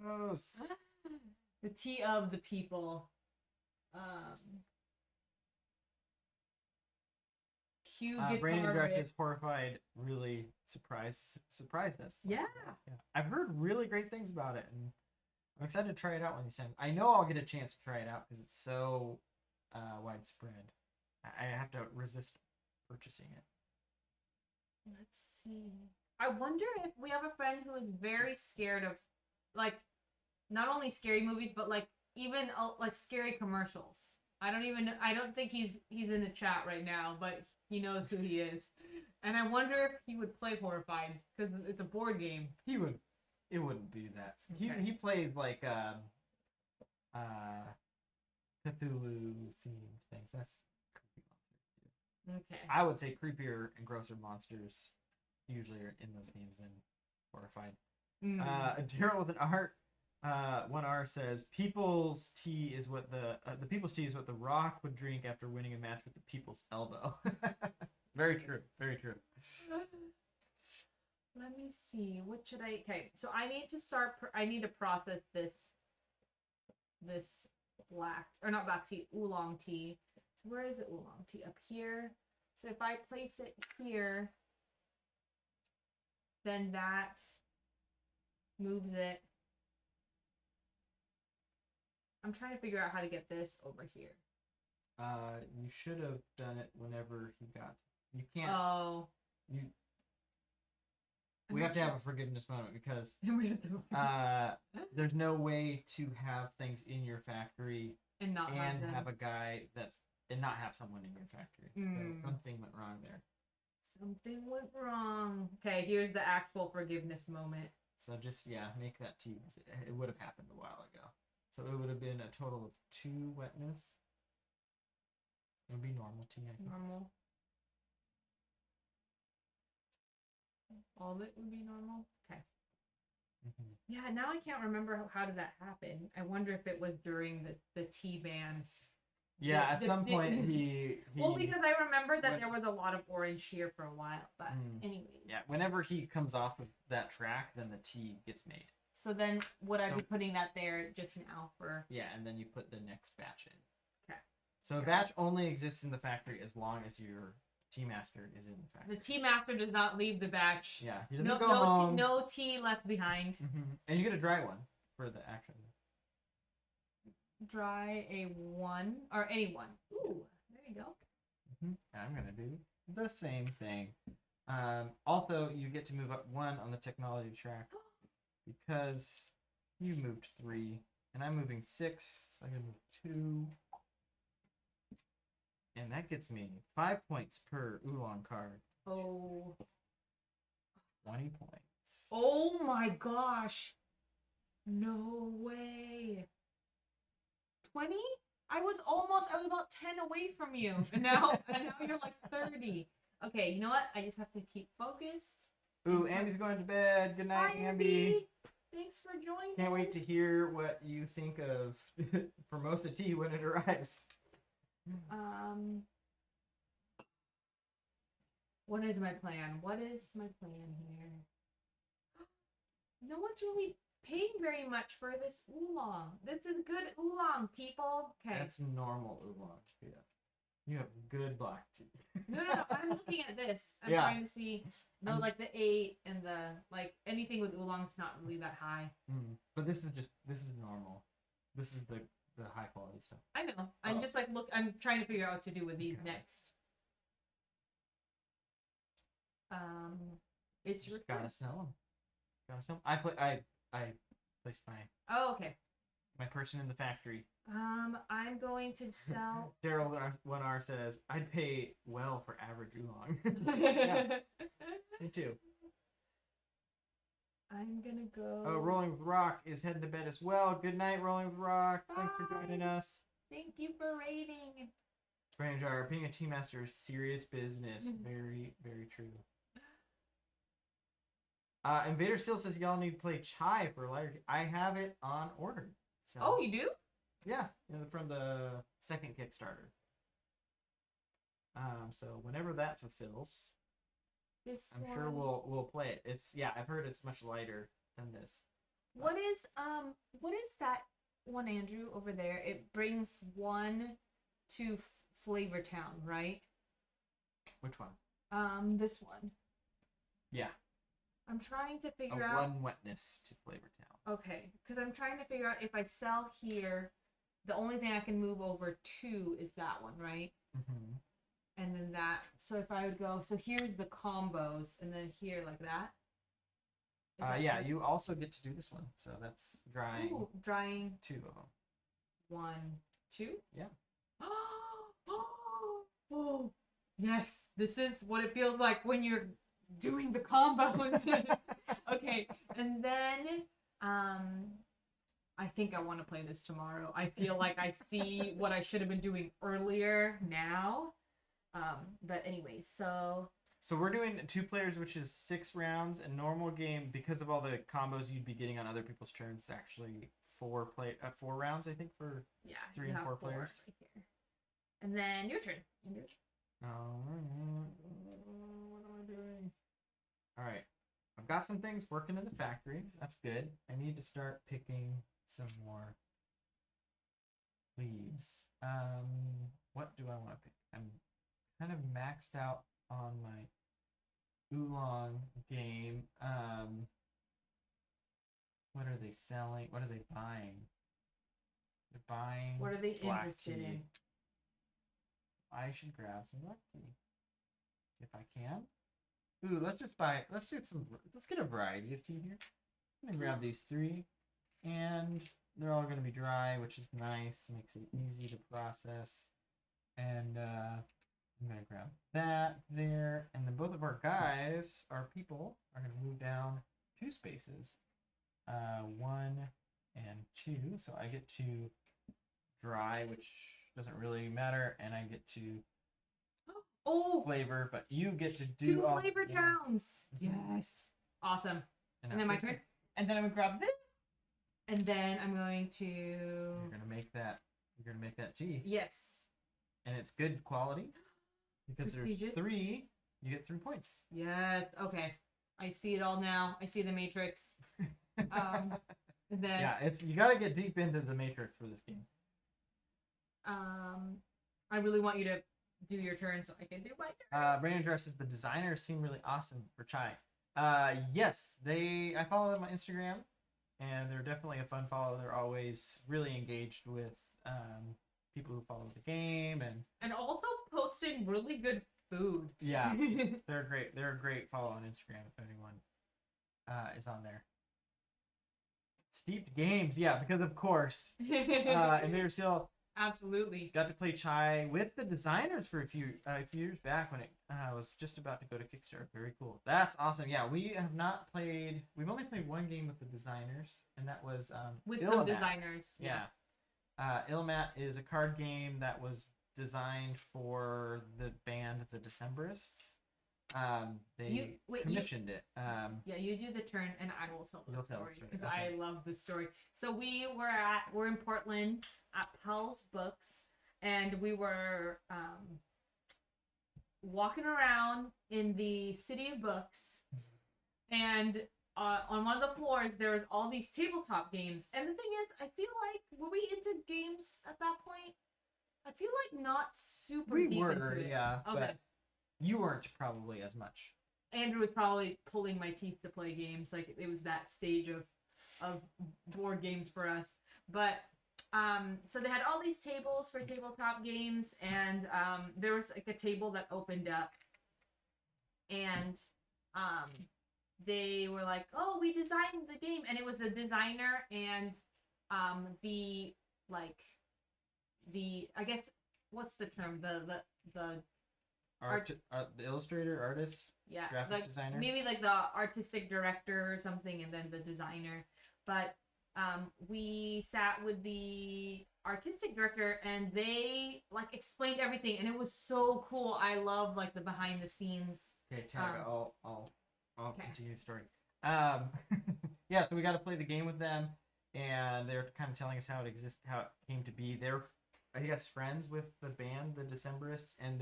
Gross. The tea of the people. Cue Brandon Josh is Horrified really surprised us. Yeah. I've heard really great things about it, and I'm excited to try it out one of these times. I know I'll get a chance to try it out because it's so widespread. I have to resist purchasing it. Let's see. I wonder if we have a friend who is very scared of like not only scary movies, but like even like scary commercials. I don't think he's in the chat right now, but he knows who he is. And I wonder if he would play Horrified because it's a board game. He would. It wouldn't be that. Okay. He plays like Cthulhu themed things. That's creepy monsters too. Okay. I would say creepier and grosser monsters usually are in those games than Horrified. Daryl with an R, 1R says, "People's tea is what the people's tea is what the Rock would drink after winning a match with the People's Elbow." Very true. Very true. Let me see. What should I? Okay, so I need to start. I need to process this black or not black tea, oolong tea. So where is it? Oolong tea up here. So if I place it here, then that moves it. I'm trying to figure out how to get this over here. You should have done it whenever he got. You can't. Oh. We have to have a forgiveness moment because We have to. there's no way to have things in your factory and not have a guy and not have someone in your factory. So something went wrong there. Something went wrong. Okay, here's the actual forgiveness moment. So just make that tea. It would have happened a while ago. So it would have been a total of 2 wetness. It would be normal tea, I think. Normal. All of it would be normal. Okay. Mm-hmm. Yeah, now I can't remember how did that happen. I wonder if it was during the tea ban. Yeah, at some point he well, because I remember that there was a lot of orange here for a while, but anyways. Yeah, whenever he comes off of that track, then the tea gets made. So then would I be putting that there just now for... Yeah, and then you put the next batch in. Okay. So a batch only exists in the factory as long as your tea master is in the factory. The tea master does not leave the batch. Yeah, he doesn't go home. No tea left behind. And you get a dry one for the action. Dry a 1 or any one. Ooh, there you go. I'm gonna do the same thing. Also, you get to move up 1 on the technology track because you moved 3, and I'm moving 6, so I can move 2, and that gets me 5 points per oolong card. Oh, 20 points. Oh my gosh! No way. 20? I was about 10 away from you. And now you're like 30. Okay, you know what? I just have to keep focused. Ooh, Ambi's going to bed. Good night, Ambi. Thanks for joining. Can't wait to hear what you think of Formosa Tea when it arrives. What is my plan? What is my plan here? No one's really paying very much for this oolong. This is good oolong, people. Okay. That's normal oolong. Yeah. You have good black tea. No. I'm looking at this. I'm trying to see. No, like the 8 and the like anything with oolong's not really that high. But this is normal. This is the high quality stuff. I know. I'm just like I'm trying to figure out what to do with these next. It's just gotta sell them. I placed my person in the factory. I'm going to sell. Daryl 1R says, "I'd pay well for average oolong." Yeah. Me too. I'm gonna go. Oh, Rolling with Rock is heading to bed as well. Good night, Rolling with Rock. Bye. Thanks for joining us. Thank you for rating. Franjar, being a team master is serious business. Very, very true. Invader Steel says y'all need to play Chai for a lighter. I have it on order. So. Oh, you do? Yeah, from the second Kickstarter. So whenever that fulfills, I'm sure we'll play it. I've heard it's much lighter than this. What is that one, Andrew, over there? It brings 1 to Flavor Town, right? Which one? This one. Yeah. I'm trying to figure out 1 wetness to Flavor Town. Okay, because I'm trying to figure out if I sell here, the only thing I can move over to is that one, right? And then that. So if I would go, so here's the combos, and then here like that. Yeah, you also get to do this one. So that's drying. Ooh, drying 2 of them. 1, 2. Yeah. Oh, yes, this is what it feels like when you're doing the combos. Okay, and then I think I want to play this tomorrow. I feel like I see what I should have been doing earlier now. But anyways, so we're doing 2 players, which is 6 rounds. And normal game, because of all the combos you'd be getting on other people's turns, actually 4 rounds, I think, for yeah, 3 and 4 players. Right here. And then your turn. What am I doing? All right. I've got some things working in the factory. That's good. I need to start picking some more leaves. What do I want to pick? I'm kind of maxed out on my oolong game. What are they selling? What are they buying? They're buying. What are they black interested tea. in? I should grab some black tea if I can. Ooh, let's get a variety of tea here. I'm gonna grab these 3, and they're all gonna be dry, which is nice, makes it easy to process. And I'm gonna grab that there, and then both of our guys, our people, are gonna move down 2 spaces, 1 and 2. So I get to dry, which doesn't really matter, and I get to flavor, but you get to do 2 flavor towns. Yes, awesome. And then my turn. And then I'm gonna grab this, and then I'm going to. You're gonna make that tea. Yes. And it's good quality because there's 3. You get 3 points. Yes. Okay. I see it all now. I see the matrix. And then. Yeah, you gotta get deep into the matrix for this game. I really want you to do your turn so I can do my turn. Brandon dresses the designers seem really awesome for chai. Yes, I follow them on Instagram, and they're definitely a fun follow. They're always really engaged with people who follow the game and also posting really good food. Yeah, they're great. They're a great follow on Instagram if anyone is on there. Steeped Games, yeah, because of course. And they're still. Absolutely. Got to play chai with the designers for a few years back when it was just about to go to Kickstarter. Very cool. That's awesome. Yeah, we've only played 1 game with the designers, and that was with Illimat. some designers. Yeah. Illimat is a card game that was designed for the band The Decemberists. They commissioned it. Yeah, you do the turn, and I will tell the story because okay. I love the story. So we're in Portland at Powell's Books, and we were walking around in the City of Books, and on one of the floors there was all these tabletop games. And the thing is, I feel like were we into games at that point? I feel like not super deep into it. Yeah. Okay. But you weren't probably as much. Andrew was probably pulling my teeth to play games. Like it was that stage of board games for us. But so they had all these tables for tabletop games, and there was like a table that opened up, and they were like, "Oh, we designed the game," and it was a designer and the I guess what's the term the illustrator, artist, yeah, graphic designer, maybe like the artistic director or something, and then the designer. But we sat with the artistic director, and they like explained everything, and it was so cool. I love like the behind the scenes. Okay, Tara, I'll continue the story. Yeah, so we got to play the game with them, and they're kind of telling us how it came to be. They're, I guess, friends with the band, the Decemberists, and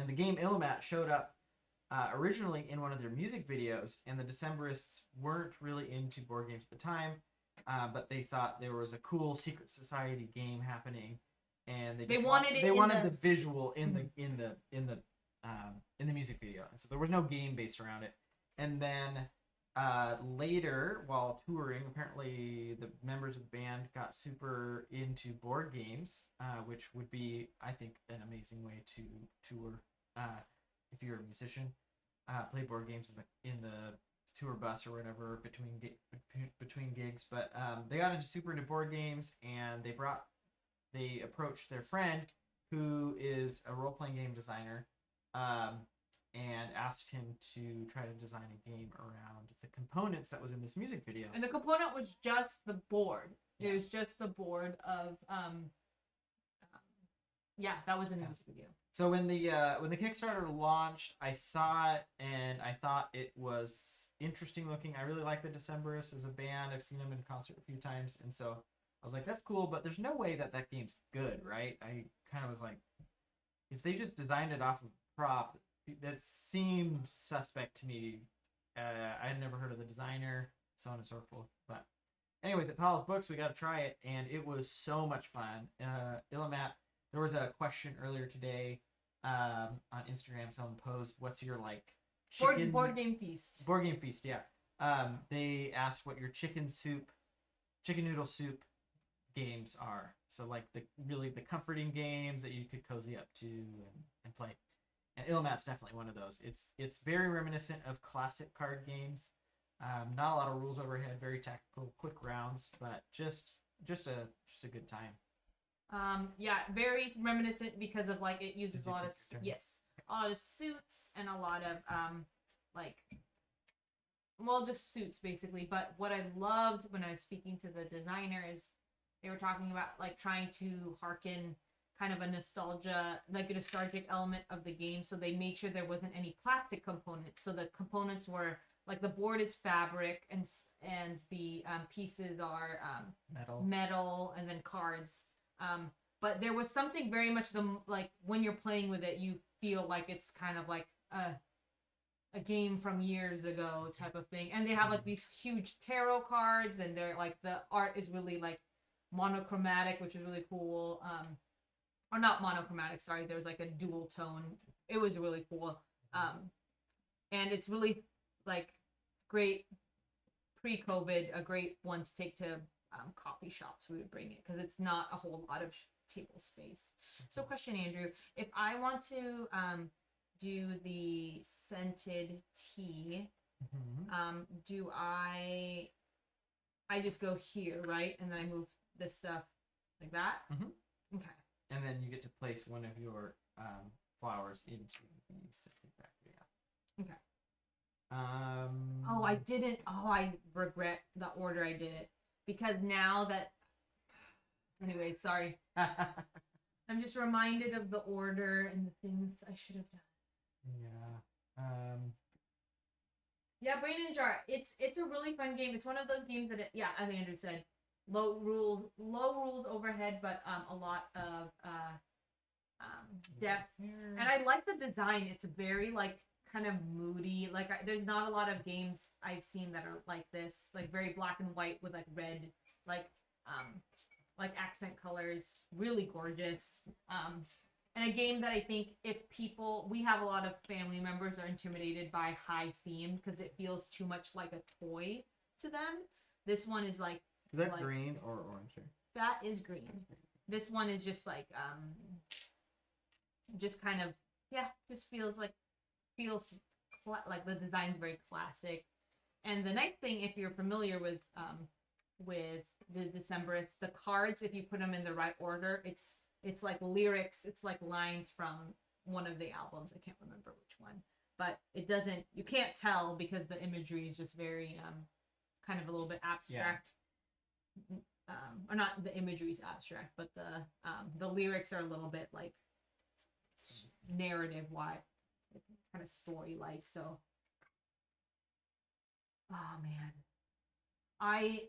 the game Illimat showed up originally in one of their music videos, and the Decemberists weren't really into board games at the time, but they thought there was a cool secret society game happening, and they wanted the visual in the music video, and so there was no game based around it. And then later, while touring, apparently the members of the band got super into board games, which would be, I think, an amazing way to tour if you're a musician. Play board games in the tour bus or whatever between gigs. But they got super into board games, and they approached their friend who is a role playing game designer, and asked him to try to design a game around the components that was in this music video. And the component was just the board. Yeah. It was just the board of that was in the music video. So when the Kickstarter launched, I saw it and I thought it was interesting looking. I really like the Decemberists as a band. I've seen them in concert a few times, and so I was like, that's cool, but there's no way that game's good, right? I kind of was like, if they just designed it off of prop, that seemed suspect to me. I had never heard of the designer, so on and so forth. But anyways, at Powell's Books, we got to try it, and it was so much fun. Ilamat, there was a question earlier today on Instagram. Someone posed, "What's your chicken board game feast?" Board game feast, yeah. They asked what your chicken noodle soup games are. So the comforting games that you could cozy up to and play. And Ilamat's definitely one of those. It's very reminiscent of classic card games. Not a lot of rules overhead, very tactical, quick rounds, but just a good time. Very reminiscent because of it uses a lot of suits and a lot of just suits basically. But what I loved when I was speaking to the designer is they were talking about trying to harken kind of a nostalgic element of the game. So they made sure there wasn't any plastic components. So the components were the board is fabric and the pieces are metal and then cards. But there was something very much when you're playing with it, you feel like it's kind of like a game from years ago type of thing. And they have these huge tarot cards, and they're the art is really monochromatic, which is really cool. Or not monochromatic, sorry. There was a dual tone. It was really cool. And it's really great pre-COVID, a great one to take to coffee shops. We would bring it because it's not a whole lot of table space. So question, Andrew, if I want to do the scented tea, do I just go here, right? And then I move this stuff like that? Okay. And then you get to place one of your flowers into the scented bacteria. Okay. I didn't. I regret the order I did it. Because now that... Anyway, sorry. I'm just reminded of the order and the things I should have done. Yeah. Brain in a Jar. It's a really fun game. It's one of those games that, as Andrew said, low rules overhead, but a lot of depth. And I like the design. It's very kind of moody. There's not a lot of games I've seen that are like this, very black and white with red, accent colors, really gorgeous. And a game that I think we have a lot of family members are intimidated by high theme because it feels too much like a toy to them. This one is Is that green or orange? That is green. This one is just just kind of just feels the design's very classic. And the nice thing, if you're familiar with the Decemberists, the cards, if you put them in the right order, it's lyrics, it's lines from one of the albums. I can't remember which one, but you can't tell because the imagery is just very kind of a little bit abstract. Or not the imagery is abstract, but the lyrics are a little bit narrative wise, kind of story so. Oh man, I'm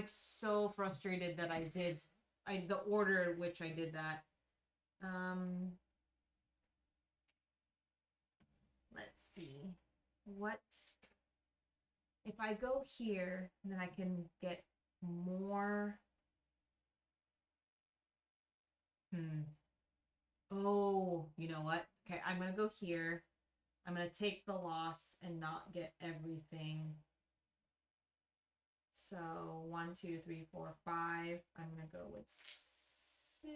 so frustrated that the order in which I did that. Let's see, what if I go here, then I can get more. Oh, you know what? Okay, I'm gonna go here. I'm gonna take the loss and not get everything. So 1, 2, 3, 4, 5. I'm gonna go with 6.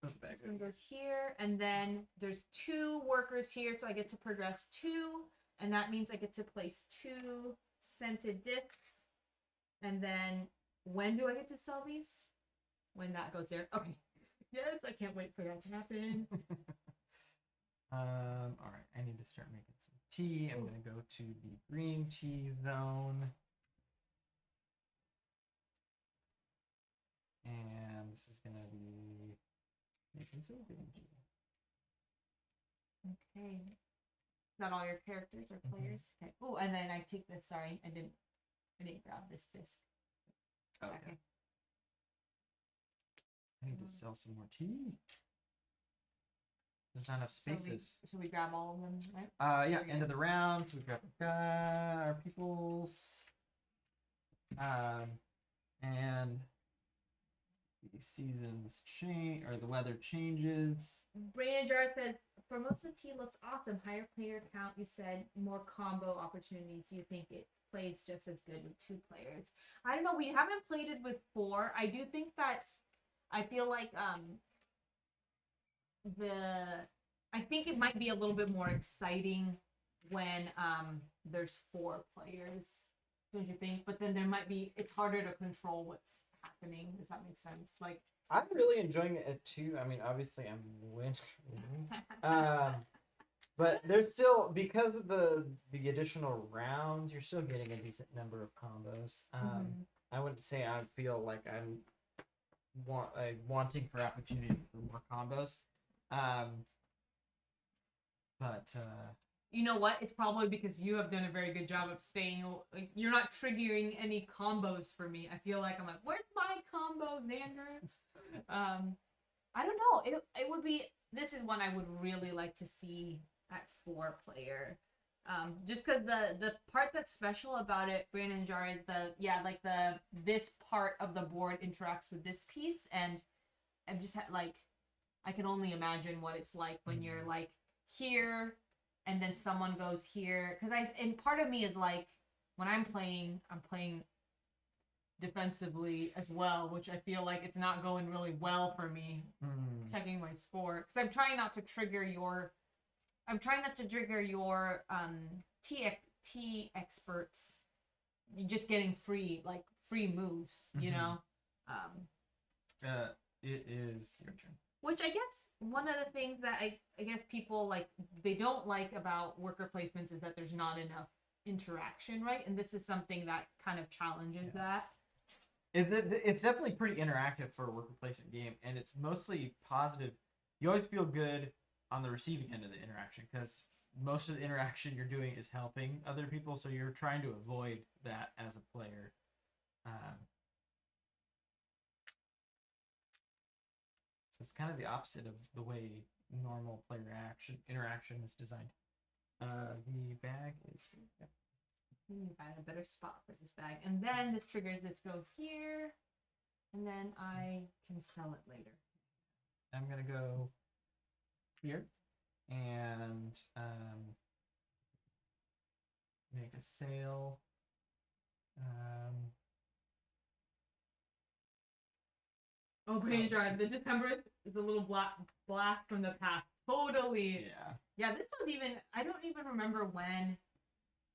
This one goes here, and then there's 2 workers here, so I get to progress 2. and that means I get to place 2 scented discs. And then when do I get to sell these? When that goes there. Okay. Yes, I can't wait for that to happen. All right, I need to start making some tea. I'm gonna go to the green tea zone. And this is gonna be making some green tea. Okay. Is that all your characters or players? Okay. Oh, and then I take this. Sorry, I didn't grab this disc. Oh, okay. I need to sell some more tea. There's not enough spaces. So we grab all of them, right? Yeah, end of the round. So we grab our peoples. And the seasons change, or the weather changes. Brandon Jar says, Formosa Tea looks awesome. Higher player count, you said. More combo opportunities. Do you think it plays just as good with 2 players? I don't know. We haven't played it with 4. I do think that I feel like I think it might be a little bit more exciting when there's 4 players. Don't you think? But then there might be, it's harder to control what's happening. Does that make sense? Like, I'm really enjoying it too. I mean, obviously I'm winning. But there's still, because of the additional rounds, you're still getting a decent number of combos. I wouldn't say I feel like I'm wanting for opportunity for more combos. But you know what? It's probably because you have done a very good job of staying. Like, you're not triggering any combos for me. I feel like I'm like, where's my combo, Xander? I don't know. It would be. This is one I would really like to see at 4 player. Just because the part that's special about it, Brandon Jar, is this part of the board interacts with this piece, and I'm just like, I can only imagine what it's like when you're like here, and then someone goes here. And part of me is like, when I'm playing defensively as well, which I feel like it's not going really well for me. Checking my score, because I'm trying not to trigger your tea experts. You're just getting free moves, you know. It is your turn. Which I guess one of the things that I guess people they don't like about worker placements is that there's not enough interaction, right? And this is something that kind of challenges that. It's definitely pretty interactive for a worker placement game, and it's mostly positive. You always feel good on the receiving end of the interaction, because most of the interaction you're doing is helping other people, so you're trying to avoid that as a player. So it's kind of the opposite of the way normal player interaction is designed. The bag is here. Yep. Find a better spot for this bag, and then this triggers this go here, and then I can sell it later. I'm gonna go here and make a sale. Oh, Brandon Jar, the December is a little blast from the past. Totally. Yeah, this was even, I don't even remember when.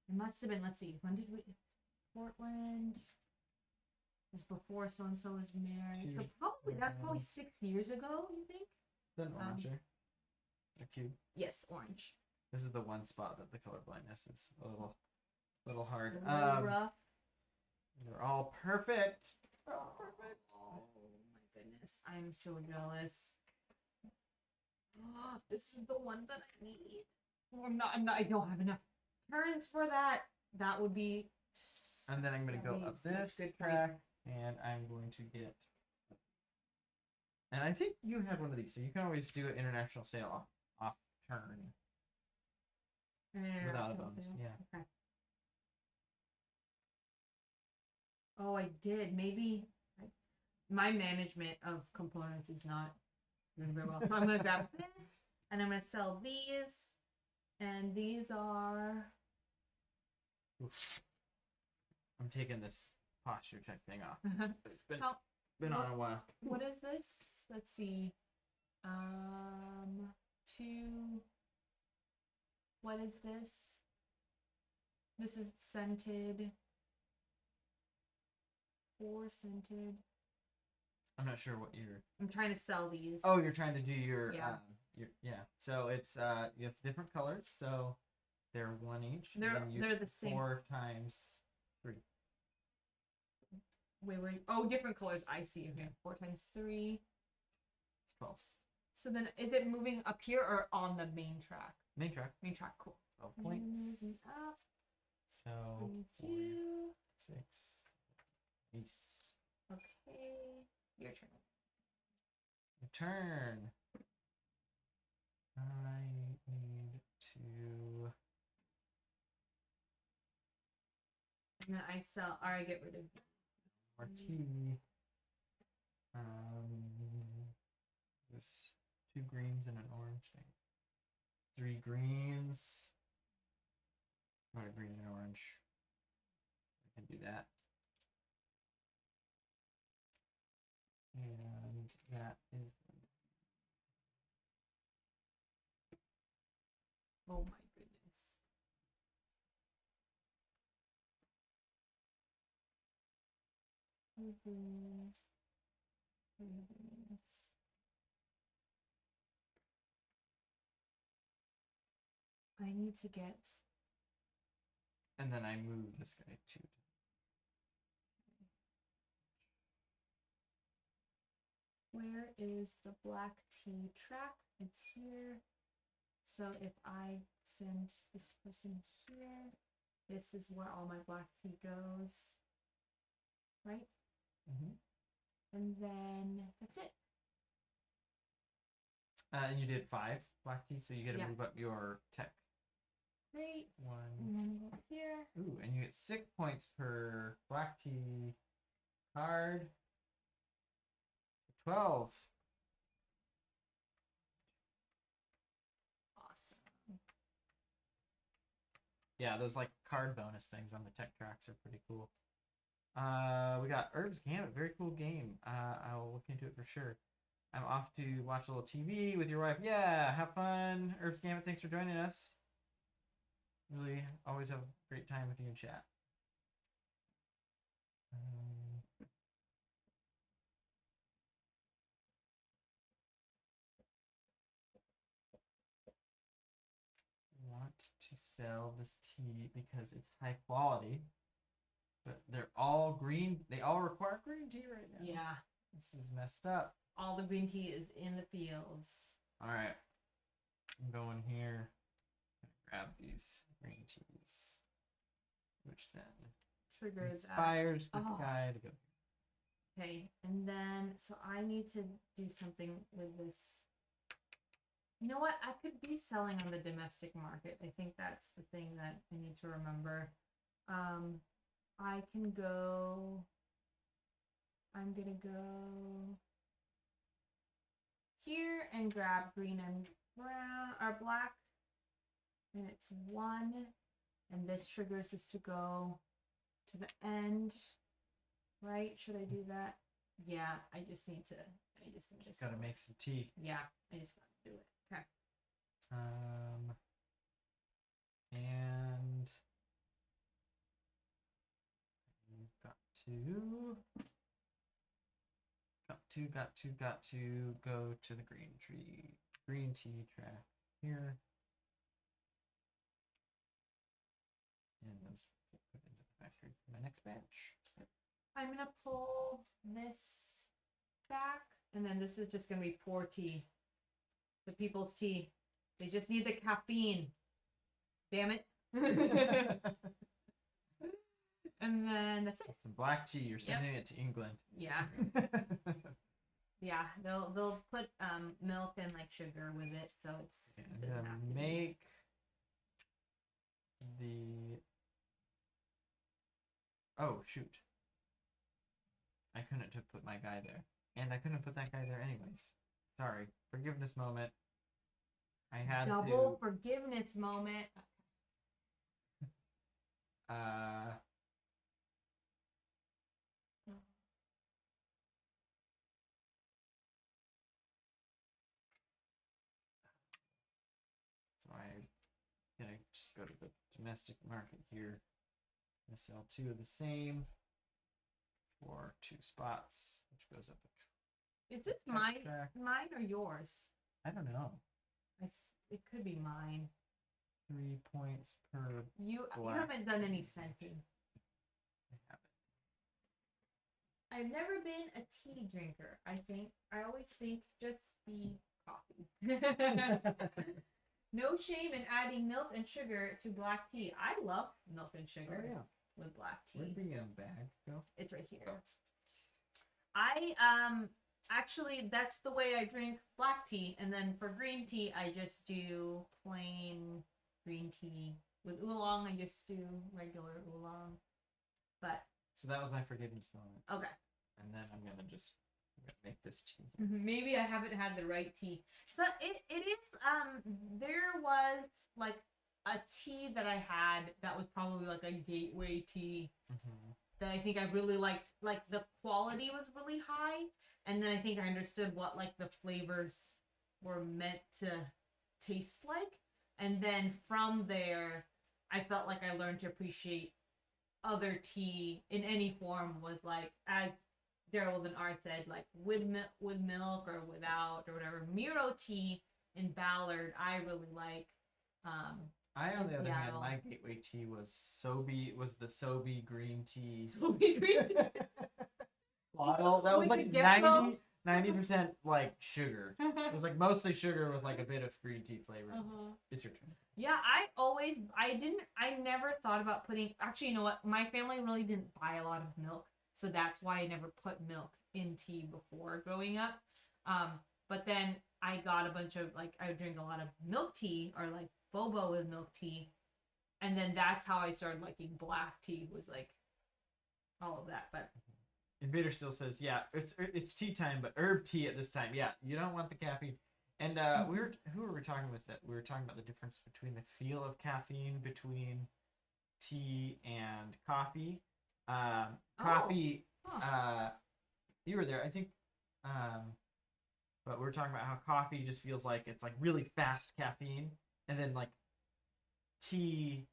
It must have been, let's see, when did Portland was before so-and-so was married. So that's probably 6 years ago, you think? Then orange there. A cube. Yes, orange. This is the one spot that the color blindness is a little hard. A little rough. They're all perfect. Oh, perfect. Oh my goodness, I'm so jealous. Oh, this is the one that I need. I don't have enough turns for that. That would be. And then I'm going to go up this track, and I'm going to get. And I think you had one of these, so you can always do an international sale off turn. Without a bonus, yeah. Okay. Oh, I did. Maybe my management of components is not doing very well. So I'm going to grab this, and I'm going to sell these, and these are. Oof. I'm taking this posture check thing off. It's been on a while. What is this? Let's see. What is this? This is scented. 4 scented. I'm not sure what you're. I'm trying to sell these. Oh, you're trying to do your. Yeah. Yeah. So it's you have different colors. So they're one each. They're the same. 4 times 3. Wait. Oh, different colors. I see. Okay. 4 times 3. It's 12. So then, is it moving up here or on the main track? Main track. Main track. Cool. 12 points. Moving up. So 4, You. 6. Ace. Okay. Your turn. Your turn. I need to. And then I sell. Or I get rid of. More tea. This 2 greens and an orange. 3 greens. Not a green and orange. I can do that. And that is. Oh my goodness. I need to get. And then I move this guy too. Where is the black tea track? It's here. So if I send this person here, this is where all my black tea goes. Right? Mm-hmm. And then that's it. And you did 5 black tea, so you get to move up your tech. Great. 1. And then go here. Ooh, and you get 6 points per black tea card. 12. Awesome. Yeah, those like card bonus things on the tech tracks are pretty cool. We got Herb's Gambit, very cool game. I'll look into it for sure. I'm off to watch a little TV with your wife. Yeah, have fun. Herb's Gambit, thanks for joining us. Really, always have a great time with you in chat. Want to sell this tea because it's high quality, but they're all green. They all require green tea right now. Yeah. This is messed up. All the green tea is in the fields. All right. I'm going here. Grab these green teas, which then Triggers inspires this guy to go. Okay, and then so I need to do something with this. You know what? I could be selling on the domestic market. I think that's the thing that I need to remember. I can go. I'm gonna go here and grab green and brown or black, and it's 1. And this triggers this to go to the end, right? Should I do that? Yeah, I just need to. Gotta make some tea. Yeah, I just gotta do it. Okay. And you've got to go to the green tea track here. And those get put into the factory for my next batch. I'm gonna pull this back, and then this is just gonna be pour tea. The people's tea. They just need the caffeine. Damn it. And then that's it. Some black tea. You're sending it to England. Yeah. Yeah. They'll put milk and like sugar with it, so it's. Okay, it doesn't have to make the. Oh shoot! I couldn't have put my guy there, and I couldn't put that guy there anyways. Sorry, forgiveness moment. I had double forgiveness moment. So I gotta just go to the domestic market here. gonna sell 2 of the same for 2 spots, which goes up. Is this Tech mine track. or yours? I don't know. It could be mine. 3 points per. You black haven't done any tea. scenting. I haven't. I've never been a tea drinker. I always think just be coffee. No shame in adding milk and sugar to black tea. I love milk and sugar with black tea. Where'd the bag go? It's right here. I actually that's the way I drink black tea, and then for green tea I just do plain green tea. With oolong I just do regular oolong. But So that was my forgiveness moment. okay. And then I'm gonna make this tea. Maybe I haven't had the right tea. So it is there was like a tea that I had that was probably like a gateway tea that I think I really liked. Like the quality was really high, and then I think I understood what like the flavors were meant to taste like, and then from there I felt like I learned to appreciate other tea in any form with like, as Daryl and R said, like with milk or without or whatever. Miro tea in Ballard I really like. I, on the other hand, Seattle. my gateway tea was the Sobe green tea. Sobe green tea. Bottle that was With like the 90% like sugar. It was like mostly sugar with like a bit of green tea flavor. It's your turn. Yeah, I never thought about putting, actually, you know what? My family really didn't buy a lot of milk, so that's why I never put milk in tea before growing up. But then I got a bunch of, like, I would drink a lot of milk tea or like boba with milk tea, and then that's how I started liking black tea, was like all of that. But Invader still says, yeah, it's tea time, but herb tea at this time. Yeah, you don't want the caffeine. And who were we talking with that? We were talking about the difference between the feel of caffeine between tea and coffee. Coffee, you were there, I think. But we were talking about how coffee just feels like it's like really fast caffeine, and then like tea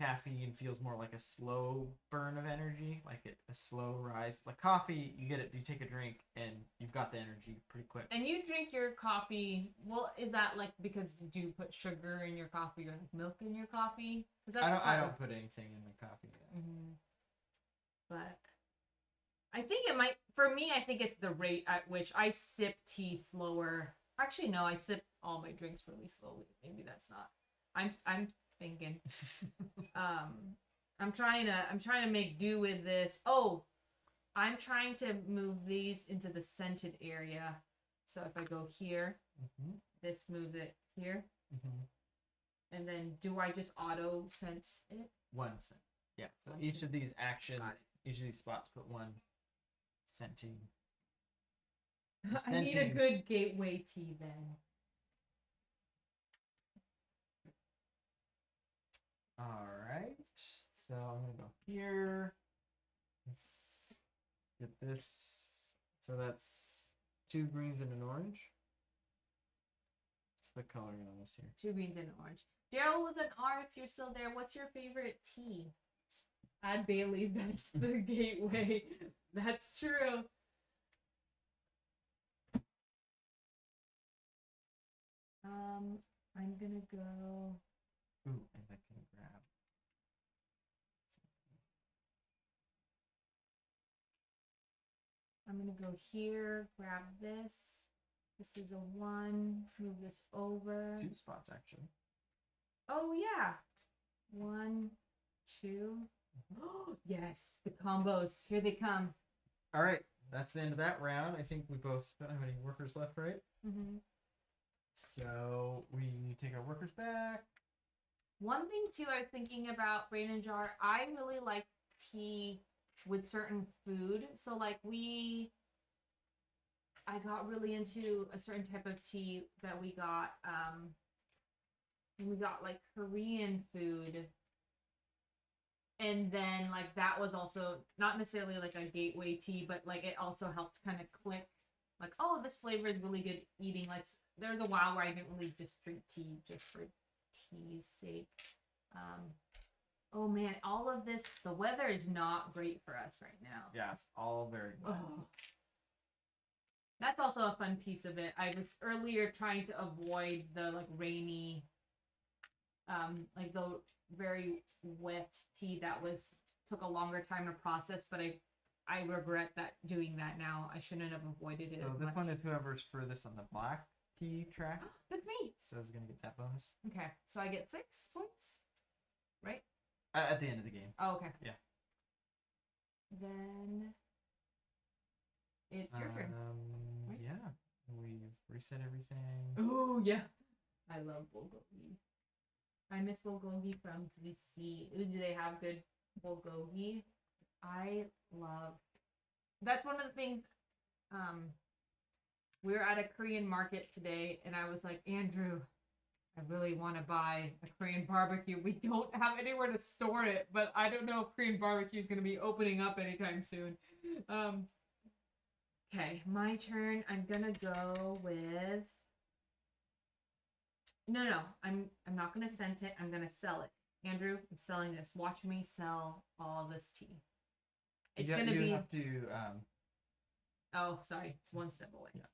caffeine feels more like a slow burn of energy, like a slow rise. Like coffee, you take a drink and you've got the energy pretty quick. And you drink your coffee, well, is that like because do you put sugar in your coffee or like milk in your coffee? I don't put anything in the coffee. But I think it might, for me, I think it's the rate at which I sip tea slower. Actually, no, I sip all my drinks really slowly. Maybe that's not. I'm thinking. I'm trying to make do with this. Oh, I'm trying to move these into the scented area. So if I go here, this moves it here. And then do I just auto scent it? 1 scent. Yeah. So each of these actions, each of these spots put 1 scenting. I need a good gateway tea then. All right. So I'm gonna go here. Let's get this. So that's 2 greens and an orange. What's the coloring on this here? 2 greens and an orange. Daryl with an R, if you're still there, what's your favorite tea? Add Bailey's, that's the gateway. That's true. I'm gonna go. Ooh, and I can grab something. I'm gonna go here, grab this. This is a 1. Move this over. 2 spots actually. Oh yeah. 1, 2. Oh yes, the combos. Here they come. All right, that's the end of that round. I think we both don't have any workers left, right? So we take our workers back. One thing too, I was thinking about Brain and Jar. I really like tea with certain food. So like I got really into a certain type of tea that we got. And we got like Korean food. And then like that was also not necessarily like a gateway tea, but like it also helped kind of click. Like, oh, this flavor is really good eating. Like there's a while where I didn't really just drink tea just for tea's sake. Oh man, all of this, the weather is not great for us right now. Yeah, it's all very wet. Oh. That's also a fun piece of it. I was earlier trying to avoid the like rainy, like the very wet tea that took a longer time to process, but I regret doing that now. I shouldn't have avoided it So as this much. one is whoever's furthest on the black tea track. That's me. So it's gonna get that bonus. Okay, so I get 6 points, right? At the end of the game. Oh, okay. Yeah. Then it's your turn. Right? Yeah. We've reset everything. Oh yeah, I love bulgogi. I miss bulgogi from DC. Do they have good bulgogi? I love. That's one of the things. We were at a Korean market today, and I was like, Andrew, I really want to buy a Korean barbecue. We don't have anywhere to store it, but I don't know if Korean barbecue is going to be opening up anytime soon. Okay, my turn. I'm gonna go with. No. I'm not gonna send it. I'm gonna sell it. Andrew, I'm selling this. Watch me sell all this tea. It's gonna be. You have to. Oh, sorry. It's one step away. Yeah.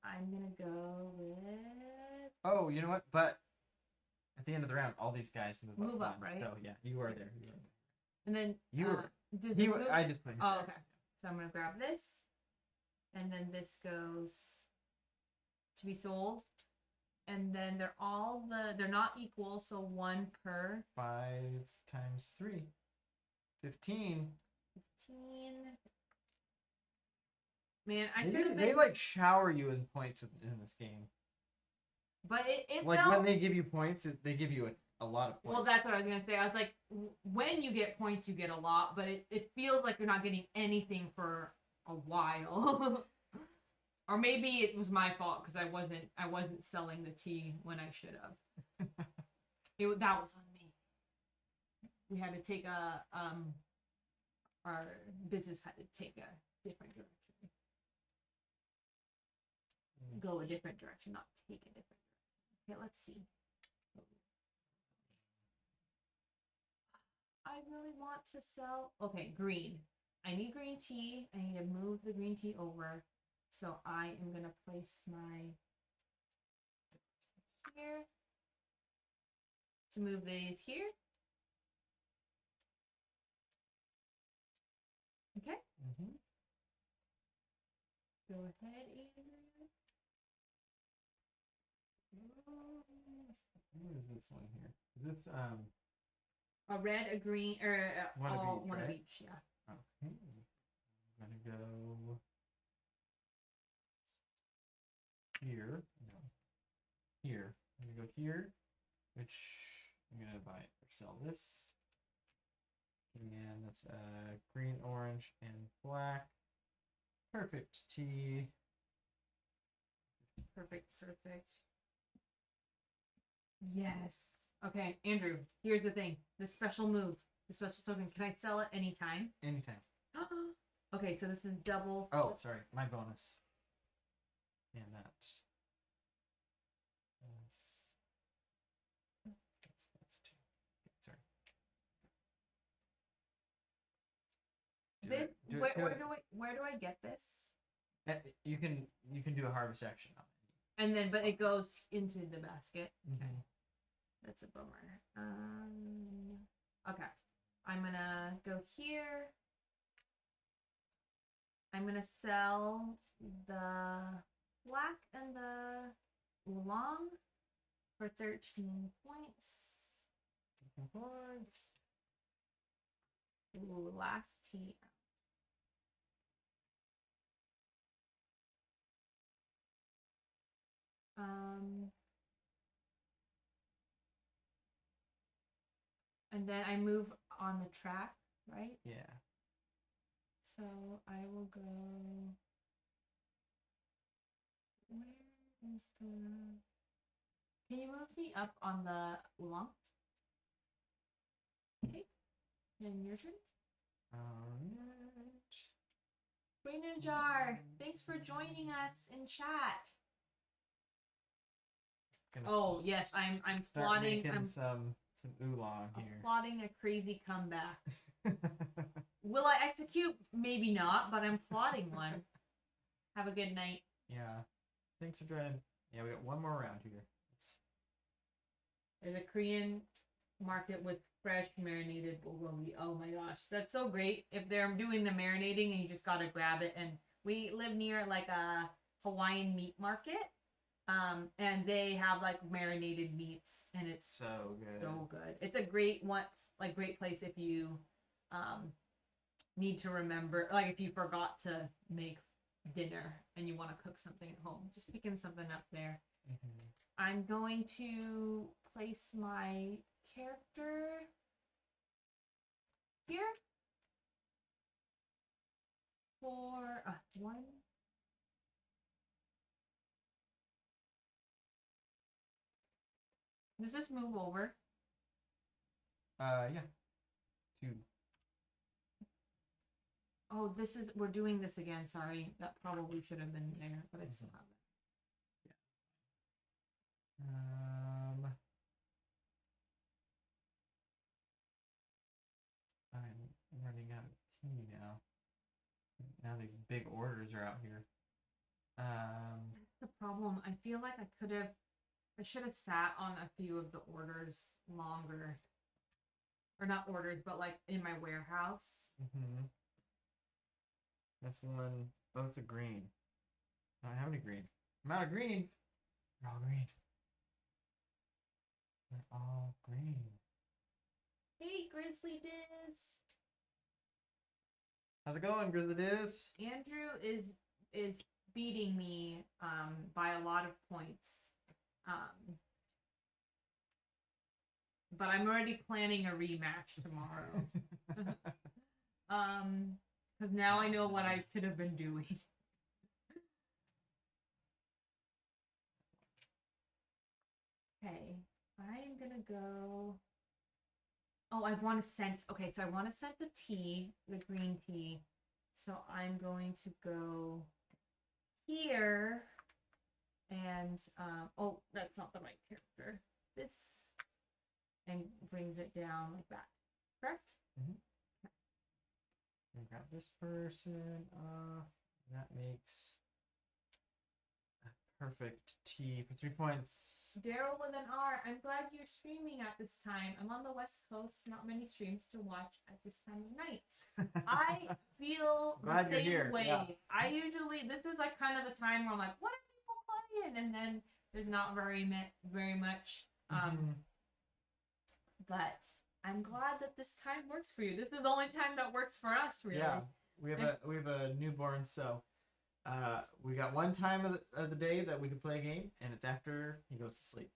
I'm gonna go with. Oh, you know what? But at the end of the round, all these guys move up, one. right? So yeah, you are there. You are there. And then You were. does this move? I just put. Oh, okay. So I'm gonna grab this, and then this goes to be sold, and then they're not equal, so 1 per. 5 times 3. 15. 15. Man, They like shower you in points in this game. But it like felt... when they give you points, they give you a lot of points. Well, that's what I was gonna say. I was like, when you get points, you get a lot, but it feels like you're not getting anything for a while. Or maybe it was my fault because I wasn't selling the tea when I should have. That was on me. We had to take our business had to take a different direction. Go a different direction, not take a different direction. Okay, let's see. I really want to sell. Okay, green. I need green tea. I need to move the green tea over. So I am going to place my here to move these here. Okay. Mm-hmm. Go ahead, Andrew. What is this one here? Is this a red, a green, or one of each, yeah. Okay. I'm gonna go here. No. Here. I'm gonna go here, which I'm gonna buy or sell this. And that's green, orange, and black. Perfect tea. Perfect. Yes. Okay, Andrew, here's the thing. The special move. The special token. Can I sell it anytime? Anytime. Okay, so this is double. Oh, sorry. My bonus. And that's two. Okay, sorry. Where do I get this? You can do a harvest action on it. And then, but it goes into the basket. Mm-hmm. Okay, that's a bummer. Okay, I'm gonna go here. I'm gonna sell the black and the oolong for 13 points. 13 points. Ooh, last tea. And then I move on the track, right? Yeah. So I will go. Where is the? Can you move me up on the oolong? Okay. Then your turn. Alright. Raina Jar, thanks for joining us in chat. Oh yes, I'm plotting. Some some oolong I'm here. plotting a crazy comeback. Will I execute? Maybe not, but I'm plotting one. Have a good night. Yeah. Thanks for joining. Yeah, we got one more round here. There's a Korean market with fresh marinated bulgogi. Oh my gosh, that's so great. If they're doing the marinating and you just gotta grab it. And we live near like a Hawaiian meat market. And they have like marinated meats, and it's so good. So good. It's a great one, like great place if you need to remember, like if you forgot to make dinner and you want to cook something at home, just picking something up there. Mm-hmm. I'm going to place my character here for one. Does this move over? Yeah. 2. Oh, we're doing this again. Sorry, that probably should have been there, but I still have it. I'm running out of tea now. Now these big orders are out here. That's the problem. I feel like I should have sat on a few of the orders longer. Or not orders, but like in my warehouse. Mm-hmm. That's one. Oh, that's a green. I don't have any green. I'm out of green. They're all green. They're all green. Hey, Grizzly Diz. How's it going, Grizzly Diz? Andrew is beating me by a lot of points. But I'm already planning a rematch tomorrow. Because now I know what I should have been doing. Okay, I'm gonna go. Oh, I want to scent. Okay, so I want to scent the tea, the green tea. So I'm going to go here. And, oh, that's not the right character. This. And brings it down like that. Correct? Mm-hmm. Okay. Grab this person off. That makes a perfect tea for 3 points. Daryl with an R. I'm glad you're streaming at this time. I'm on the West Coast. Not many streams to watch at this time of night. I feel glad the you're same here. way. Yeah. I usually, this is like kind of the time where I'm like, what are people playing? And then there's not very much. But I'm glad that this time works for you. This is the only time that works for us, really. Yeah, we have a newborn, so we got one time of the day that we can play a game, and it's after he goes to sleep.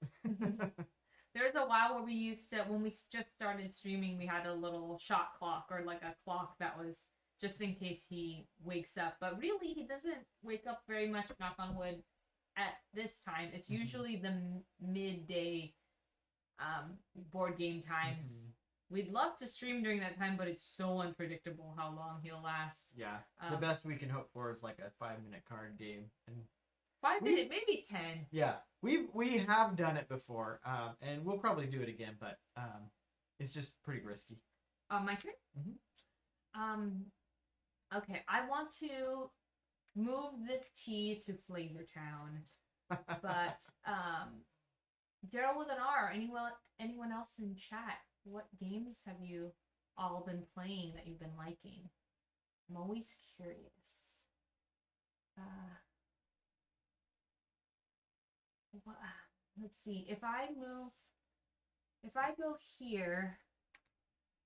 There's a while where we used to, when we just started streaming, we had a little shot clock or like a clock that was just in case he wakes up. But really, he doesn't wake up very much, knock on wood, at this time. It's usually the midday board game times. We'd love to stream during that time, but it's so unpredictable how long he'll last. Yeah, the best we can hope for is like a 5-minute card game, and 5 minutes, maybe 10. Yeah, we have done it before, and we'll probably do it again, but it's just pretty risky. My turn. Okay, I want to move this tea to Flavortown, but Daryl with an R. Anyone else in chat? What games have you all been playing that you've been liking? I'm always curious. Let's see. If I go here,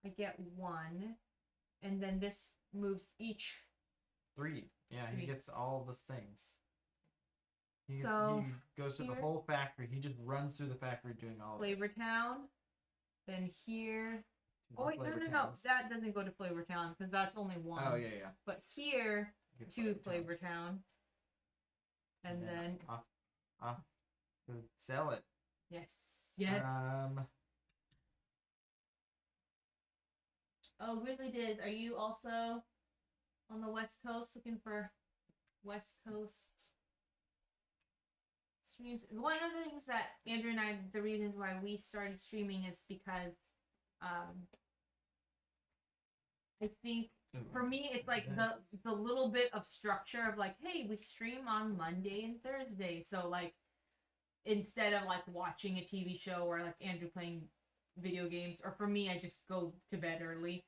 I get 1, and then this moves each 3. Yeah, 3. He gets all those things. He goes to the here, whole factory. He just runs through the factory doing all of it. Flavortown. Then here. More Oh wait, no. That doesn't go to Flavortown because that's only 1. Oh yeah. But here to Flavortown. And then then off to sell it. Yes. Oh, Grizzly Diz, are you also on the West Coast looking for West Coast streams. One of the things that Andrew and I, the reasons why we started streaming is because I think for me it's like the little bit of structure of like, hey, we stream on Monday and Thursday. So like instead of like watching a TV show or like Andrew playing video games, or for me I just go to bed early.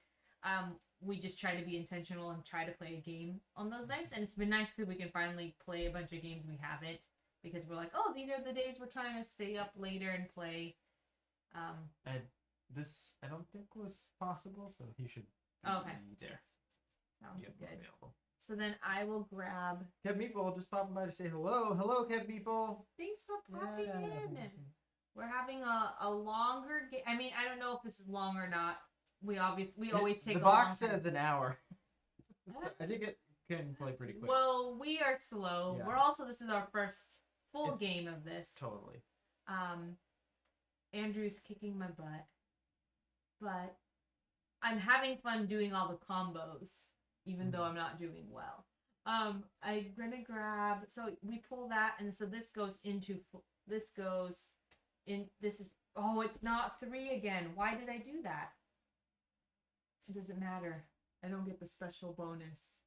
We just try to be intentional and try to play a game on those nights, and it's been nice because we can finally play a bunch of games we haven't, because we're like, oh, these are the days we're trying to stay up later and play. And this I don't think was possible, so he should be there. Sounds good. Available. So then I will grab Kev Meeple just popping by to say hello. Hello, Kev Meeple. Thanks for popping in. We're having a longer game. I mean, I don't know if this is long or not. We always take the a box long says an hour. I think it can play pretty quick. Well, we are slow. Yeah. This is our first full game of this. Totally. Andrew's kicking my butt, but I'm having fun doing all the combos, even though I'm not doing well. I'm gonna grab. So we pull that, and so this goes into. This goes in. This is. Oh, it's not 3 again. Why did I do that? It doesn't matter. I don't get the special bonus.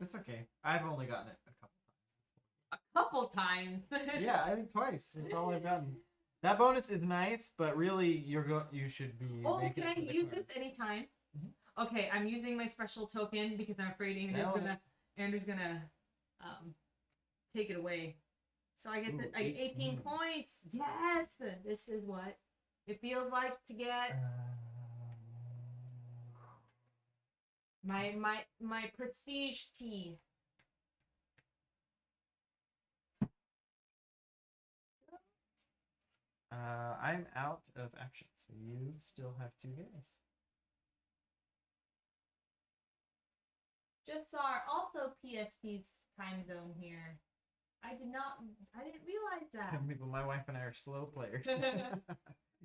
It's okay. I've only gotten it a couple times. A couple times? Yeah, I think twice. That's all I've gotten. That bonus is nice, but really, you should be. Oh, can I use this anytime? Mm-hmm. Okay, I'm using my special token because I'm afraid Andrew's gonna take it away. So I get I get 18 points. Yes, this is what it feels like to get. My prestige tea. I'm out of action, so you still have 2 guys. Just saw also PST's time zone here. I didn't realize that. People, my wife and I are slow players.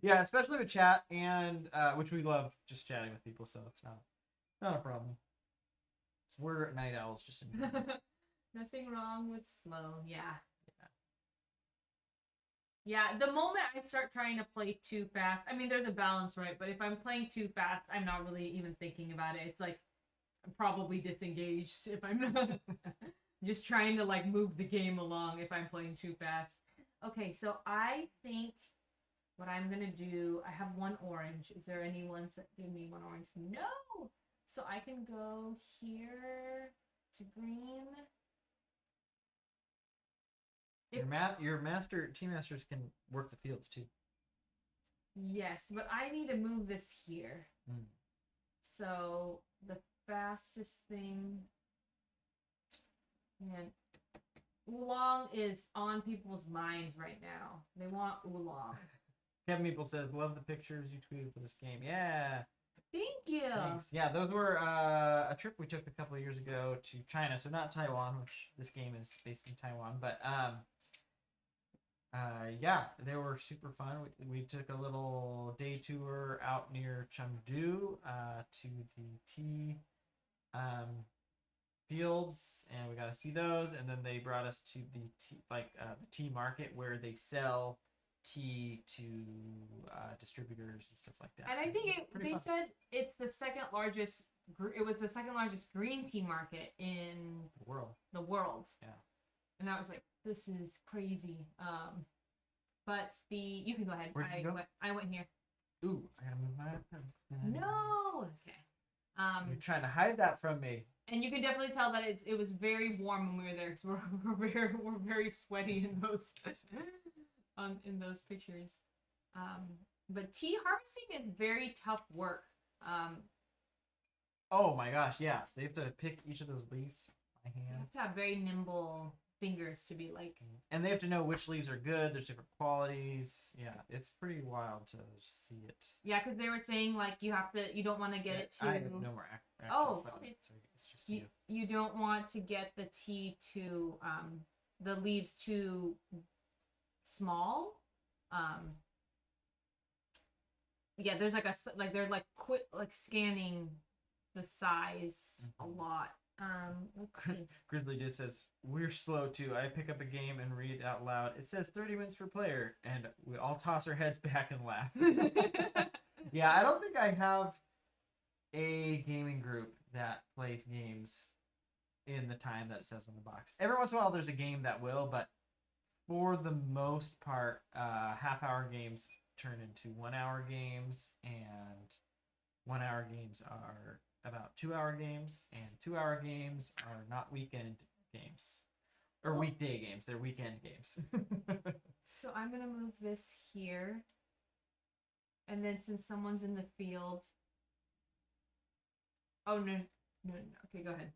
Yeah, especially with chat, and which we love just chatting with people, so it's not a problem. We're night owls, just in general. Nothing wrong with slow. Yeah, the moment I start trying to play too fast, I mean, there's a balance, right? But if I'm playing too fast, I'm not really even thinking about it. It's like I'm probably disengaged if I'm not just trying to like move the game along if I'm playing too fast. Okay, so I think what I'm gonna do, I have 1 orange. Is there any ones that give me 1 orange? No! So I can go here to green. Your team masters can work the fields too. Yes, but I need to move this here. So the fastest thing, and oolong is on people's minds right now. They want oolong. Kevin Meeple says, "Love the pictures you tweeted for this game." Yeah. Thank you. Thanks. Yeah, those were a trip we took a couple of years ago to China, so not Taiwan, which this game is based in Taiwan, but yeah, they were super fun. We took a little day tour out near Chengdu to the tea fields, and we got to see those. And then they brought us to the tea market where they sell tea to distributors and stuff like that. And I think they said it's the second largest. It was the second largest green tea market in the world. Yeah. And I was like, this is crazy. But you can go ahead. I went here. Ooh, I gotta move my. No. Okay. You're trying to hide that from me. And you can definitely tell that it was very warm when we were there, because we're very sweaty in those in those pictures. But tea harvesting is very tough work. Oh my gosh, yeah. They have to pick each of those leaves by hand. You have to have very nimble fingers to be like. And they have to know which leaves are good. There's different qualities. Yeah, it's pretty wild to see it. Yeah, because they were saying like you don't want to get it too. I have no more actions. Oh, okay. So it's just you. You don't want to get the tea too, the leaves too small. Yeah, there's they're like scanning the size a lot Let's see. Grizzly just says, we're slow too. I pick up a game and read out loud. It says 30 minutes per player, and we all toss our heads back and laugh. Yeah, I don't think I have a gaming group that plays games in the time that it says on the box. Every once in a while, there's a game that will, but for the most part, half-hour games turn into 1-hour games, and 1-hour games are about 2-hour games, and 2-hour games are not weekend games or weekday games. They're weekend games. So I'm gonna move this here, and then since someone's in the field. Oh no. Okay, go ahead.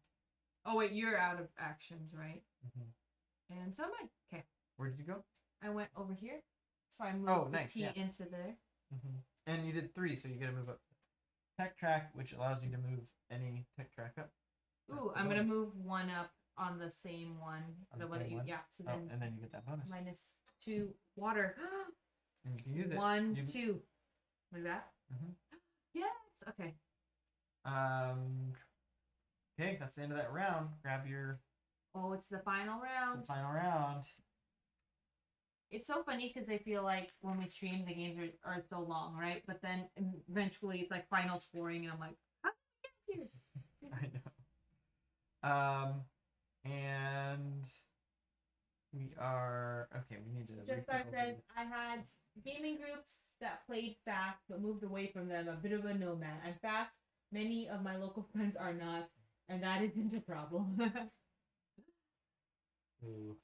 Oh wait, you're out of actions, right? Mm-hmm. And so am I. Okay. Where did you go? I went over here, so I moved the tea into there. Mm-hmm. And you did 3, so you gotta move up tech track, which allows you to move any tech track up. Ooh, I'm gonna move 1 up on the same one. The one that you, yeah. So then, and then you get that bonus. -2 water. And you can use it. 1, 2, like that. Mm-hmm. Yes. Okay. Okay, that's the end of that round. Grab your. Oh, it's the final round. The final round. It's so funny because I feel like when we stream, the games are so long, right? But then eventually it's like final scoring, and I'm like, how did I get here? I know. And we are okay. We need to. Just says I had gaming groups that played fast but moved away from them. A bit of a nomad. I'm fast. Many of my local friends are not, and that isn't a problem. Ooh.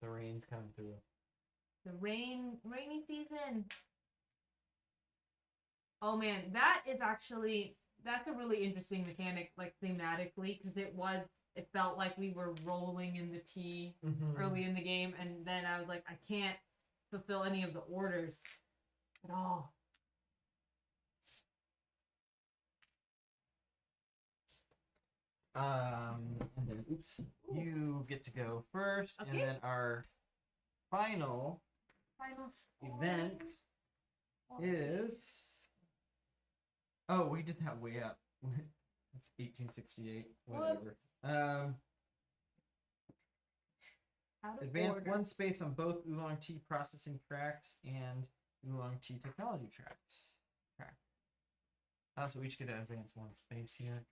The rain's coming through. The rainy season. Oh man, that's a really interesting mechanic, like thematically, because it felt like we were rolling in the tea early in the game, and then I was like, I can't fulfill any of the orders at all. And then you get to go first, and then our final event is. Oh, we did that way up. It's 1868. Whatever. Advance 1 space on both oolong tea processing tracks and oolong tea technology tracks. So we each get to advance 1 space here.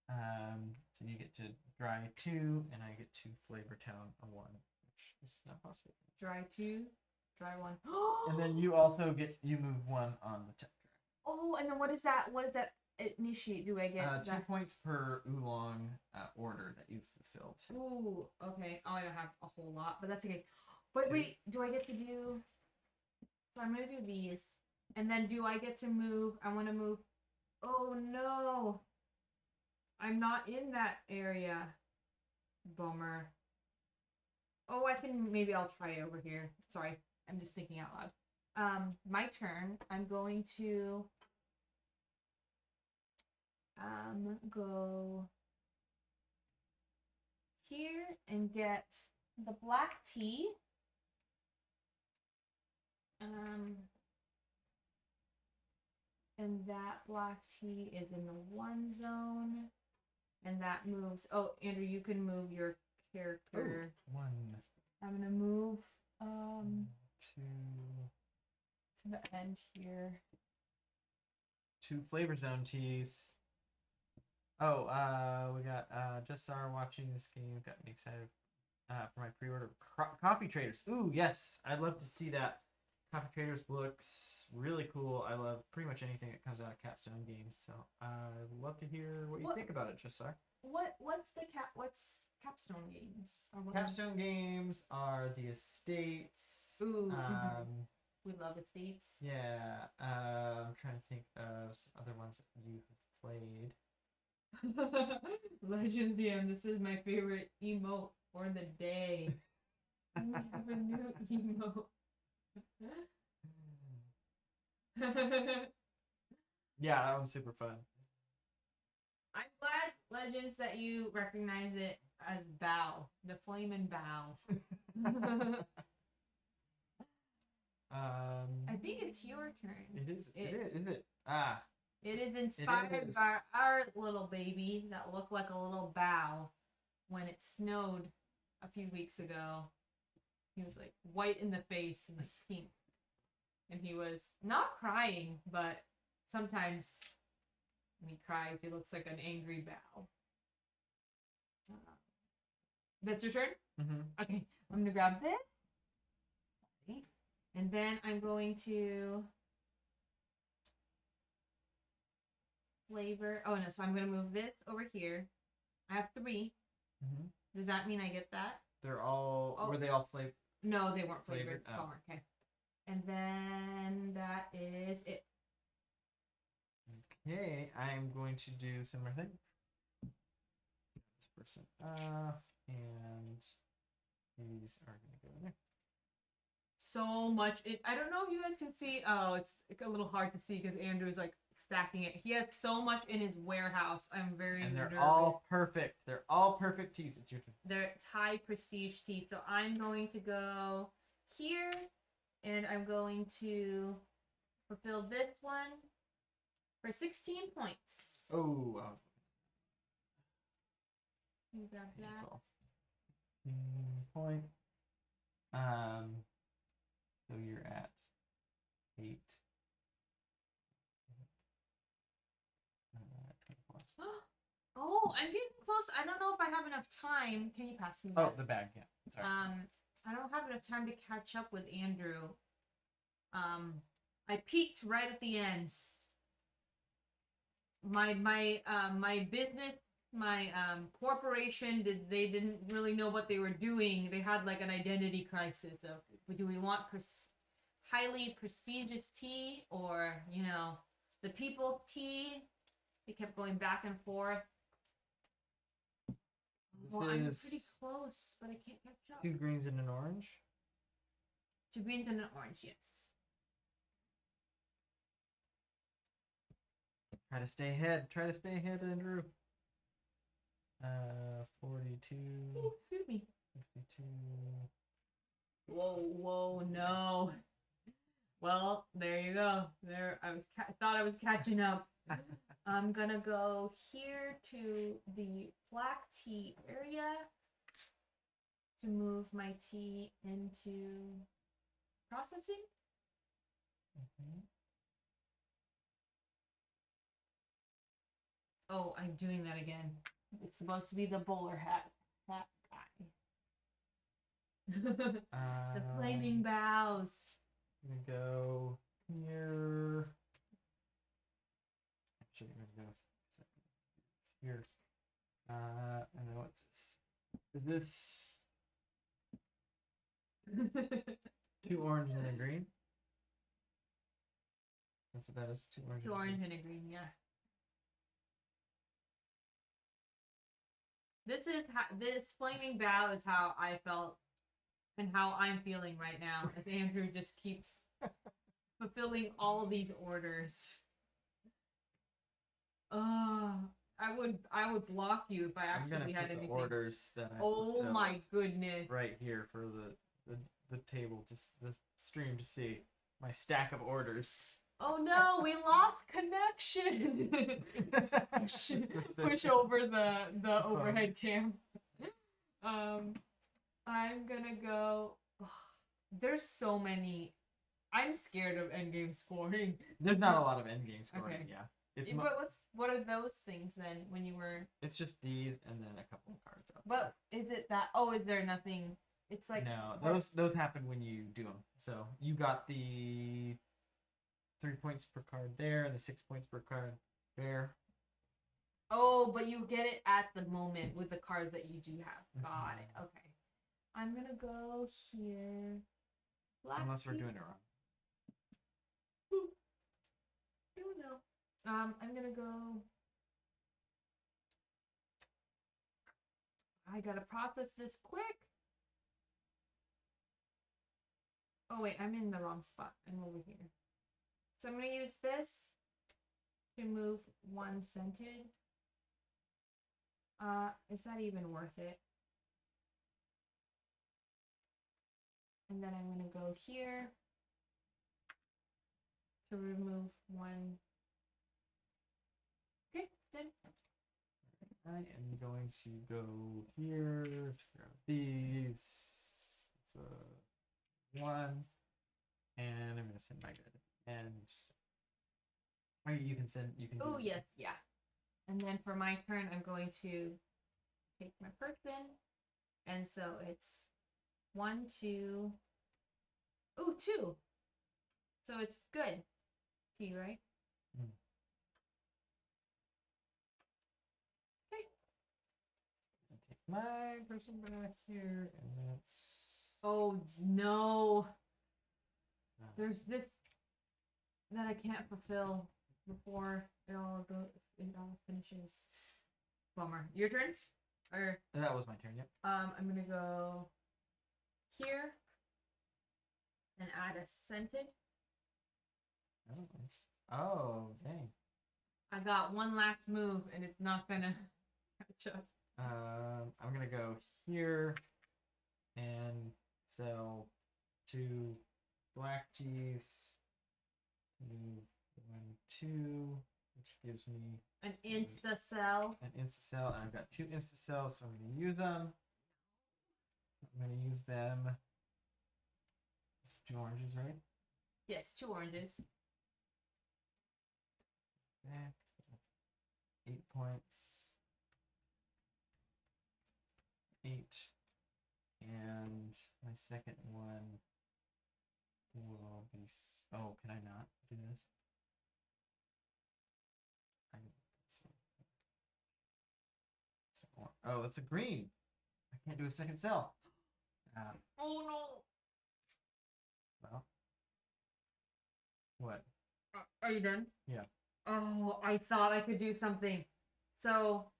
So you get to dry 2, and I get to Flavor Town a 1, which is not possible. Dry 2, dry 1. And then you also you move 1 on the tech track. Oh, and then what does that initiate? Do I get 2 points per oolong order that you've fulfilled. Ooh, okay. Oh, I don't have a whole lot, but that's okay. But wait, do I get to do? So I'm gonna do these, and then do I get to move? I want to move. Oh no, I'm not in that area. Bummer. Oh, I'll try over here. Sorry, I'm just thinking out loud. My turn. I'm going to go here and get the black tea. And that black tea is in the 1 zone. And that moves. Oh, Andrew, you can move your character. 1. I'm gonna move 2 to the end here. 2 flavor zone teas. Oh, we got just started watching this game. Got me excited for my pre-order. Coffee Traders. Ooh, yes, I'd love to see that. Coffee Traders looks really cool. I love pretty much anything that comes out of Capstone games. So I'd love to hear what you think about it, Just What's Capstone games? Capstone games are the estates. Ooh. We love estates. Yeah. I'm trying to think of some other ones that you have played. Legends DM, this is my favorite emote for the day. We have a new emote. Yeah, that one's super fun. I'm glad, Legends, that you recognize it as Bow, the flaming Bow. I think it's your turn. It is. Is it? Ah. It is inspired is. by our little baby that looked like a little bow when it snowed a few weeks ago. He was like white in the face and like pink. And he was not crying, but sometimes when he cries, he looks like an angry bow. That's your turn? Mm-hmm. Okay, I'm gonna grab this. And then I'm going to flavor. Oh no, so I'm gonna move this over here. I have 3. Mm-hmm. Does that mean I get that? They're all. Oh. Were they all flavored? No, they weren't flavored. Oh. Bummer. Okay. And then that is it. Okay, I'm going to do similar thing. This person off, and these are going to go in there. So much. I don't know if you guys can see. Oh, it's a little hard to see because Andrew's like stacking it. He has so much in his warehouse. I'm very And they're nervous. all perfect. They're all perfect teas. It's your turn. They're high prestige tea. So I'm going to go here, and I'm going to fulfill this one for 16 points. Oh, You grab that. point. So you're at 8. 24. Oh, I'm getting close. I don't know if I have enough time. Can you pass me that? Oh, the bag, yeah. Sorry. I don't have enough time to catch up with Andrew. I peaked right at the end. My business, my corporation, they didn't really know what they were doing. They had like an identity crisis of, do we want highly prestigious tea or, you know, the people's tea? They kept going back and forth. Well, I'm pretty close, but I can't catch up. 2 greens and an orange. 2 greens and an orange, yes. Try to stay ahead. Try to stay ahead, Andrew. 42. Oh, excuse me. 52. Whoa, no. Well, there you go. There, I thought I was catching up. I'm gonna go here to the black tea area to move my tea into processing. Mm-hmm. Oh, I'm doing that again. It's supposed to be the bowler hat guy. The flaming bows. I'm gonna go here. Actually, I'm gonna go here. And then what's this? Is this 2 orange and a green? That's what that is. 2 orange. 2 orange and a green, yeah. This flaming bow is how I felt and how I'm feeling right now as Andrew just keeps fulfilling all of these orders. I would block you if I actually had anything. Orders that I oh my goodness! Right here for the table, just the stream to see my stack of orders. Oh no, we lost connection. push over the overhead cam. I'm gonna go. There's so many. I'm scared of endgame scoring. There's not a lot of endgame scoring. Okay. Yeah. But what are those things then when you were? It's just these and then a couple of cards out. But there. Is it that? Oh, is there nothing? It's like no. Those happen when you do them. So you got the 3 points per card there and the 6 points per card there. Oh, but you get it at the moment with the cards that you do have. Got it. Okay. I'm gonna go here. Unless we're doing it wrong. I don't know. I'm gonna go. I gotta process this quick. Oh wait, I'm in the wrong spot. I'm over here. So I'm gonna use this to move 1 scented. Is that even worth it? And then I'm gonna go here to remove 1 Done. I am going to go here. Grab these. It's a 1, and I'm gonna send my good. And or you can send. You can. Oh yes, yeah. And then for my turn, I'm going to take my person, and so it's 1, 2. Ooh, 2. So it's good. Tea, right? Mm. Okay. I'll take my person back here, and that's. Oh no. There's this that I can't fulfill before it all finishes. Bummer. Your turn? Or That was my turn. Yep. I'm gonna go here and add a scented. Oh, dang. I got one last move and it's not gonna catch up. I'm gonna go here and sell 2 black teas. Move 1, 2, which gives me An insta sell. an insta cell, and I've got 2 insta cells, so I'm gonna use them. I'm gonna use them. It's 2 oranges, right? Yes, 2 oranges. Okay, so that's 8 points. 8. And my second one will be. Oh, can I not do this? I can this one. Oh, that's a green. I can't do a second cell. Oh no. Well. What? Are you done? Yeah. Oh, I thought I could do something. So,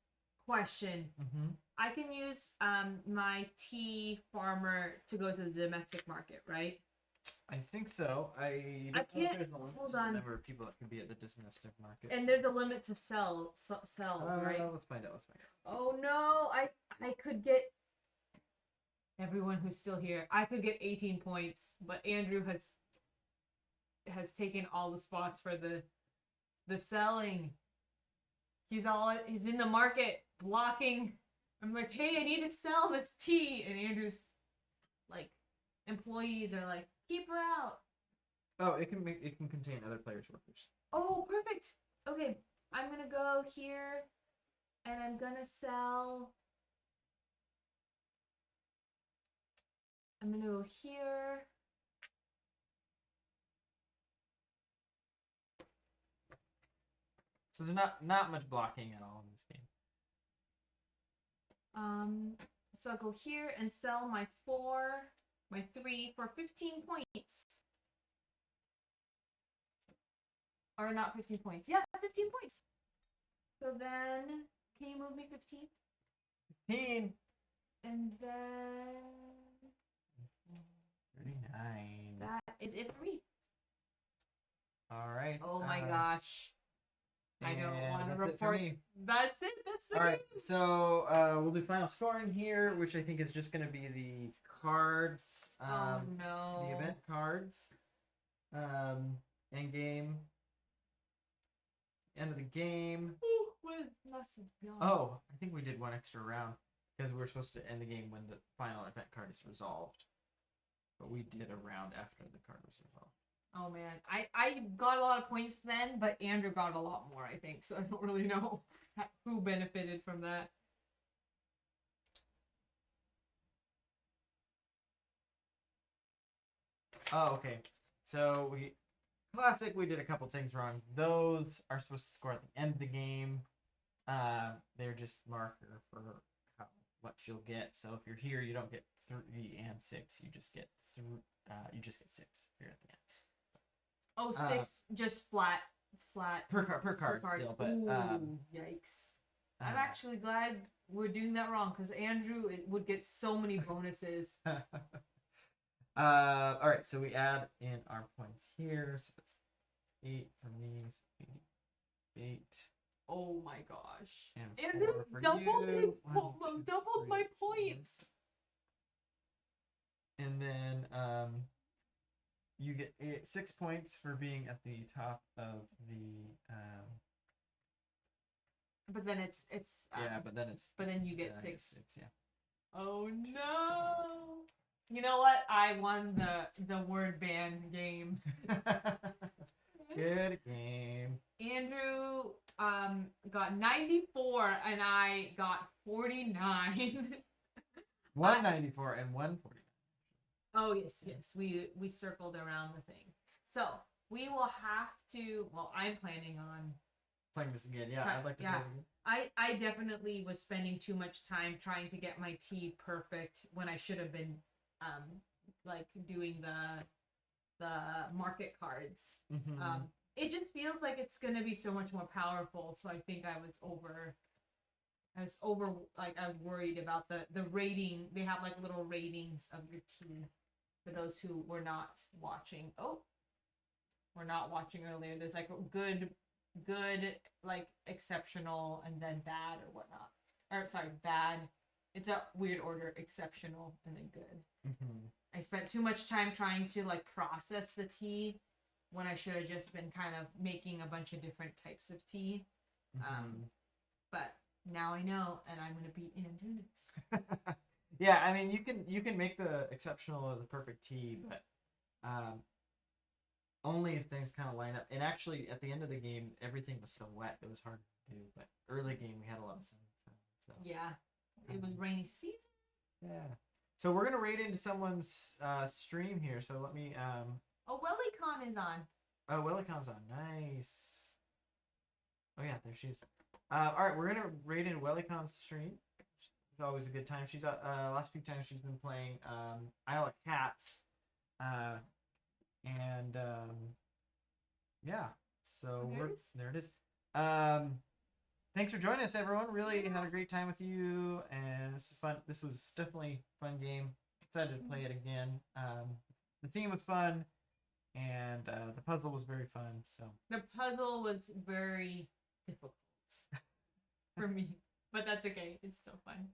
question. Mm-hmm. I can use my tea farmer to go to the domestic market, right? I think so. I can't- there's a limit hold to the on. number of people that can be at the domestic market. And there's a limit to cells, right? Let's find out. Oh no, I could get everyone who's still here. I could get 18 points, but Andrew has taken all the spots for the selling. He's in the market blocking. I'm like, hey, I need to sell this tea, and Andrew's like, employees are like, keep her out. Oh, it can contain other players' workers. Oh, perfect. Okay, I'm gonna go here, and I'm gonna sell. I'm gonna go here. So there's not much blocking at all in this game. So I'll go here and sell my 3 for 15 points. Or not 15 points. Yeah, 15 points. So then, can you move me 15? 15. And then 39. that is it for me. All right. Oh my gosh. I don't want to that's it for report. me. That's it. That's the All game. right. So we'll do final scoring here, which I think is just going to be the cards. Oh no. The event cards. End game. End of the game. Ooh, what lesson? Oh, I think we did one extra round because we were supposed to end the game when the final event card is resolved. But we did a round after the card was resolved. Oh man, I got a lot of points then, but Andrew got a lot more, I think. So I don't really know who benefited from that. Oh, okay. So we did a couple things wrong. Those are supposed to score at the end of the game. They're just marker for how much you'll get. So if you're here, you don't get 3 and 6. You just get 6 if you're at the end. Oh, 6 just flat per card still, but ooh, yikes. I'm actually glad we're doing that wrong because Andrew would get so many bonuses. All right, so we add in our points here. So that's 8 for me. So 8. Oh my gosh! And Andrew 4 for doubled you. doubled my points. And then you get 6 points for being at the top of the But then it's but then you get 6. Yeah. Oh no! You know what? I won the word band game. Good game. Andrew got 94 and I got 49. 194 and 149. Oh yes. We circled around the thing. So we will have to. Well, I'm planning on playing this again. Yeah, I'd like to play it again. I definitely was spending too much time trying to get my tea perfect when I should have been like doing the market cards. Mm-hmm. It just feels like it's gonna be so much more powerful. So I think I was like I was worried about the rating. They have like little ratings of your tea for those who were not watching. Oh, we're not watching earlier. There's like a good, like exceptional, and then bad or whatnot. Or sorry, bad. It's a weird order: exceptional and then good. Mm-hmm. I spent too much time trying to like process the tea when I should have just been kind of making a bunch of different types of tea. Mm-hmm. But now I know, and I'm gonna beat Andrew next. Yeah, I mean you can make the exceptional or the perfect tea, but only if things kind of line up. And actually, at the end of the game, everything was so wet it was hard to do. But early game, we had a lot of sun. So yeah, it was rainy season. Yeah. So we're gonna raid into someone's stream here. So let me Oh, WellyCon is on. Oh, WellyCon's on. Nice. Oh yeah, there she is. All right, we're gonna raid into WellyCon's stream. It's always a good time. She's last few times she's been playing Isle of Cats, and yeah. So there it is. Thanks for joining us, everyone. Really had a great time with you, and this is fun. This was definitely a fun game. Excited to play it again. The theme was fun, and the puzzle was very fun. So the puzzle was very difficult for me, but that's okay. It's still fun.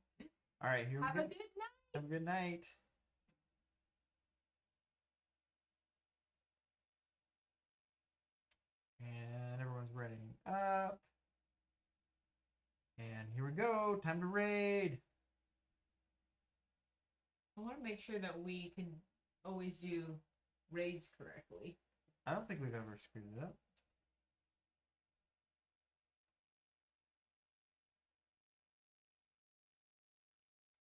All right, here we go. Have a good night. Have a good night. And everyone's readying up. And here we go. Time to raid. I want to make sure that we can always do raids correctly. I don't think we've ever screwed it up.